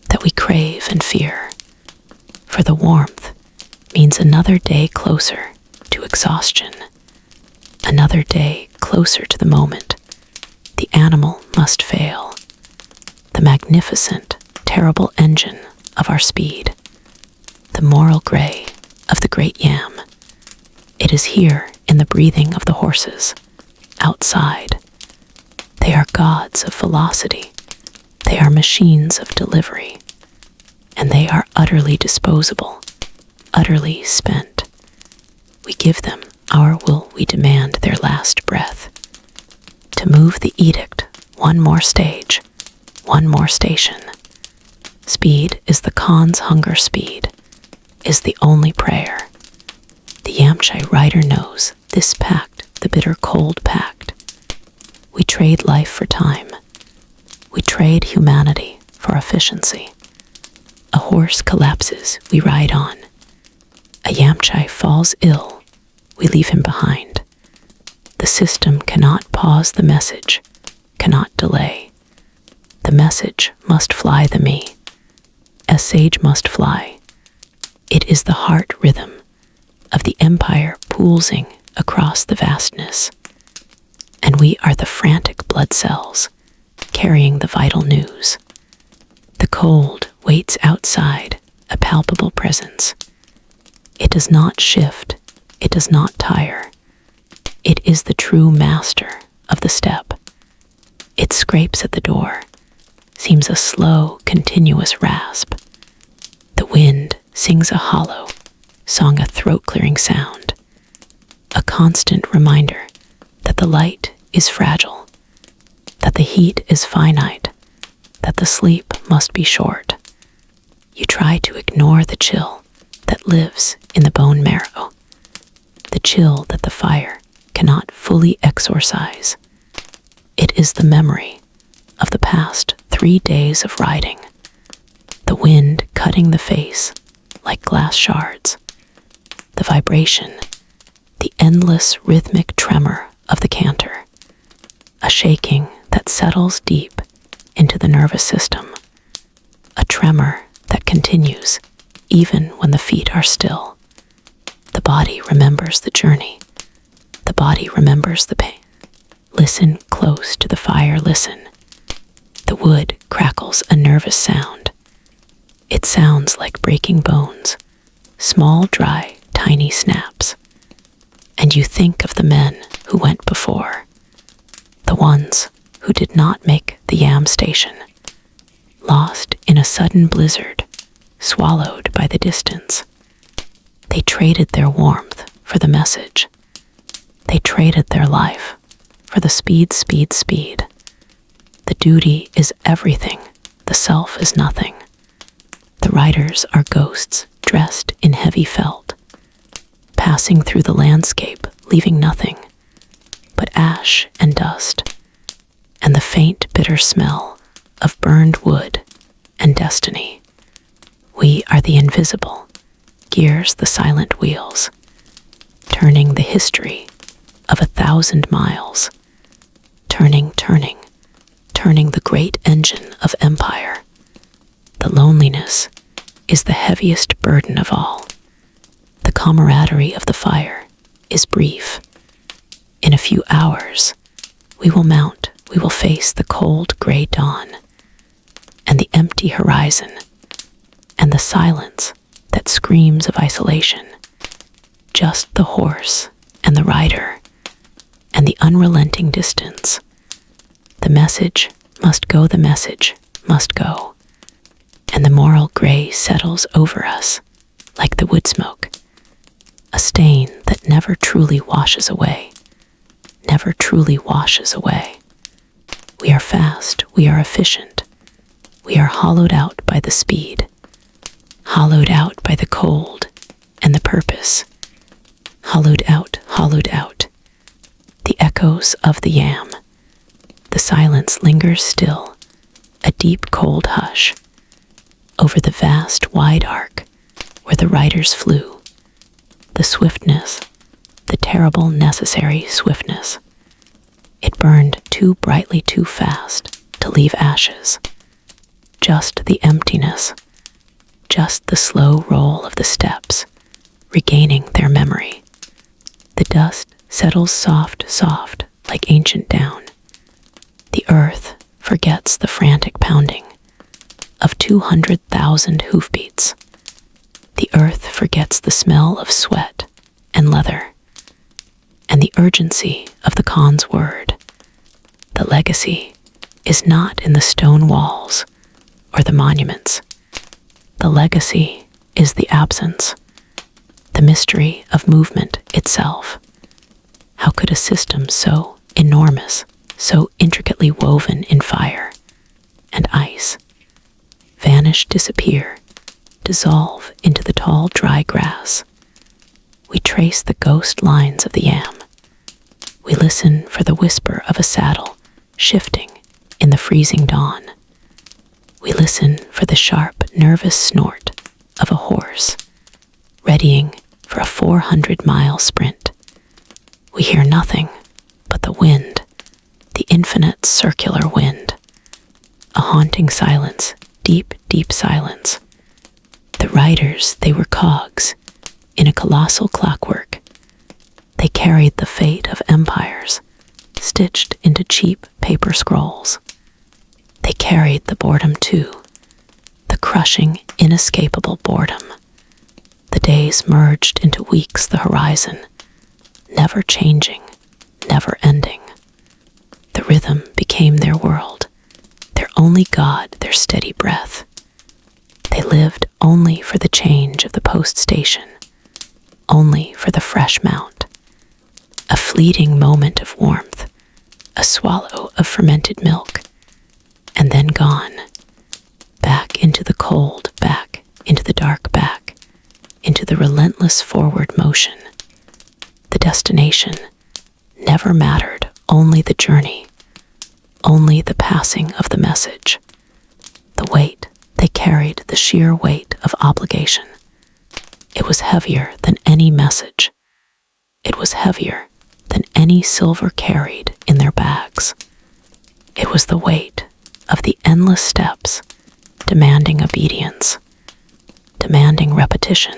that we crave and fear. For the warmth means another day closer to exhaustion, another day closer to the moment the animal must fail, the magnificent, terrible engine of our speed, the moral gray of the great yam. It is here in the breathing of the horses, outside. They are gods of velocity. They are machines of delivery. And they are utterly disposable, utterly spent. We give them our will, we demand their last breath. To move the edict, one more stage, one more station. Speed is the Khan's hunger, speed is the only prayer. The Yamchai rider knows this pact, the bitter cold pact. We trade life for time. We trade humanity for efficiency. A horse collapses, we ride on. A Yamchai falls ill, we leave him behind. The system cannot pause the message, cannot delay. The message must fly the me, as sage must fly. It is the heart rhythm of the empire pulsing across the vastness. And we are the frantic blood cells carrying the vital news. The cold waits outside, a palpable presence. It does not shift, it does not tire. It is the true master of the step. It scrapes at the door, seems a slow, continuous rasp. The wind sings a hollow song, a throat-clearing sound, a constant reminder that the light is fragile, that the heat is finite, that the sleep must be short. You try to ignore the chill that lives in the bone marrow, the chill that the fire cannot fully exorcise. It is the memory of the past 3 days of riding, the wind cutting the face like glass shards, the vibration, the endless rhythmic tremor of the canter, a shaking that settles deep into the nervous system, a tremor that continues even when the feet are still. The body remembers the journey. The body remembers the pain. Listen close to the fire, listen. The wood crackles a nervous sound. It sounds like breaking bones, small, dry, tiny snaps. And you think of the men who went before, the ones who did not make the yam station, lost in a sudden blizzard, swallowed by the distance. They traded their warmth for the message. They traded their life for the speed, speed, speed. The duty is everything, the self is nothing. The riders are ghosts dressed in heavy felt, passing through the landscape, leaving nothing but ash and dust, and the faint, bitter smell of burned wood and destiny. We are the invisible, gears the silent wheels, turning the history of 1,000 miles, turning the great engine of empire. The loneliness is the heaviest burden of all. The camaraderie of the fire is brief. In a few hours, we will mount, we will face the cold gray dawn, and the empty horizon, and the silence that screams of isolation. Just the horse and the rider, and the unrelenting distance. The message must go, the message must go. And the moral gray settles over us like the wood smoke, a stain that never truly washes away, never truly washes away. We are fast, we are efficient, we are hollowed out by the speed, hollowed out by the cold and the purpose, hollowed out, the echoes of the yam. The silence lingers still, a deep cold hush, over the vast wide arc where the riders flew. The swiftness, the terrible necessary swiftness. It burned too brightly, too fast to leave ashes. Just the emptiness, just the slow roll of the steps, regaining their memory. The dust settles soft, like ancient down. The earth forgets the frantic pounding of 200,000 hoofbeats. The earth forgets the smell of sweat and leather, and the urgency of the Khan's word. The legacy is not in the stone walls or the monuments. The legacy is the absence, the mystery of movement itself. How could a system so enormous, so intricately woven in fire and ice, vanish, disappear, dissolve into the tall, dry grass? We trace the ghost lines of the yam. We listen for the whisper of a saddle shifting in the freezing dawn. We listen for the sharp, nervous snort of a horse, readying for a 400-mile sprint. We hear nothing but the wind, the infinite circular wind. A haunting silence, deep, deep silence. The riders, they were cogs in a colossal clockwork. They carried the fate of empires, stitched into cheap paper scrolls. They carried the boredom too, the crushing, inescapable boredom. The days merged into weeks, the horizon, never changing, never ending. The rhythm became their world, their only God, their steady breath. They lived only for the change of the post station, only for the fresh mount. A fleeting moment of warmth, a swallow of fermented milk, and then gone. Back into the cold, back into the dark, back into the relentless forward motion. The destination never mattered, only the journey. only the passing of the message. The weight, they carried the sheer weight of obligation. It was heavier than any message. It was heavier than any silver carried in their bags. It was the weight of the endless steps, demanding obedience, demanding repetition,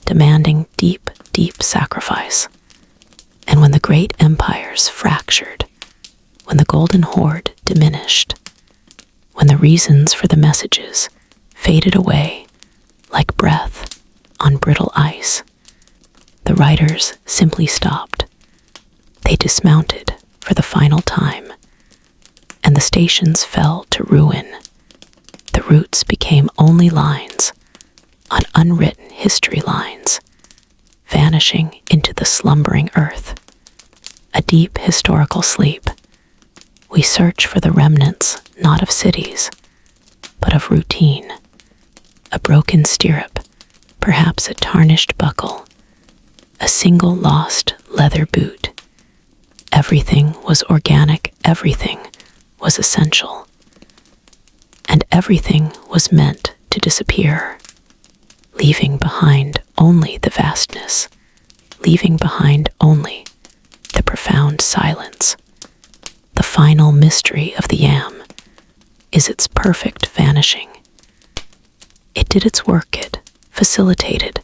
demanding deep, deep sacrifice. And when the great empires fractured, when the golden horde diminished, when the reasons for the messages faded away like breath on brittle ice, the riders simply stopped. They dismounted for the final time, and the stations fell to ruin. The routes became only lines on unwritten history lines, vanishing into the slumbering earth. A deep historical sleep. We search for the remnants not of cities, but of routine. A broken stirrup, perhaps a tarnished buckle, a single lost leather boot. Everything was organic, everything was essential, and everything was meant to disappear, leaving behind only the vastness, leaving behind only the profound silence. The final mystery of the yam is its perfect vanishing. It did its work, it facilitated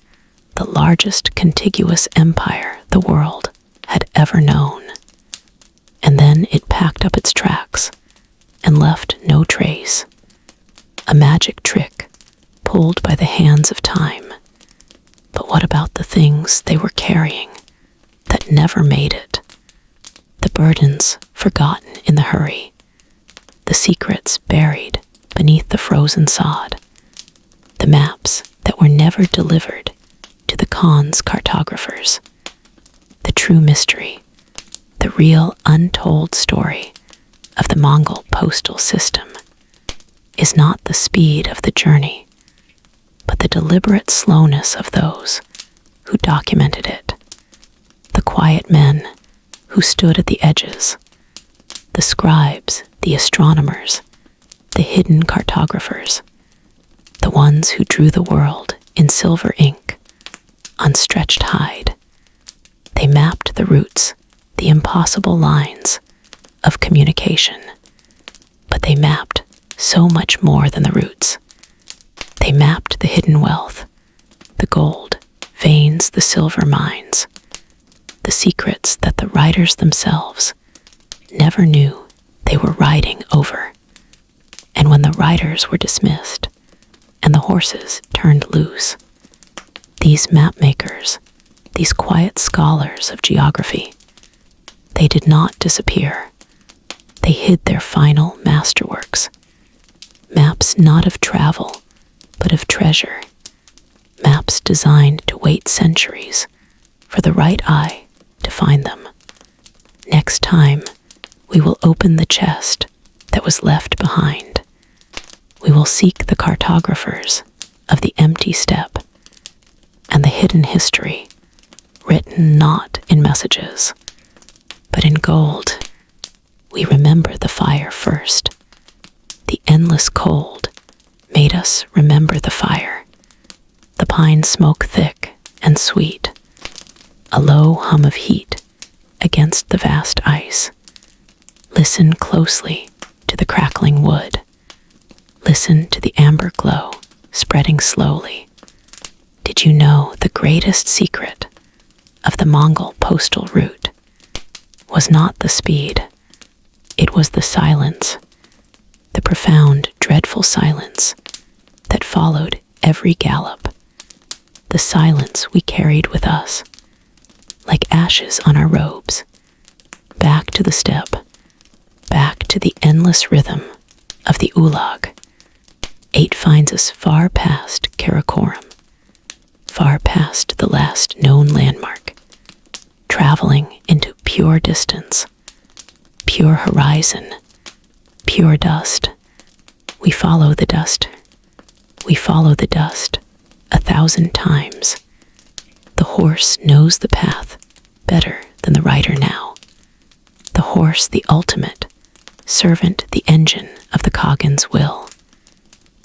the largest contiguous empire the world had ever known. And then it packed up its tracks and left no trace. A magic trick pulled by the hands of time. But what about the things they were carrying that never made it? The burdens forgotten in the hurry, the secrets buried beneath the frozen sod, the maps that were never delivered to the Khan's cartographers. The true mystery, the real untold story of the Mongol postal system is not the speed of the journey, but the deliberate slowness of those who documented it, the quiet men who stood at the edges, the scribes, the astronomers, the hidden cartographers, the ones who drew the world in silver ink on stretched hide. They mapped the routes, the impossible lines of communication, but they mapped so much more than the routes. They mapped the hidden wealth, the gold veins, the silver mines, the secrets that the riders themselves never knew they were riding over. And when the riders were dismissed and the horses turned loose, these map makers, these quiet scholars of geography, they did not disappear. They hid their final masterworks, maps not of travel, but of treasure, maps designed to wait centuries for the right eye to find them. Next time, we will open the chest that was left behind. We will seek the cartographers of the empty steppe and the hidden history written not in messages, but in gold. We remember the fire first. The endless cold made us remember the fire. The pine smoke thick and sweet, a low hum of heat against the vast ice. Listen closely to the crackling wood. Listen to the amber glow spreading slowly. Did you know the greatest secret of the Mongol Postal Route was not the speed? It was the silence, the profound, dreadful silence that followed every gallop, the silence we carried with us, like ashes on our robes, back to the steppe, back to the endless rhythm of the ulag. 8 finds us far past Karakoram, far past the last known landmark, traveling into pure distance, pure horizon, pure dust. We follow the dust. We follow the dust 1,000 times. The horse knows the path better than the rider now. The horse, the ultimate, servant the engine of the Khagan's will.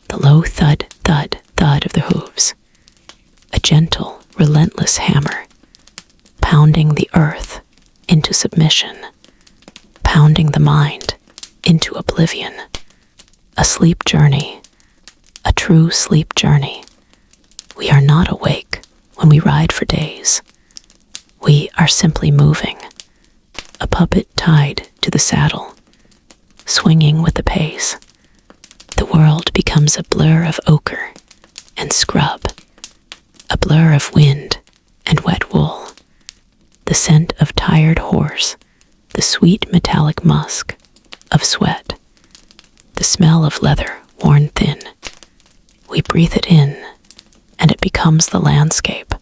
The low thud, thud, thud of the hooves, a gentle, relentless hammer, pounding the earth into submission, pounding the mind into oblivion. A sleep journey, a true sleep journey. We are not awake when we ride for days. We are simply moving, a puppet tied to the saddle, swinging with the pace. The world becomes a blur of ochre and scrub, a blur of wind and wet wool, the scent of tired horse, the sweet metallic musk of sweat, the smell of leather worn thin. We breathe it in, and it becomes the landscape.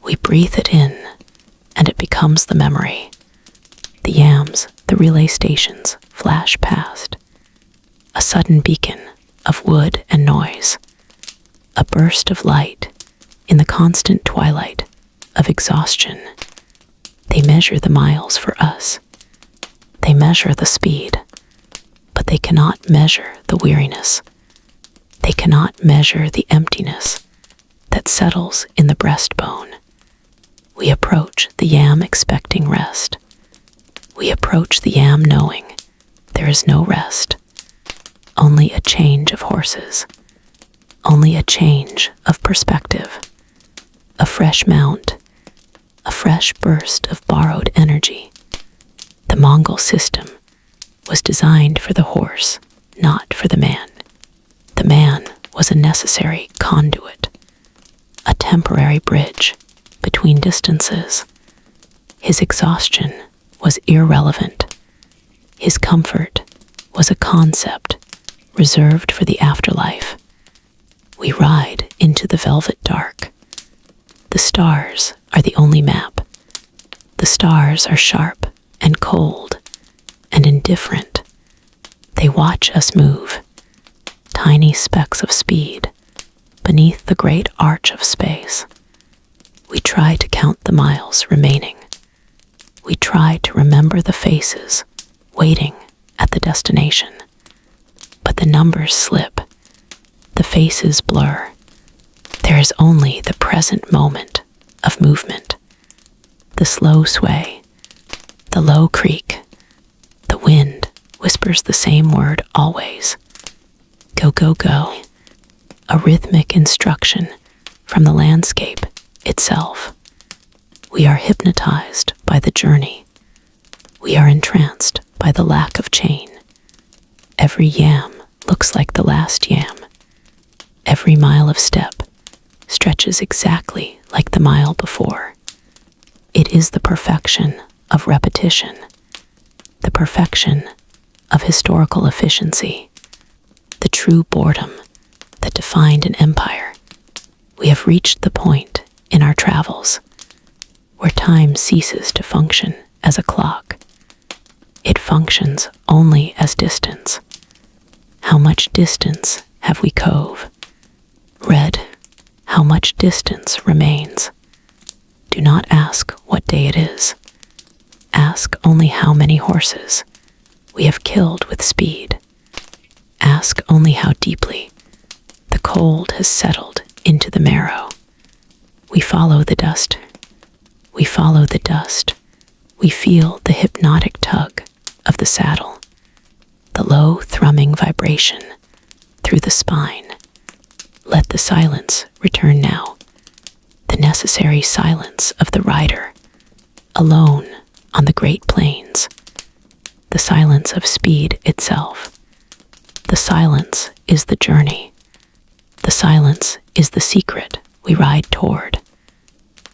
We breathe it in, and it becomes the memory. The yams, the relay stations flash past, a sudden beacon of wood and noise, a burst of light in the constant twilight of exhaustion. They measure the miles for us. They measure the speed, but they cannot measure the weariness. They cannot measure the emptiness that settles in the breastbone. We approach the yam expecting rest. We approach the yam knowing there is no rest, only a change of horses, only a change of perspective, a fresh mount, a fresh burst of borrowed energy. The Mongol system was designed for the horse, not for the man. The man was a necessary conduit, a temporary bridge between distances. His exhaustion was irrelevant. His comfort was a concept reserved for the afterlife. We ride into the velvet dark. The stars are the only map. The stars are sharp and cold and indifferent. They watch us move, tiny specks of speed beneath the great arch of space. We try to count the miles remaining. We try to remember the faces waiting at the destination. But the numbers slip, the faces blur. There is only the present moment of movement, the slow sway, the low creak. The wind whispers the same word always. Go, go, go. A rhythmic instruction from the landscape itself. We are hypnotized by the journey. We are entranced by the lack of chain. Every yam looks like the last yam. Every mile of step stretches exactly like the mile before. It is the perfection of repetition, the perfection of historical efficiency, the true boredom that defined an empire. We have reached the point in our travels where time ceases to function as a clock. It functions only as distance. How much distance have we cove? Read, how much distance remains? Do not ask what day it is. Ask only how many horses we have killed with speed. Ask only how deeply the cold has settled into the marrow. We follow the dust. We follow the dust. We feel the hypnotic tug of the saddle, the low thrumming vibration through the spine. Let the silence return now, the necessary silence of the rider, alone on the great plains, the silence of speed itself. The silence is the journey. The silence is the secret we ride toward.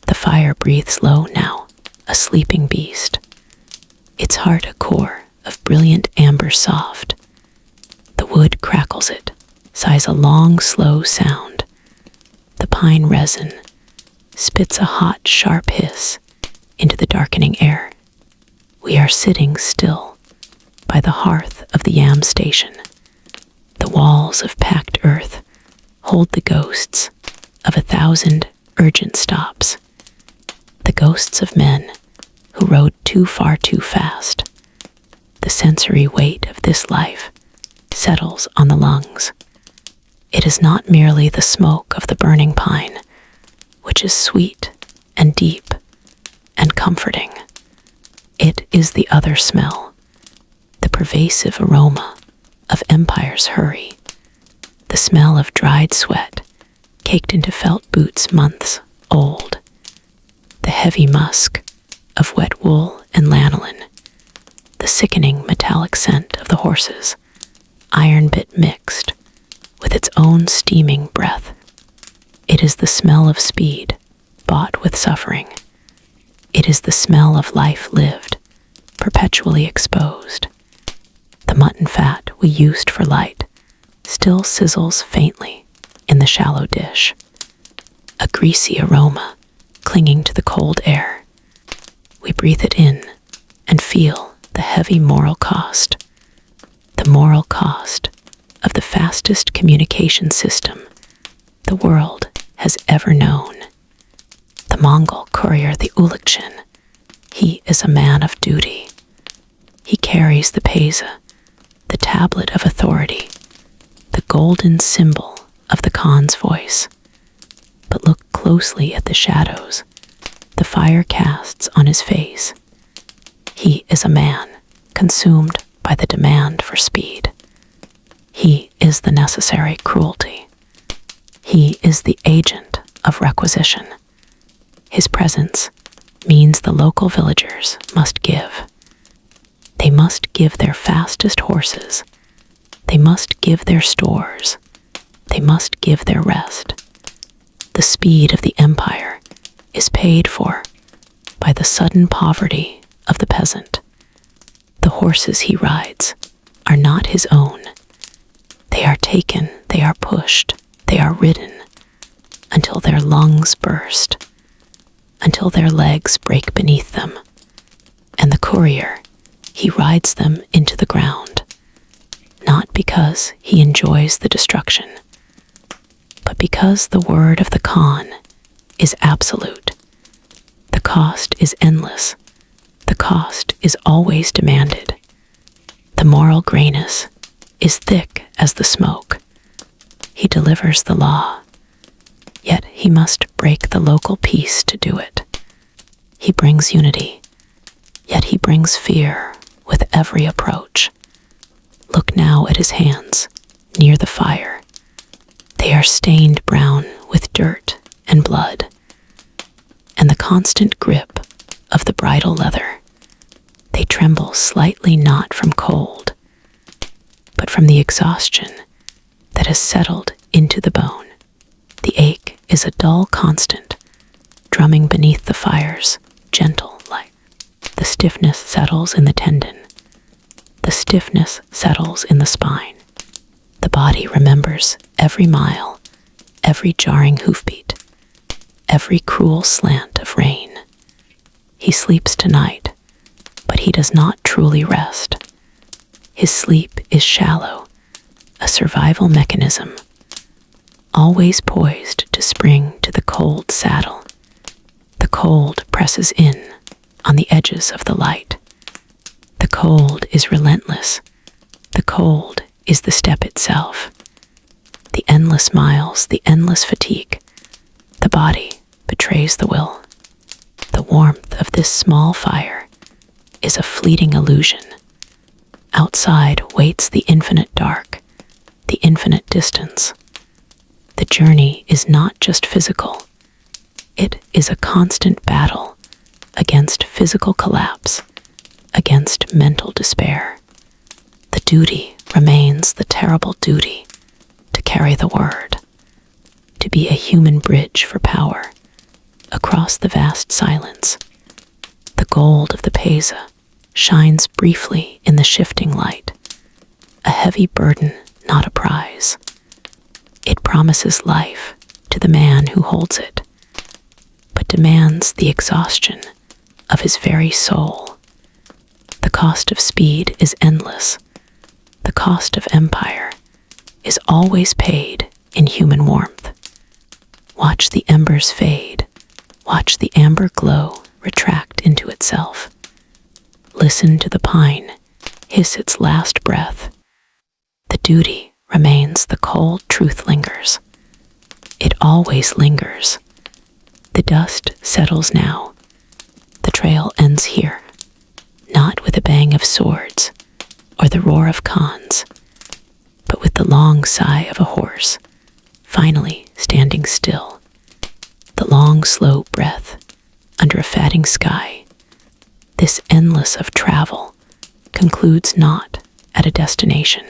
The fire breathes low now, a sleeping beast. Its heart a core of brilliant amber soft. The wood crackles it, sighs a long, slow sound. The pine resin spits a hot, sharp hiss into the darkening air. We are sitting still by the hearth of the yam station. The walls of packed earth hold the ghosts of 1,000 urgent stops. The ghosts of men who rode too far too fast. The sensory weight of this life settles on the lungs. It is not merely the smoke of the burning pine, which is sweet and deep and comforting. It is the other smell, the pervasive aroma of empire's hurry, the smell of dried sweat caked into felt boots months old, the heavy musk of wet wool and lanolin, the sickening metallic scent of the horses, iron bit mixed with its own steaming breath. It is the smell of speed bought with suffering. It is the smell of life lived, perpetually exposed. The mutton fat we used for light still sizzles faintly in the shallow dish, a greasy aroma clinging to the cold air. We breathe it in and feel the heavy moral cost, the moral cost of the fastest communication system the world has ever known. The Mongol courier, the Ulugchin, he is a man of duty. He carries the pesa, the tablet of authority, the golden symbol of the Khan's voice. But look closely at the shadows the fire casts on his face. He is a man consumed by the demand for speed. He is the necessary cruelty. He is the agent of requisition. His presence means the local villagers must give. They must give their fastest horses. They must give their stores. They must give their rest. The speed of the empire is paid for by the sudden poverty of the peasant. The horses he rides are not his own. They are taken, they are pushed, they are ridden until their lungs burst, until their legs break beneath them. And the courier, he rides them into the ground, not because he enjoys the destruction, but because the word of the Khan is absolute. The cost is endless. The cost is always demanded. The moral grayness is thick as the smoke. He delivers the law, yet he must break the local peace to do it. He brings unity, yet he brings fear with every approach. Look now at his hands near the fire. They are stained brown with dirt and blood, and the constant grip of the bridle leather. They tremble slightly not from cold, but from the exhaustion that has settled into the bone. The ache is a dull constant, drumming beneath the fire's gentle light. The stiffness settles in the tendon. The stiffness settles in the spine. The body remembers every mile, every jarring hoofbeat, every cruel slant of rain. He sleeps tonight, but he does not truly rest. His sleep is shallow, a survival mechanism, always poised to spring to the cold saddle. The cold presses in on the edges of the light. The cold is relentless. The cold is the step itself. The endless miles, the endless fatigue. The body betrays the will. The warmth of this small fire is a fleeting illusion. Outside waits the infinite dark, the infinite distance. The journey is not just physical. It is a constant battle against physical collapse, against mental despair. The duty remains the terrible duty to carry the word, to be a human bridge for power across the vast silence. The gold of the pesa shines briefly in the shifting light, a heavy burden, not a prize. It promises life to the man who holds it, but demands the exhaustion of his very soul. The cost of speed is endless. The cost of empire is always paid in human warmth. Watch the embers fade. Watch the amber glow retract into itself. Listen to the pine, hiss its last breath, the duty remains, the cold truth lingers. It always lingers. The dust settles now. The trail ends here, not with a bang of swords or the roar of Khans, but with the long sigh of a horse finally standing still, the long, slow breath under a fatting sky. This endless of travel concludes not at a destination,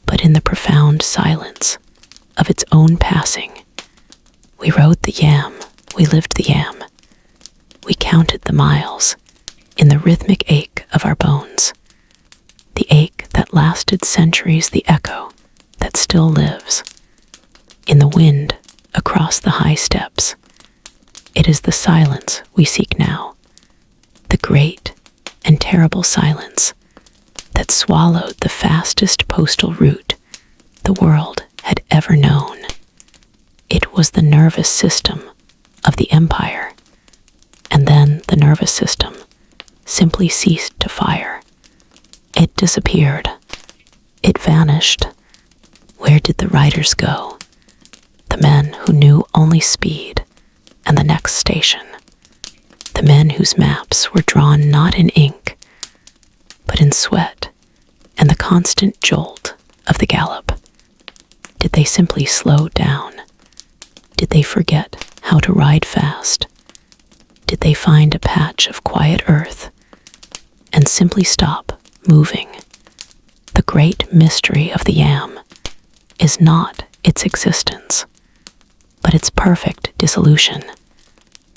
but in the profound silence of its own passing. We rode the yam, we lived the yam, we counted the miles in the rhythmic ache of our bones, the ache that lasted centuries, the echo that still lives in the wind across the high steppes. It is the silence we seek now, the great and terrible silence that swallowed the fastest postal route the world had ever known. It was the nervous system of the empire, and then the nervous system simply ceased to fire. It disappeared. It vanished. Where did the riders go? The men who knew only speed and the next station. The men whose maps were drawn not in ink, but in sweat and the constant jolt of the gallop. Did they simply slow down? Did they forget how to ride fast? Did they find a patch of quiet earth and simply stop moving? The great mystery of the yam is not its existence, but its perfect dissolution.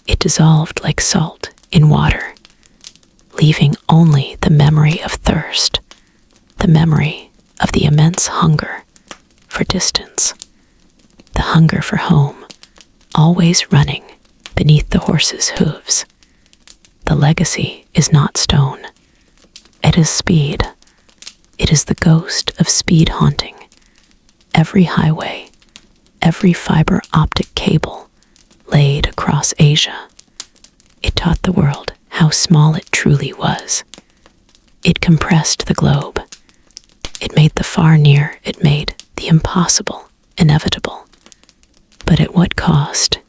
It dissolved like salt in water, leaving only the memory of thirst, the memory of the immense hunger for distance, the hunger for home, always running beneath the horse's hooves. The legacy is not stone. It is speed. It is the ghost of speed haunting every highway, every fiber optic cable laid across Asia. It taught the world how small it truly was. It compressed the globe. It made the far near. It made the impossible inevitable. But at what cost?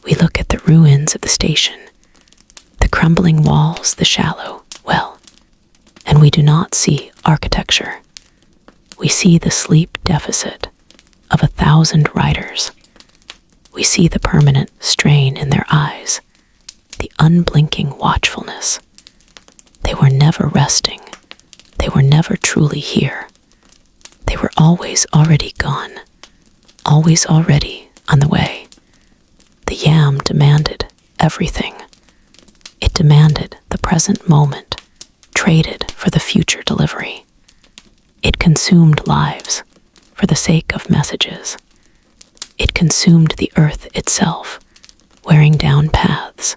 We look at the ruins of the station, the crumbling walls, the shallow well, and we do not see architecture. We see the sleep deficit of 1,000 riders. We see the permanent strain in their eyes, the unblinking watchfulness. They were never resting. They were never truly here. They were always already gone, always already on the way. The yam demanded everything. It demanded the present moment, traded for the future delivery. It consumed lives for the sake of messages. It consumed the earth itself, wearing down paths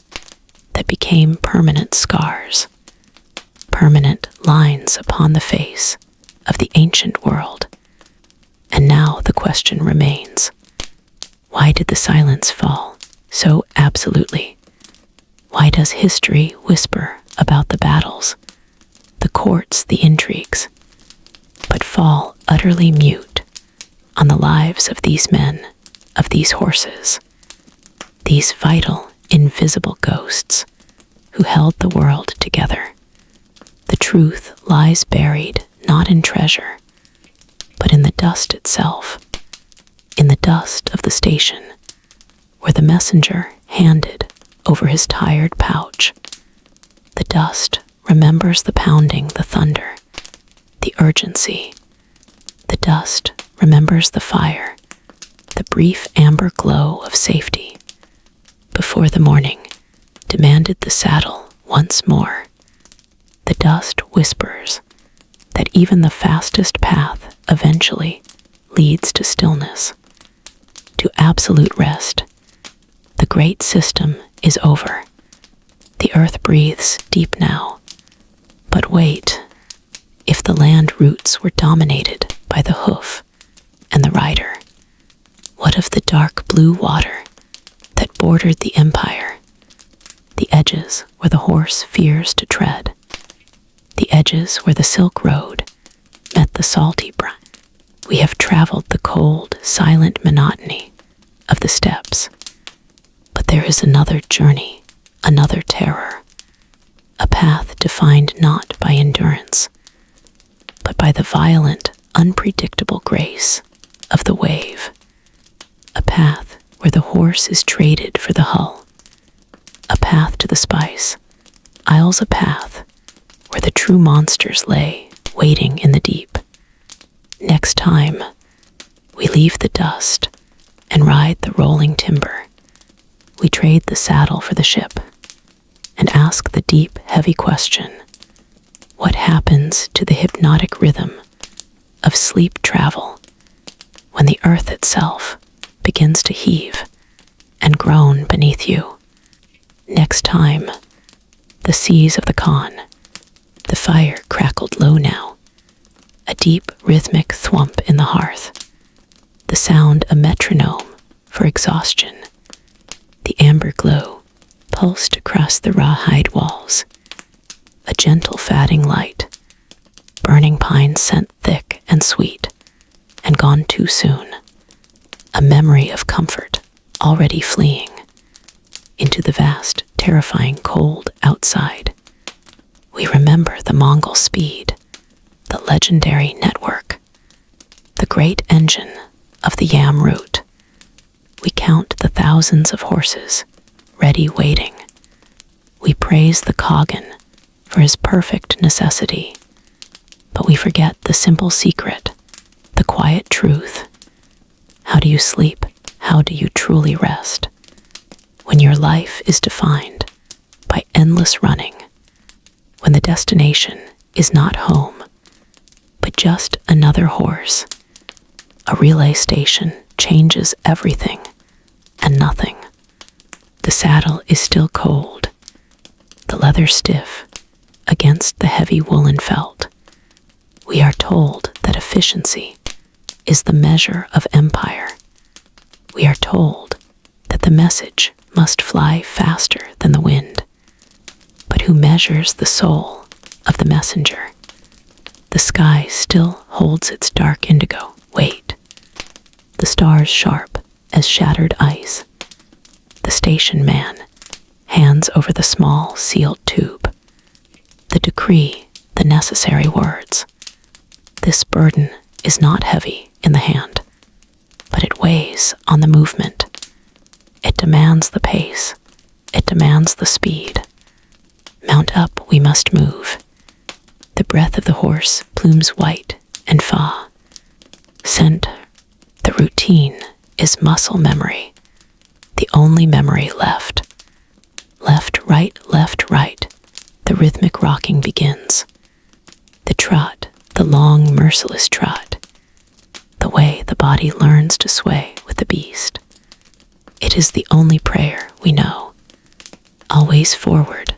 that became permanent scars, permanent lines upon the face of the ancient world. And now the question remains, why did the silence fall so absolutely? Why does history whisper about the battles, the courts, the intrigues, but fall utterly mute on the lives of these men, of these horses, these vital, invisible ghosts who held the world together? The truth lies buried not in treasure, but in the dust itself, in the dust of the station, where the messenger handed over his tired pouch. The dust remembers the pounding, the thunder, the urgency. The dust remembers the fire, the brief amber glow of safety, before the morning demanded the saddle once more. The dust whispers that even the fastest path eventually leads to stillness, to absolute rest. The great system is over. The earth breathes deep now. But wait, if the land routes were dominated by the hoof and the rider, what of the dark blue water that bordered the empire, the edges where the horse fears to tread? the edges where the silk road met the salty brine. We have traveled the cold, silent monotony of the steppes. But there is another journey, another terror, a path defined not by endurance, but by the violent, unpredictable grace of the wave, a path where the horse is traded for the hull, a path to the spice, isles a path where the true monsters lay waiting in the deep. Next time, we leave the dust and ride the rolling timber. We trade the saddle for the ship and ask the deep, heavy question, what happens to the hypnotic rhythm of sleep travel when the earth itself begins to heave and groan beneath you? Next time, the seas of the Khan, the fire crackled low now, a deep rhythmic thwump in the hearth, the sound a metronome for exhaustion. The amber glow pulsed across the rawhide walls, a gentle fatting light, burning pine scent thick and sweet, and gone too soon, a memory of comfort already fleeing into the vast, terrifying cold outside. We remember the Mongol speed, the legendary network, the great engine of the Yam route. We count the thousands of horses, ready waiting. We praise the Khagan for his perfect necessity, but we forget the simple secret, the quiet truth. How do you sleep? How do you truly rest? When your life is defined by endless running, when the destination is not home, but just another horse, a relay station changes everything and nothing. The saddle is still cold, the leather stiff against the heavy woolen felt. We are told that efficiency is the measure of empire. We are told that the message must fly faster than the wind. But who measures the soul of the messenger? The sky still holds its dark indigo. Wait. The stars sharp as shattered ice. The station man hands over the small sealed tube. The decree, the necessary words. This burden is not heavy in the hand, but it weighs on the movement. It demands the pace. It demands the speed. Mount up, we must move. The breath of the horse, plumes white and fa. Scent, the routine is muscle memory, the only memory left. Left, right, the rhythmic rocking begins. The trot, the long, merciless trot, the way the body learns to sway with the beast. It is the only prayer we know. Always forward,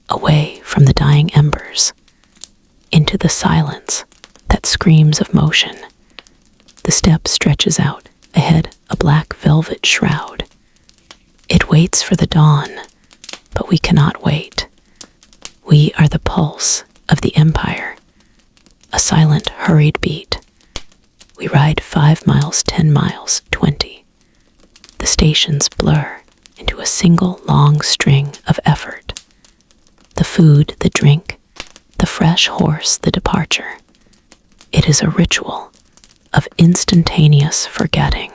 away from the dying embers, into the silence that screams of motion. The step stretches out, ahead a black velvet shroud. It waits for the dawn, but we cannot wait. We are the pulse of the empire, a silent, hurried beat. We ride 5 miles, 10 miles, 20. The stations blur into a single long string of effort. The food, the drink, the fresh horse, the departure. It is a ritual of instantaneous forgetting.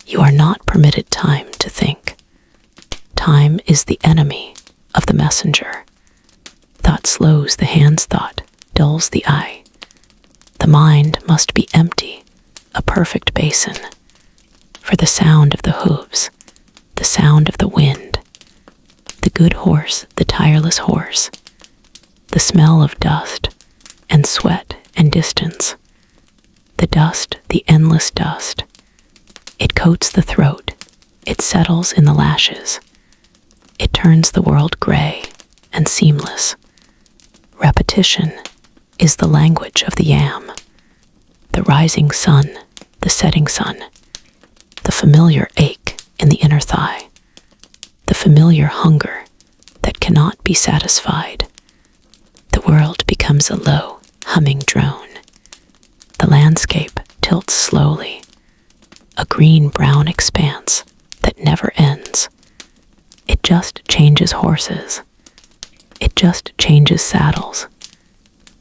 You are not permitted time to think. Time is the enemy of the messenger. Thought slows the hand's thought, dulls the eye. The mind must be empty, a perfect basin, for the sound of the hooves, the sound of the wind, the good horse, the tireless horse, the smell of dust and sweat and distance, the dust, the endless dust. It coats the throat, it settles in the lashes, it turns the world gray and seamless. Repetition is the language of the yam, the rising sun, the setting sun, the familiar ache in the inner thigh, the familiar hunger that cannot be satisfied. The world becomes a low, humming drone. The landscape tilts slowly, a green-brown expanse that never ends. It just changes horses. It just changes saddles.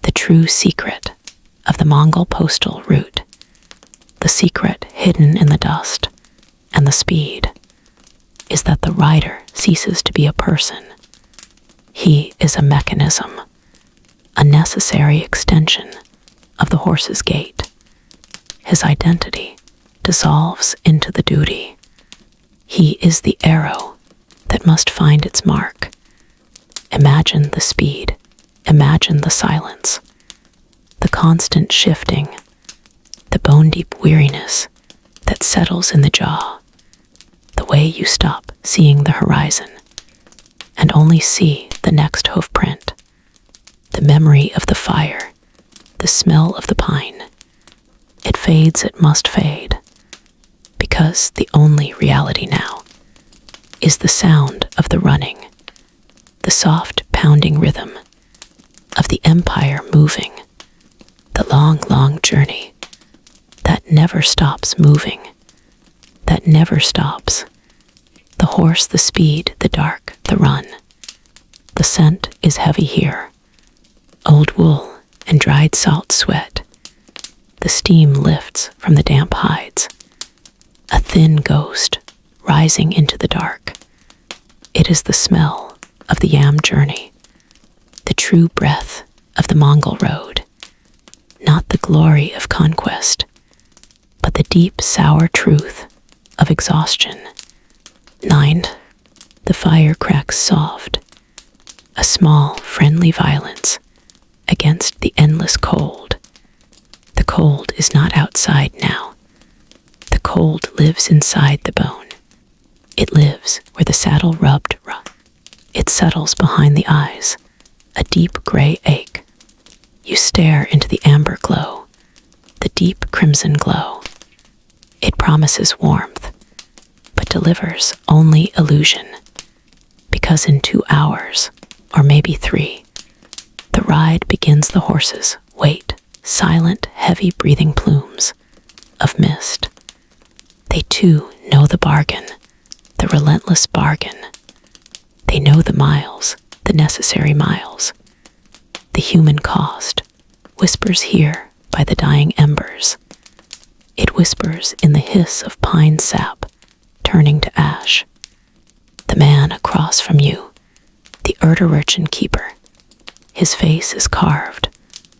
The true secret of the Mongol Postal Route, the secret hidden in the dust and the speed, is that the rider ceases to be a person. He is a mechanism, a necessary extension of the horse's gait. His identity dissolves into the duty. He is the arrow that must find its mark. Imagine the speed, imagine the silence, the constant shifting, the bone-deep weariness that settles in the jaw, the way you stop seeing the horizon and only see the next hoofprint, the memory of the fire, the smell of the pine. It fades, it must fade, because the only reality now is the sound of the running, the soft pounding rhythm of the empire moving, the long, long journey that never stops moving, that never stops. The horse, the speed, the dark, the run. The scent is heavy here, old wool and dried salt sweat. The steam lifts from the damp hides, a thin ghost rising into the dark. It is the smell of the yam journey, the true breath of the Mongol road, not the glory of conquest, but the deep, sour truth of exhaustion. 9. The fire cracks soft, a small, friendly violence against the endless cold. The cold is not outside now. The cold lives inside the bone. It lives where the saddle rubbed. It settles behind the eyes, a deep gray ache. You stare into the amber glow, the deep crimson glow. It promises warmth, but delivers only illusion, because in 2 hours, or maybe 3, the ride begins. The horses wait, silent, heavy breathing plumes of mist. They too know the bargain, the relentless bargain. They know the miles, the necessary miles. The human cost whispers here by the dying embers. It whispers in the hiss of pine sap turning to ash. The man across from you, the urchin keeper, his face is carved,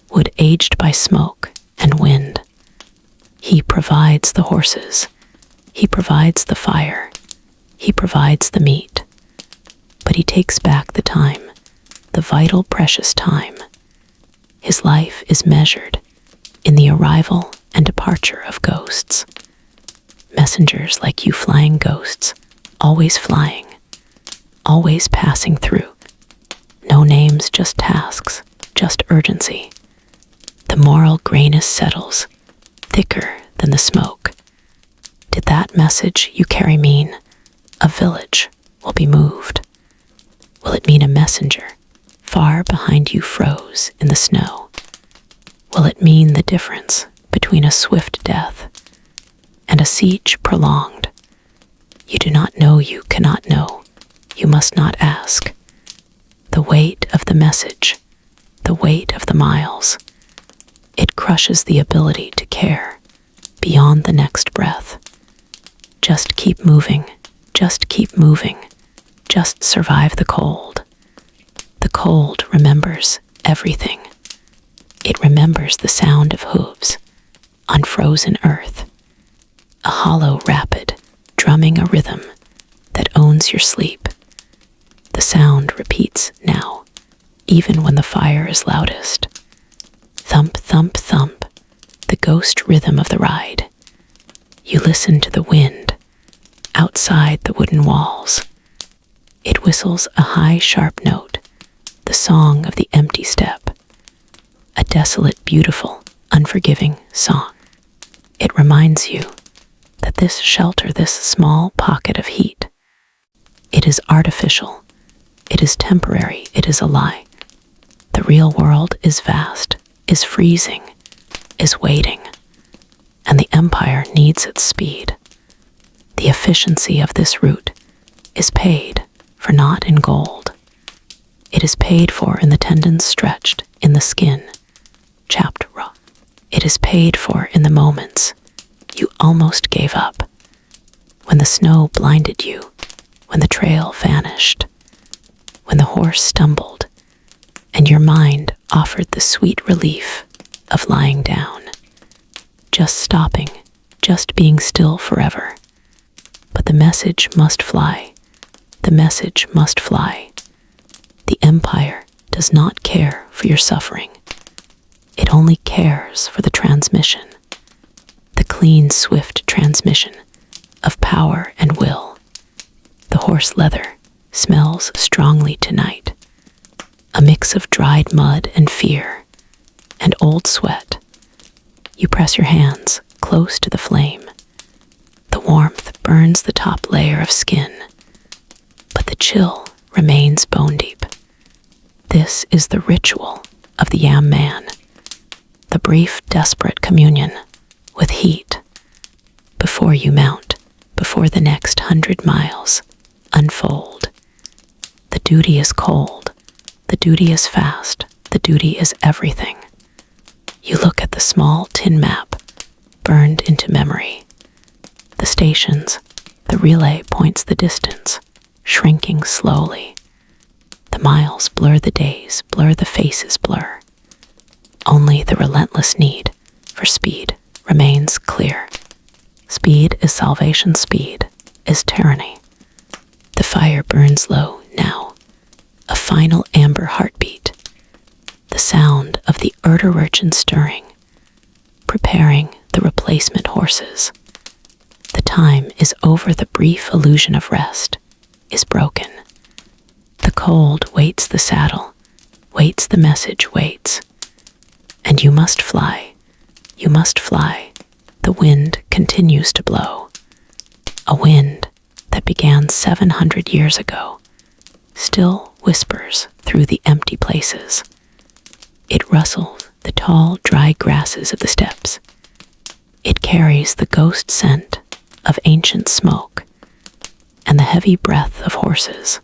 wood aged by smoke and wind. He provides the horses, he provides the fire, he provides the meat, but he takes back the time, the vital precious time. His life is measured in the arrival and departure of ghosts. Messengers like you, flying ghosts, always flying, always passing through. No names, just tasks, just urgency. The moral grayness settles, thicker than the smoke. Did that message you carry mean a village will be moved? Will it mean a messenger far behind you froze in the snow? Will it mean the difference between a swift death and a siege prolonged? You do not know, you cannot know, you must not ask. The weight of the message, the weight of the miles, it crushes the ability to care beyond the next breath. Just keep moving, just keep moving, just survive the cold. The cold remembers everything. It remembers the sound of hooves on frozen earth, a hollow rapid drumming a rhythm that owns your sleep. The sound repeats now, even when the fire is loudest. Thump, thump, thump, the ghost rhythm of the ride. You listen to the wind outside the wooden walls. It whistles a high, sharp note, the song of the empty steppe, a desolate, beautiful, unforgiving song. It reminds you that this shelter, this small pocket of heat, it is artificial. It is temporary, it is a lie. The real world is vast, is freezing, is waiting, and the empire needs its speed. The efficiency of this route is paid for not in gold. It is paid for in the tendons stretched, in the skin, chapped raw. It is paid for in the moments you almost gave up, when the snow blinded you, when the trail vanished, when the horse stumbled, and your mind offered the sweet relief of lying down, just stopping, just being still forever. But the message must fly. The message must fly. The empire does not care for your suffering. It only cares for the transmission, the clean, swift transmission of power and will. The horse leather smells strongly tonight, a mix of dried mud and fear and old sweat. You press your hands close to the flame. The warmth burns the top layer of skin, but the chill remains bone deep. This is the ritual of the Yam Man, the brief, desperate communion with heat. Before you mount, before the next 100 miles unfold, the duty is cold, the duty is fast, the duty is everything. You look at the small tin map, burned into memory. The stations, the relay points the distance, shrinking slowly. The miles blur the days, blur the faces, blur. Only the relentless need for speed remains clear. Speed is salvation, speed is tyranny. The fire burns low now, a final amber heartbeat. The sound of the urge stirring, preparing the replacement horses. The time is over, the brief illusion of rest is broken. The cold waits the saddle, waits the message, waits. And you must fly, you must fly. The wind continues to blow. A wind that began 700 years ago still whispers through the empty places. It rustles the tall, dry grasses of the steppes. It carries the ghost scent of ancient smoke and the heavy breath of horses.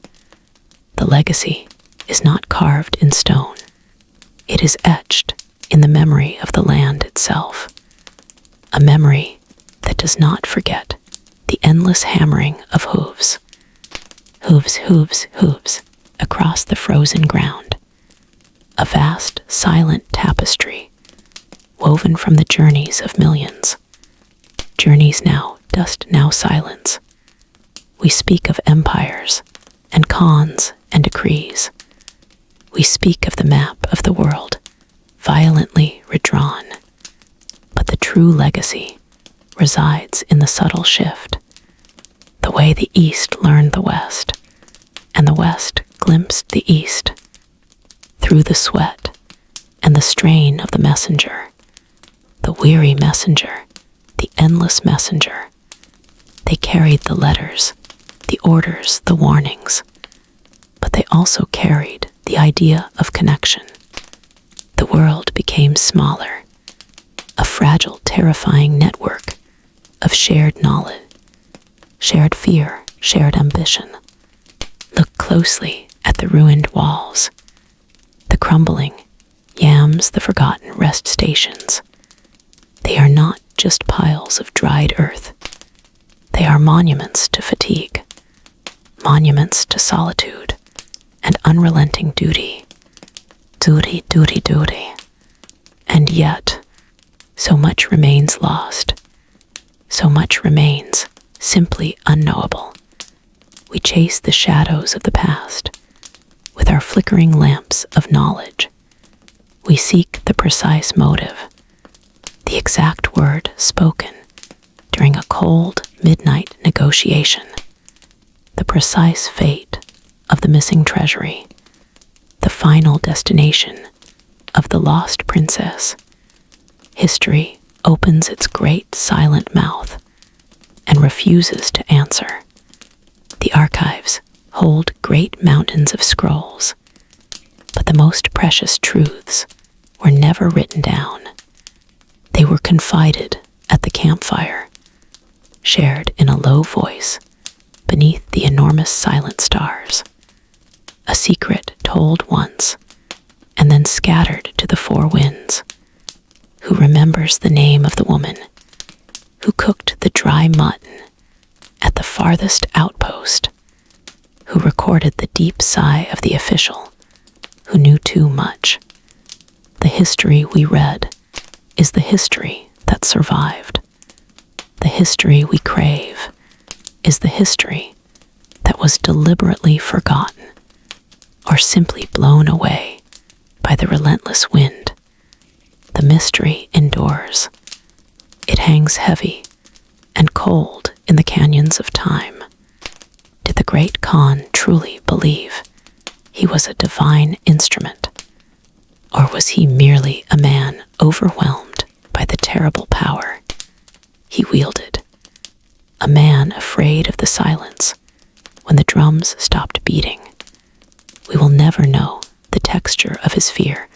The legacy is not carved in stone. It is etched in the memory of the land itself. A memory that does not forget the endless hammering of hooves. Hooves, hooves, hooves across the frozen ground. A vast, silent tapestry woven from the journeys of millions. Journeys now, dust now, silence. We speak of empires and khans and decrees. We speak of the map of the world, violently redrawn. But the true legacy resides in the subtle shift, the way the East learned the West, and the West glimpsed the East. Through the sweat and the strain of the messenger, the weary messenger, the endless messenger, they carried the letters, the orders, the warnings, but they also carried the idea of connection. The world became smaller, a fragile, terrifying network of shared knowledge, shared fear, shared ambition. Look closely at the ruined walls, the crumbling yams, the forgotten rest stations. They are not just piles of dried earth. They are monuments to fatigue, monuments to solitude and unrelenting duty. Duty, duty, duty. And yet, so much remains lost. So much remains simply unknowable. We chase the shadows of the past with our flickering lamps of knowledge. We seek the precise motive, the exact word spoken during a cold midnight negotiation, the precise fate of the missing treasury, the final destination of the lost princess. History opens its great silent mouth and refuses to answer. The archives hold great mountains of scrolls, but the most precious truths were never written down. They were confided at the campfire, shared in a low voice beneath the enormous silent stars. A secret told once and then scattered to the four winds. Who remembers the name of the woman who cooked the dry mutton at the farthest outpost? Who recorded the deep sigh of the official who knew too much? The history we read is the history that survived. The history we crave is the history that was deliberately forgotten or simply blown away by the relentless wind. The mystery endures. It hangs heavy and cold in the canyons of time. Did the great Khan truly believe he was a divine instrument? Or was he merely a man overwhelmed by the terrible power he wielded? A man afraid of the silence when the drums stopped beating. We will never know the texture of his fear,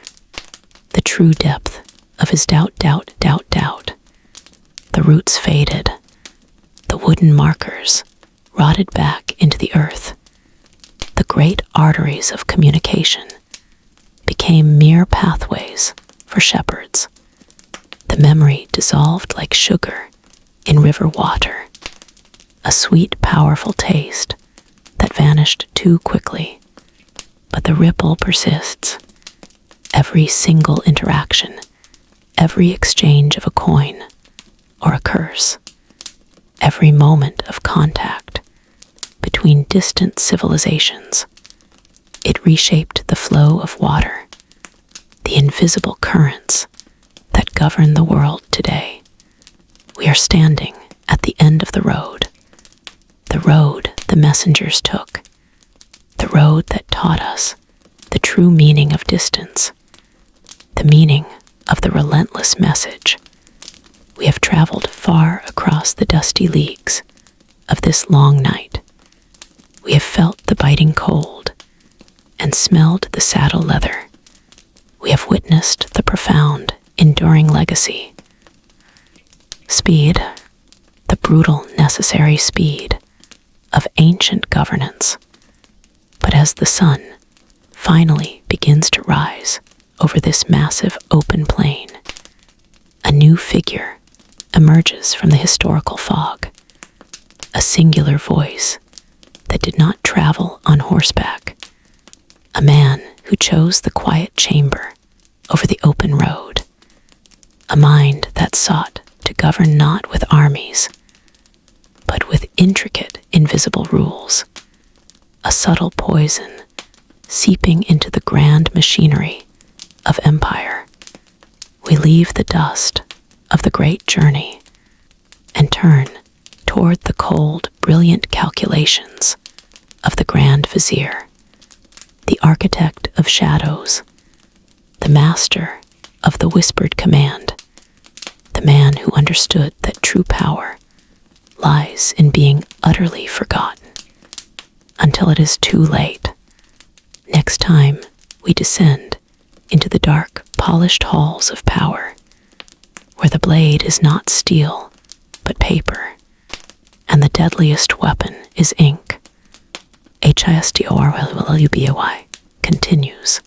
the true depth of his doubt. The roots faded, the wooden markers rotted back into the earth. The great arteries of communication became mere pathways for shepherds. The memory dissolved like sugar in river water, a sweet, powerful taste that vanished too quickly. But the ripple persists. Every single interaction, every exchange of a coin or a curse, every moment of contact between distant civilizations, it reshaped the flow of water, the invisible currents that govern the world today. We are standing at the end of the road the messengers took, the road that taught us the true meaning of distance, the meaning of the relentless message. We have traveled far across the dusty leagues of this long night. We have felt the biting cold and smelled the saddle leather. We have witnessed the profound, enduring legacy. Speed, the brutal, necessary speed of ancient governance. But as the sun finally begins to rise over this massive open plain, a new figure emerges from the historical fog, a singular voice that did not travel on horseback, a man who chose the quiet chamber over the open road, a mind that sought to govern not with armies, but with intricate, invisible rules, a subtle poison seeping into the grand machinery of empire. We leave the dust of the great journey and turn toward the cold, brilliant calculations of the Grand Vizier, the architect of shadows, the master of the whispered command, the man who understood that true power lies in being utterly forgotten until it is too late. Next time we descend into the dark, polished halls of power, where the blade is not steel, but paper, and the deadliest weapon is ink, HISTORLUBY continues.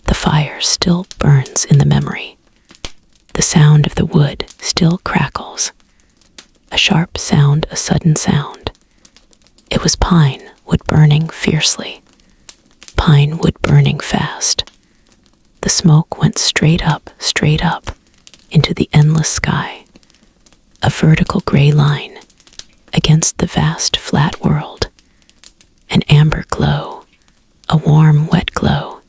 The fire still burns in the memory. The sound of the wood still crackles. A sharp sound, a sudden sound. It was pine wood burning fiercely. Pine wood burning fast. The smoke went straight up into the endless sky. A vertical gray line against the vast flat world. An amber glow, a warm wet glow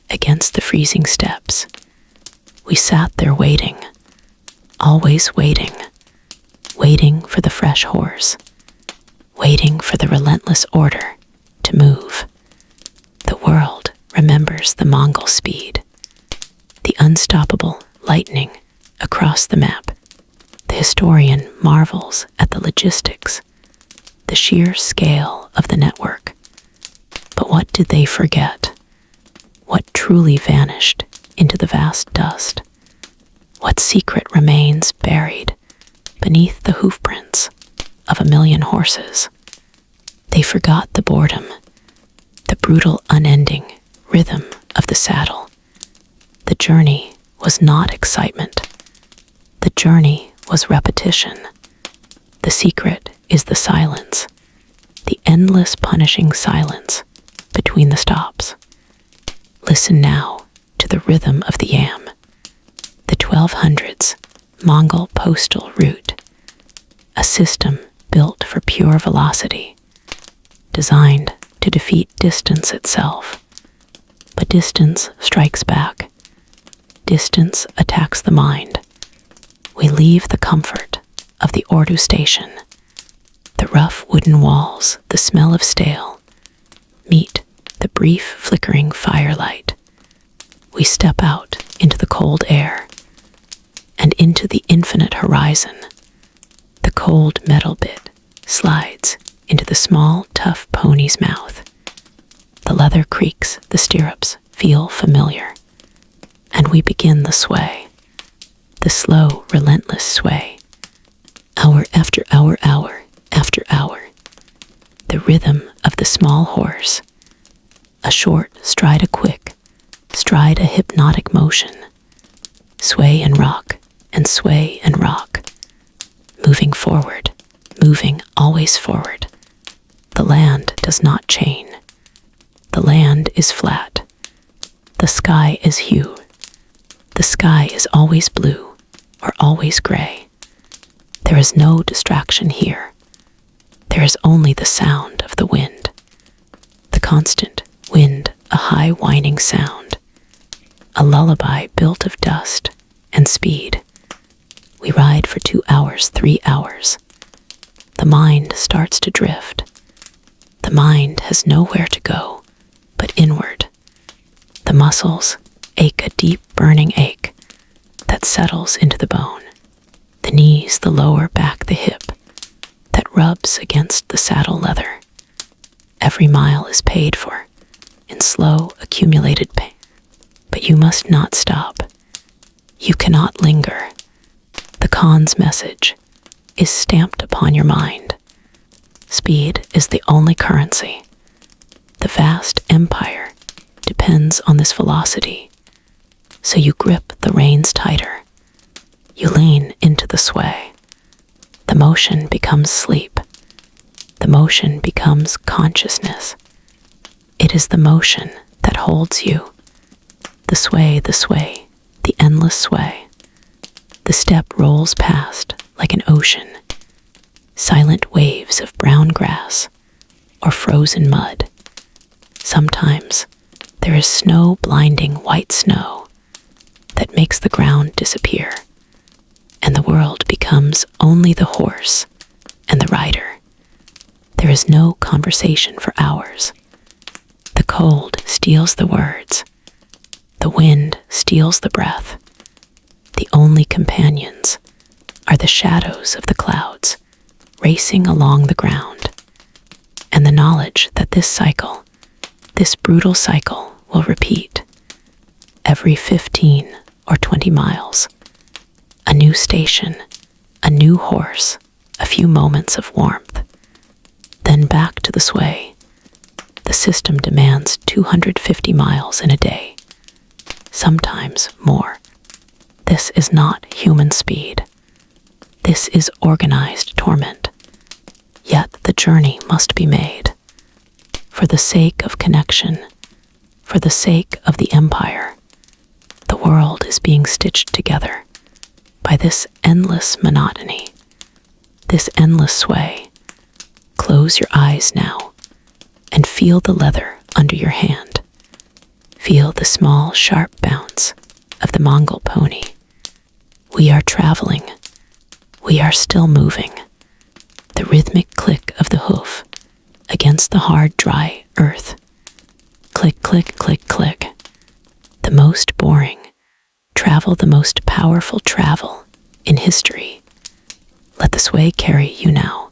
against the freezing steppes. We sat there waiting, always waiting, waiting for the fresh horse, waiting for the relentless order to move. The world remembers the Mongol speed, the unstoppable lightning across the map. The historian marvels at the logistics, the sheer scale of the network. But what did they forget? What truly vanished into the vast dust? What secret remains buried beneath the hoofprints of a million horses? They forgot the boredom, the brutal unending rhythm of the saddle. The journey was not excitement. The journey was repetition. The secret is the silence, the endless punishing silence between the stops. Listen now to the rhythm of the yam, the 1200s Mongol Postal Route, a system built for pure velocity, designed to defeat distance itself. But distance strikes back. Distance attacks the mind. We leave the comfort of the Ordu station, the rough wooden walls, the smell of stale, meet the brief flickering firelight. We step out into the cold air and into the infinite horizon. The cold metal bit slides into the small, tough pony's mouth. The leather creaks, the stirrups feel familiar, and we begin the sway, the slow, relentless sway, hour after hour, hour after hour. The rhythm of the small horse, a short stride, a quick stride, a hypnotic motion, sway and rock, and sway and rock, moving forward, moving always forward. The land does not chain. The land is flat. The sky is hue. The sky is always blue or always gray. There is no distraction here. There is only the sound of the wind. The constant wind, a high whining sound. A lullaby built of dust and speed. We ride for 2 hours, 3 hours. The mind starts to drift. The mind has nowhere to go but inward. The muscles ache, a deep burning ache that settles into the bone. The knees, the lower back, the hip that rubs against the saddle leather. Every mile is paid for in slow accumulated pain. But you must not stop. You cannot linger. The Khan's message is stamped upon your mind. Speed is the only currency. The vast empire depends on this velocity. So you grip the reins tighter. You lean into the sway. The motion becomes sleep. The motion becomes consciousness. It is the motion that holds you. The sway, the endless sway. The step rolls past like an ocean. Silent waves of brown grass or frozen mud. Sometimes there is snow, blinding white snow that makes the ground disappear, and the world becomes only the horse and the rider. There is no conversation for hours. The cold steals the words. The wind steals the breath. The only companions are the shadows of the clouds racing along the ground, and the knowledge that this cycle, this brutal cycle, will repeat every 15 or 20 miles. A new station, a new horse, a few moments of warmth, then back to the sway. The system demands 250 miles in a day, sometimes more. This is not human speed. This is organized torment. Yet the journey must be made. For the sake of connection, for the sake of the empire, the world is being stitched together by this endless monotony, this endless sway. Close your eyes now and feel the leather under your hand. Feel the small, sharp bounce of the Mongol pony. We are traveling. We are still moving. The rhythmic click of the hoof against the hard, dry earth. Click, click, click, click. The most boring travel, the most powerful travel in history. Let the sway carry you now.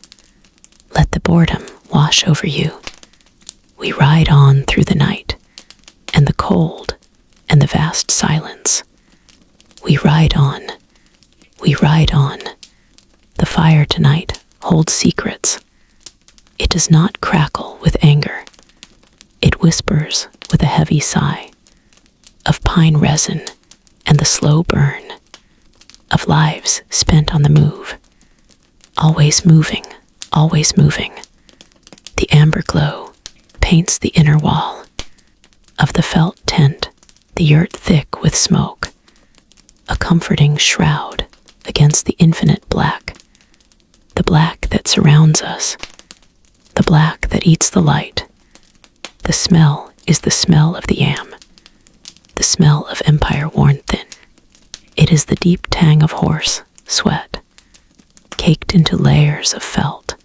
Let the boredom wash over you. We ride on through the night, and the cold, and the vast silence. We ride on. We ride on. The fire tonight holds secrets. It does not crackle with anger. It whispers with a heavy sigh of pine resin and the slow burn of lives spent on the move. Always moving, always moving. The amber glow paints the inner wall of the felt tent, the yurt thick with smoke, a comforting shroud against the infinite black, the black that surrounds us, the black that eats the light. The smell is the smell of the yam, the smell of empire worn thin. It is the deep tang of horse sweat, caked into layers of felt,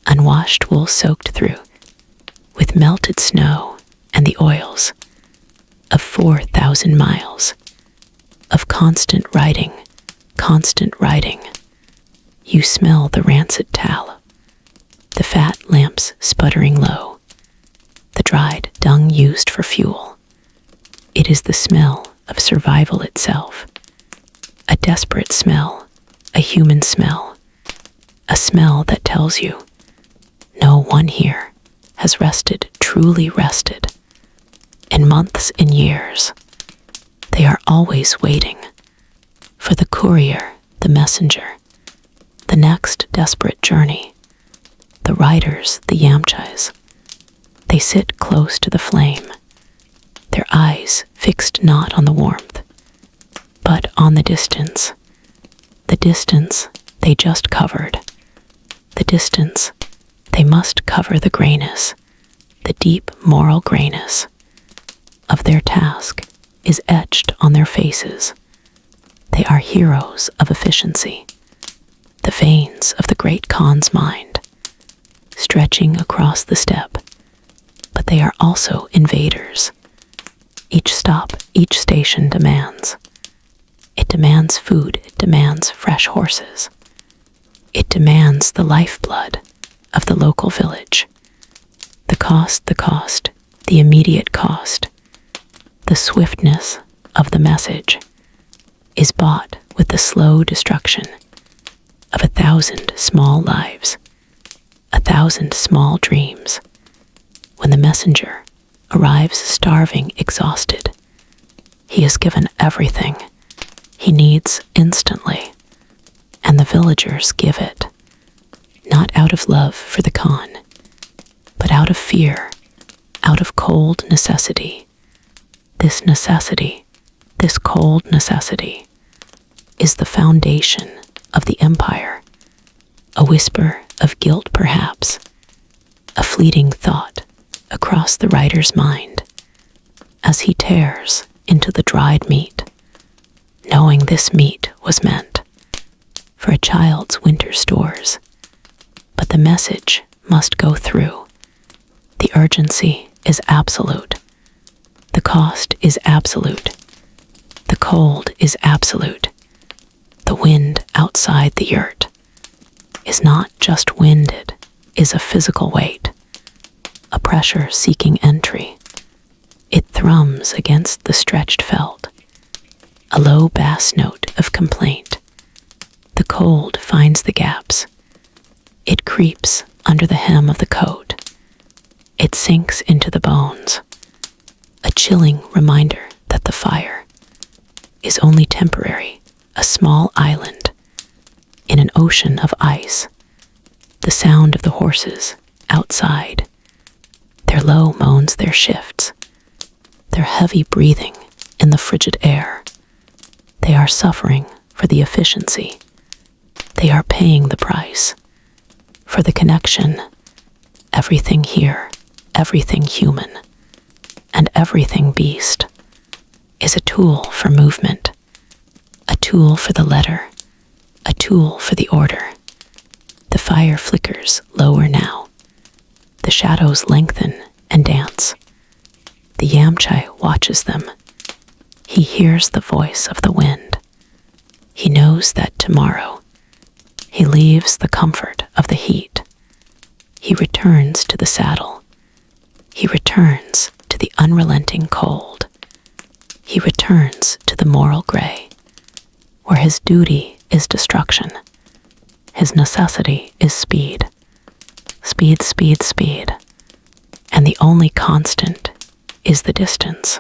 unwashed wool soaked through with melted snow and the oils of 4,000 miles of constant riding, constant riding. You smell the rancid tallow, the fat lamps sputtering low, the dried dung used for fuel. It is the smell of survival itself, a desperate smell, a human smell, a smell that tells you no one here has rested, truly rested, in months and years. They are always waiting for the courier, the messenger, the next desperate journey. The riders, the yamchais, they sit close to the flame, their eyes fixed not on the warmth, but on the distance they just covered, the distance they must cover. The grayness, the deep moral grayness of their task is etched on their faces. They are heroes of efficiency, the veins of the great Khan's mind, stretching across the steppe, but they are also invaders. Each stop, each station demands. It demands food, it demands fresh horses. It demands the lifeblood of the local village. The cost, the immediate cost, the swiftness of the message is bought with the slow destruction of 1,000 small lives, 1,000 small dreams. When the messenger arrives starving, exhausted, he is given everything he needs instantly, and the villagers give it, not out of love for the Khan, but out of fear, out of cold necessity. This necessity, this cold necessity, is the foundation of the empire, a whisper of guilt perhaps, a fleeting thought across the rider's mind as he tears into the dried meat, knowing this meat was meant for a child's winter stores. But the message must go through. The urgency is absolute. The cost is absolute. The cold is absolute. The wind outside the yurt is not just wind, it is a physical weight, a pressure seeking entry. It thrums against the stretched felt, a low bass note of complaint. The cold finds the gaps. It creeps under the hem of the coat. It sinks into the bones, a chilling reminder that the fire is only temporary, a small island in an ocean of ice. The sound of the horses outside, their low moans, their shifts, their heavy breathing in the frigid air. They are suffering for the efficiency. They are paying the price for the connection. Everything here, everything human, and everything beast is a tool for movement, a tool for the letter, a tool for the order. The fire flickers lower now. The shadows lengthen and dance. The Yamchai watches them. He hears the voice of the wind. He knows that tomorrow he leaves the comfort of the heat. He returns to the saddle. He returns to the unrelenting cold. He returns to the moral gray, where his duty is destruction. His necessity is speed. Speed, speed, speed. And the only constant is the distance.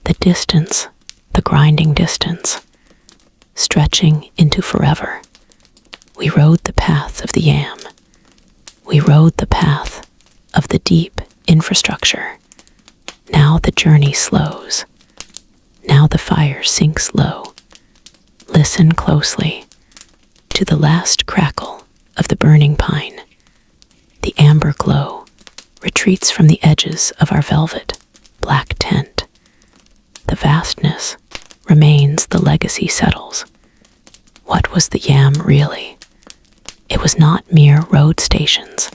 The distance, the grinding distance, stretching into forever. We rode the path of the yam. We rode the path of the deep infrastructure. Now the journey slows. Now the fire sinks low. Listen closely to the last crackle of the burning pine. The amber glow retreats from the edges of our velvet black tent. The vastness remains, the legacy settles. What was the yam really? It was not mere road stations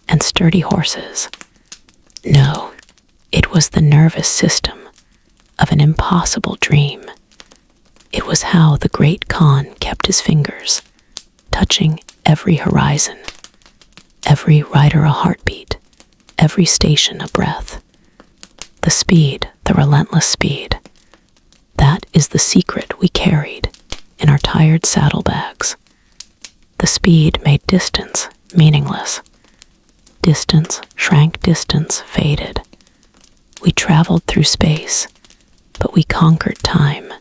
and sturdy horses. No, it was the nervous system of an impossible dream. It was how the great Khan kept his fingers touching every horizon, every rider a heartbeat, every station a breath. The speed, the relentless speed, that is the secret we carried in our tired saddlebags. The speed made distance meaningless. Distance shrank, distance faded. We traveled through space, but we conquered time.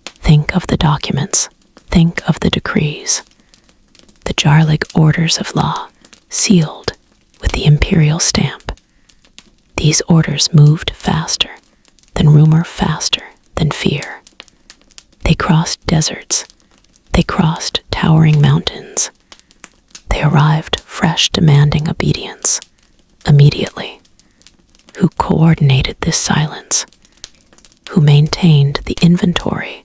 Think of the documents, think of the decrees, the Jarlig orders of law, sealed with the imperial stamp. These orders moved faster than rumor, faster than fear. They crossed deserts, they crossed towering mountains. They arrived fresh, demanding obedience, immediately. Who coordinated this silence? Who maintained the inventory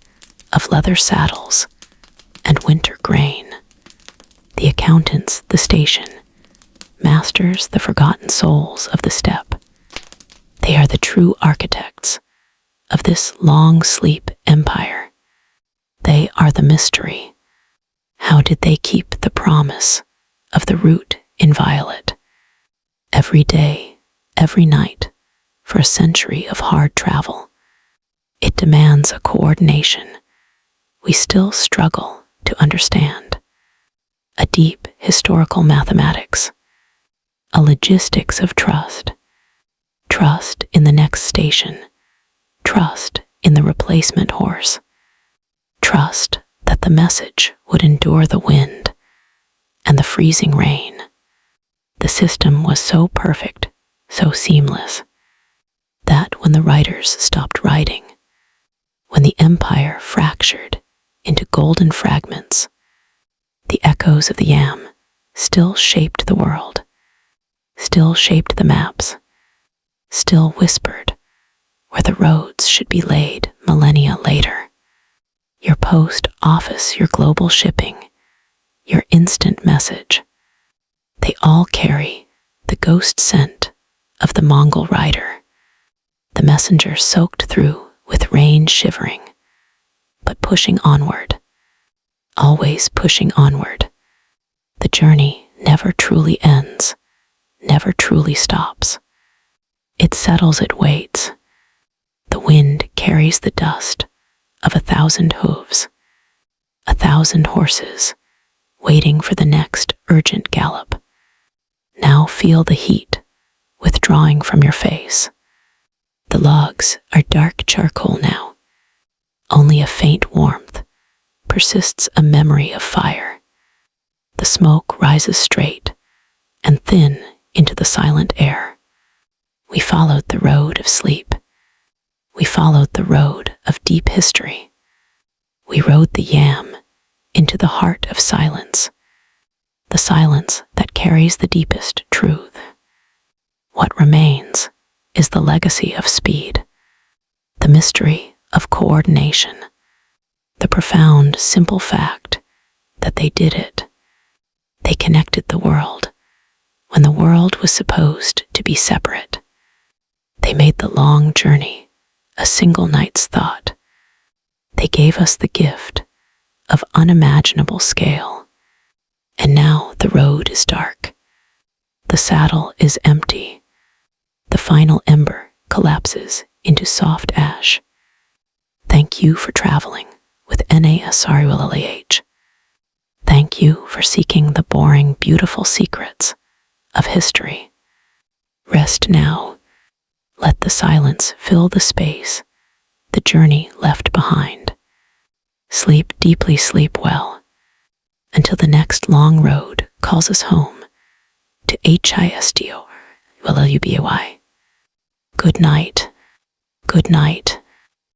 of leather saddles and winter grain? The accountants, the station, masters, the forgotten souls of the steppe. They are the true architects of this long sleep empire. They are the mystery. How did they keep the promise of the route inviolate? Every day, every night, for a century of hard travel. It demands a coordination we still struggle to understand. A deep historical mathematics, a logistics of trust. Trust in the next station, trust in the replacement horse, trust that the message would endure the wind and the freezing rain. The system was so perfect, so seamless, that when the riders stopped riding, when the empire fractured into golden fragments, the echoes of the yam still shaped the world, still shaped the maps, still whispered where the roads should be laid millennia later. Your post office, your global shipping, your instant message, they all carry the ghost scent of the Mongol rider, the messenger soaked through with rain shivering, but pushing onward, always pushing onward. The journey never truly ends, never truly stops. It settles, it waits. The wind carries the dust of 1,000 hooves, 1,000 horses, waiting for the next urgent gallop. Now feel the heat withdrawing from your face. The logs are dark charcoal now. Only a faint warmth persists, a memory of fire. The smoke rises straight and thin into the silent air. We followed the road of sleep. We followed the road of deep history. We rode the yam into the heart of silence, the silence that carries the deepest truth. What remains is the legacy of speed, the mystery of coordination, the profound, simple fact that they did it. They connected the world when the world was supposed to be separate. They made the long journey a single night's thought. They gave us the gift of unimaginable scale. And now the road is dark. The saddle is empty. The final ember collapses into soft ash. Thank you for traveling with NASRULLAH. Thank you for seeking the boring, beautiful secrets of history. Rest now. Let the silence fill the space, the journey left behind. Sleep deeply, sleep well, until the next long road calls us home to HISTORULLUBY. Good night. Good night.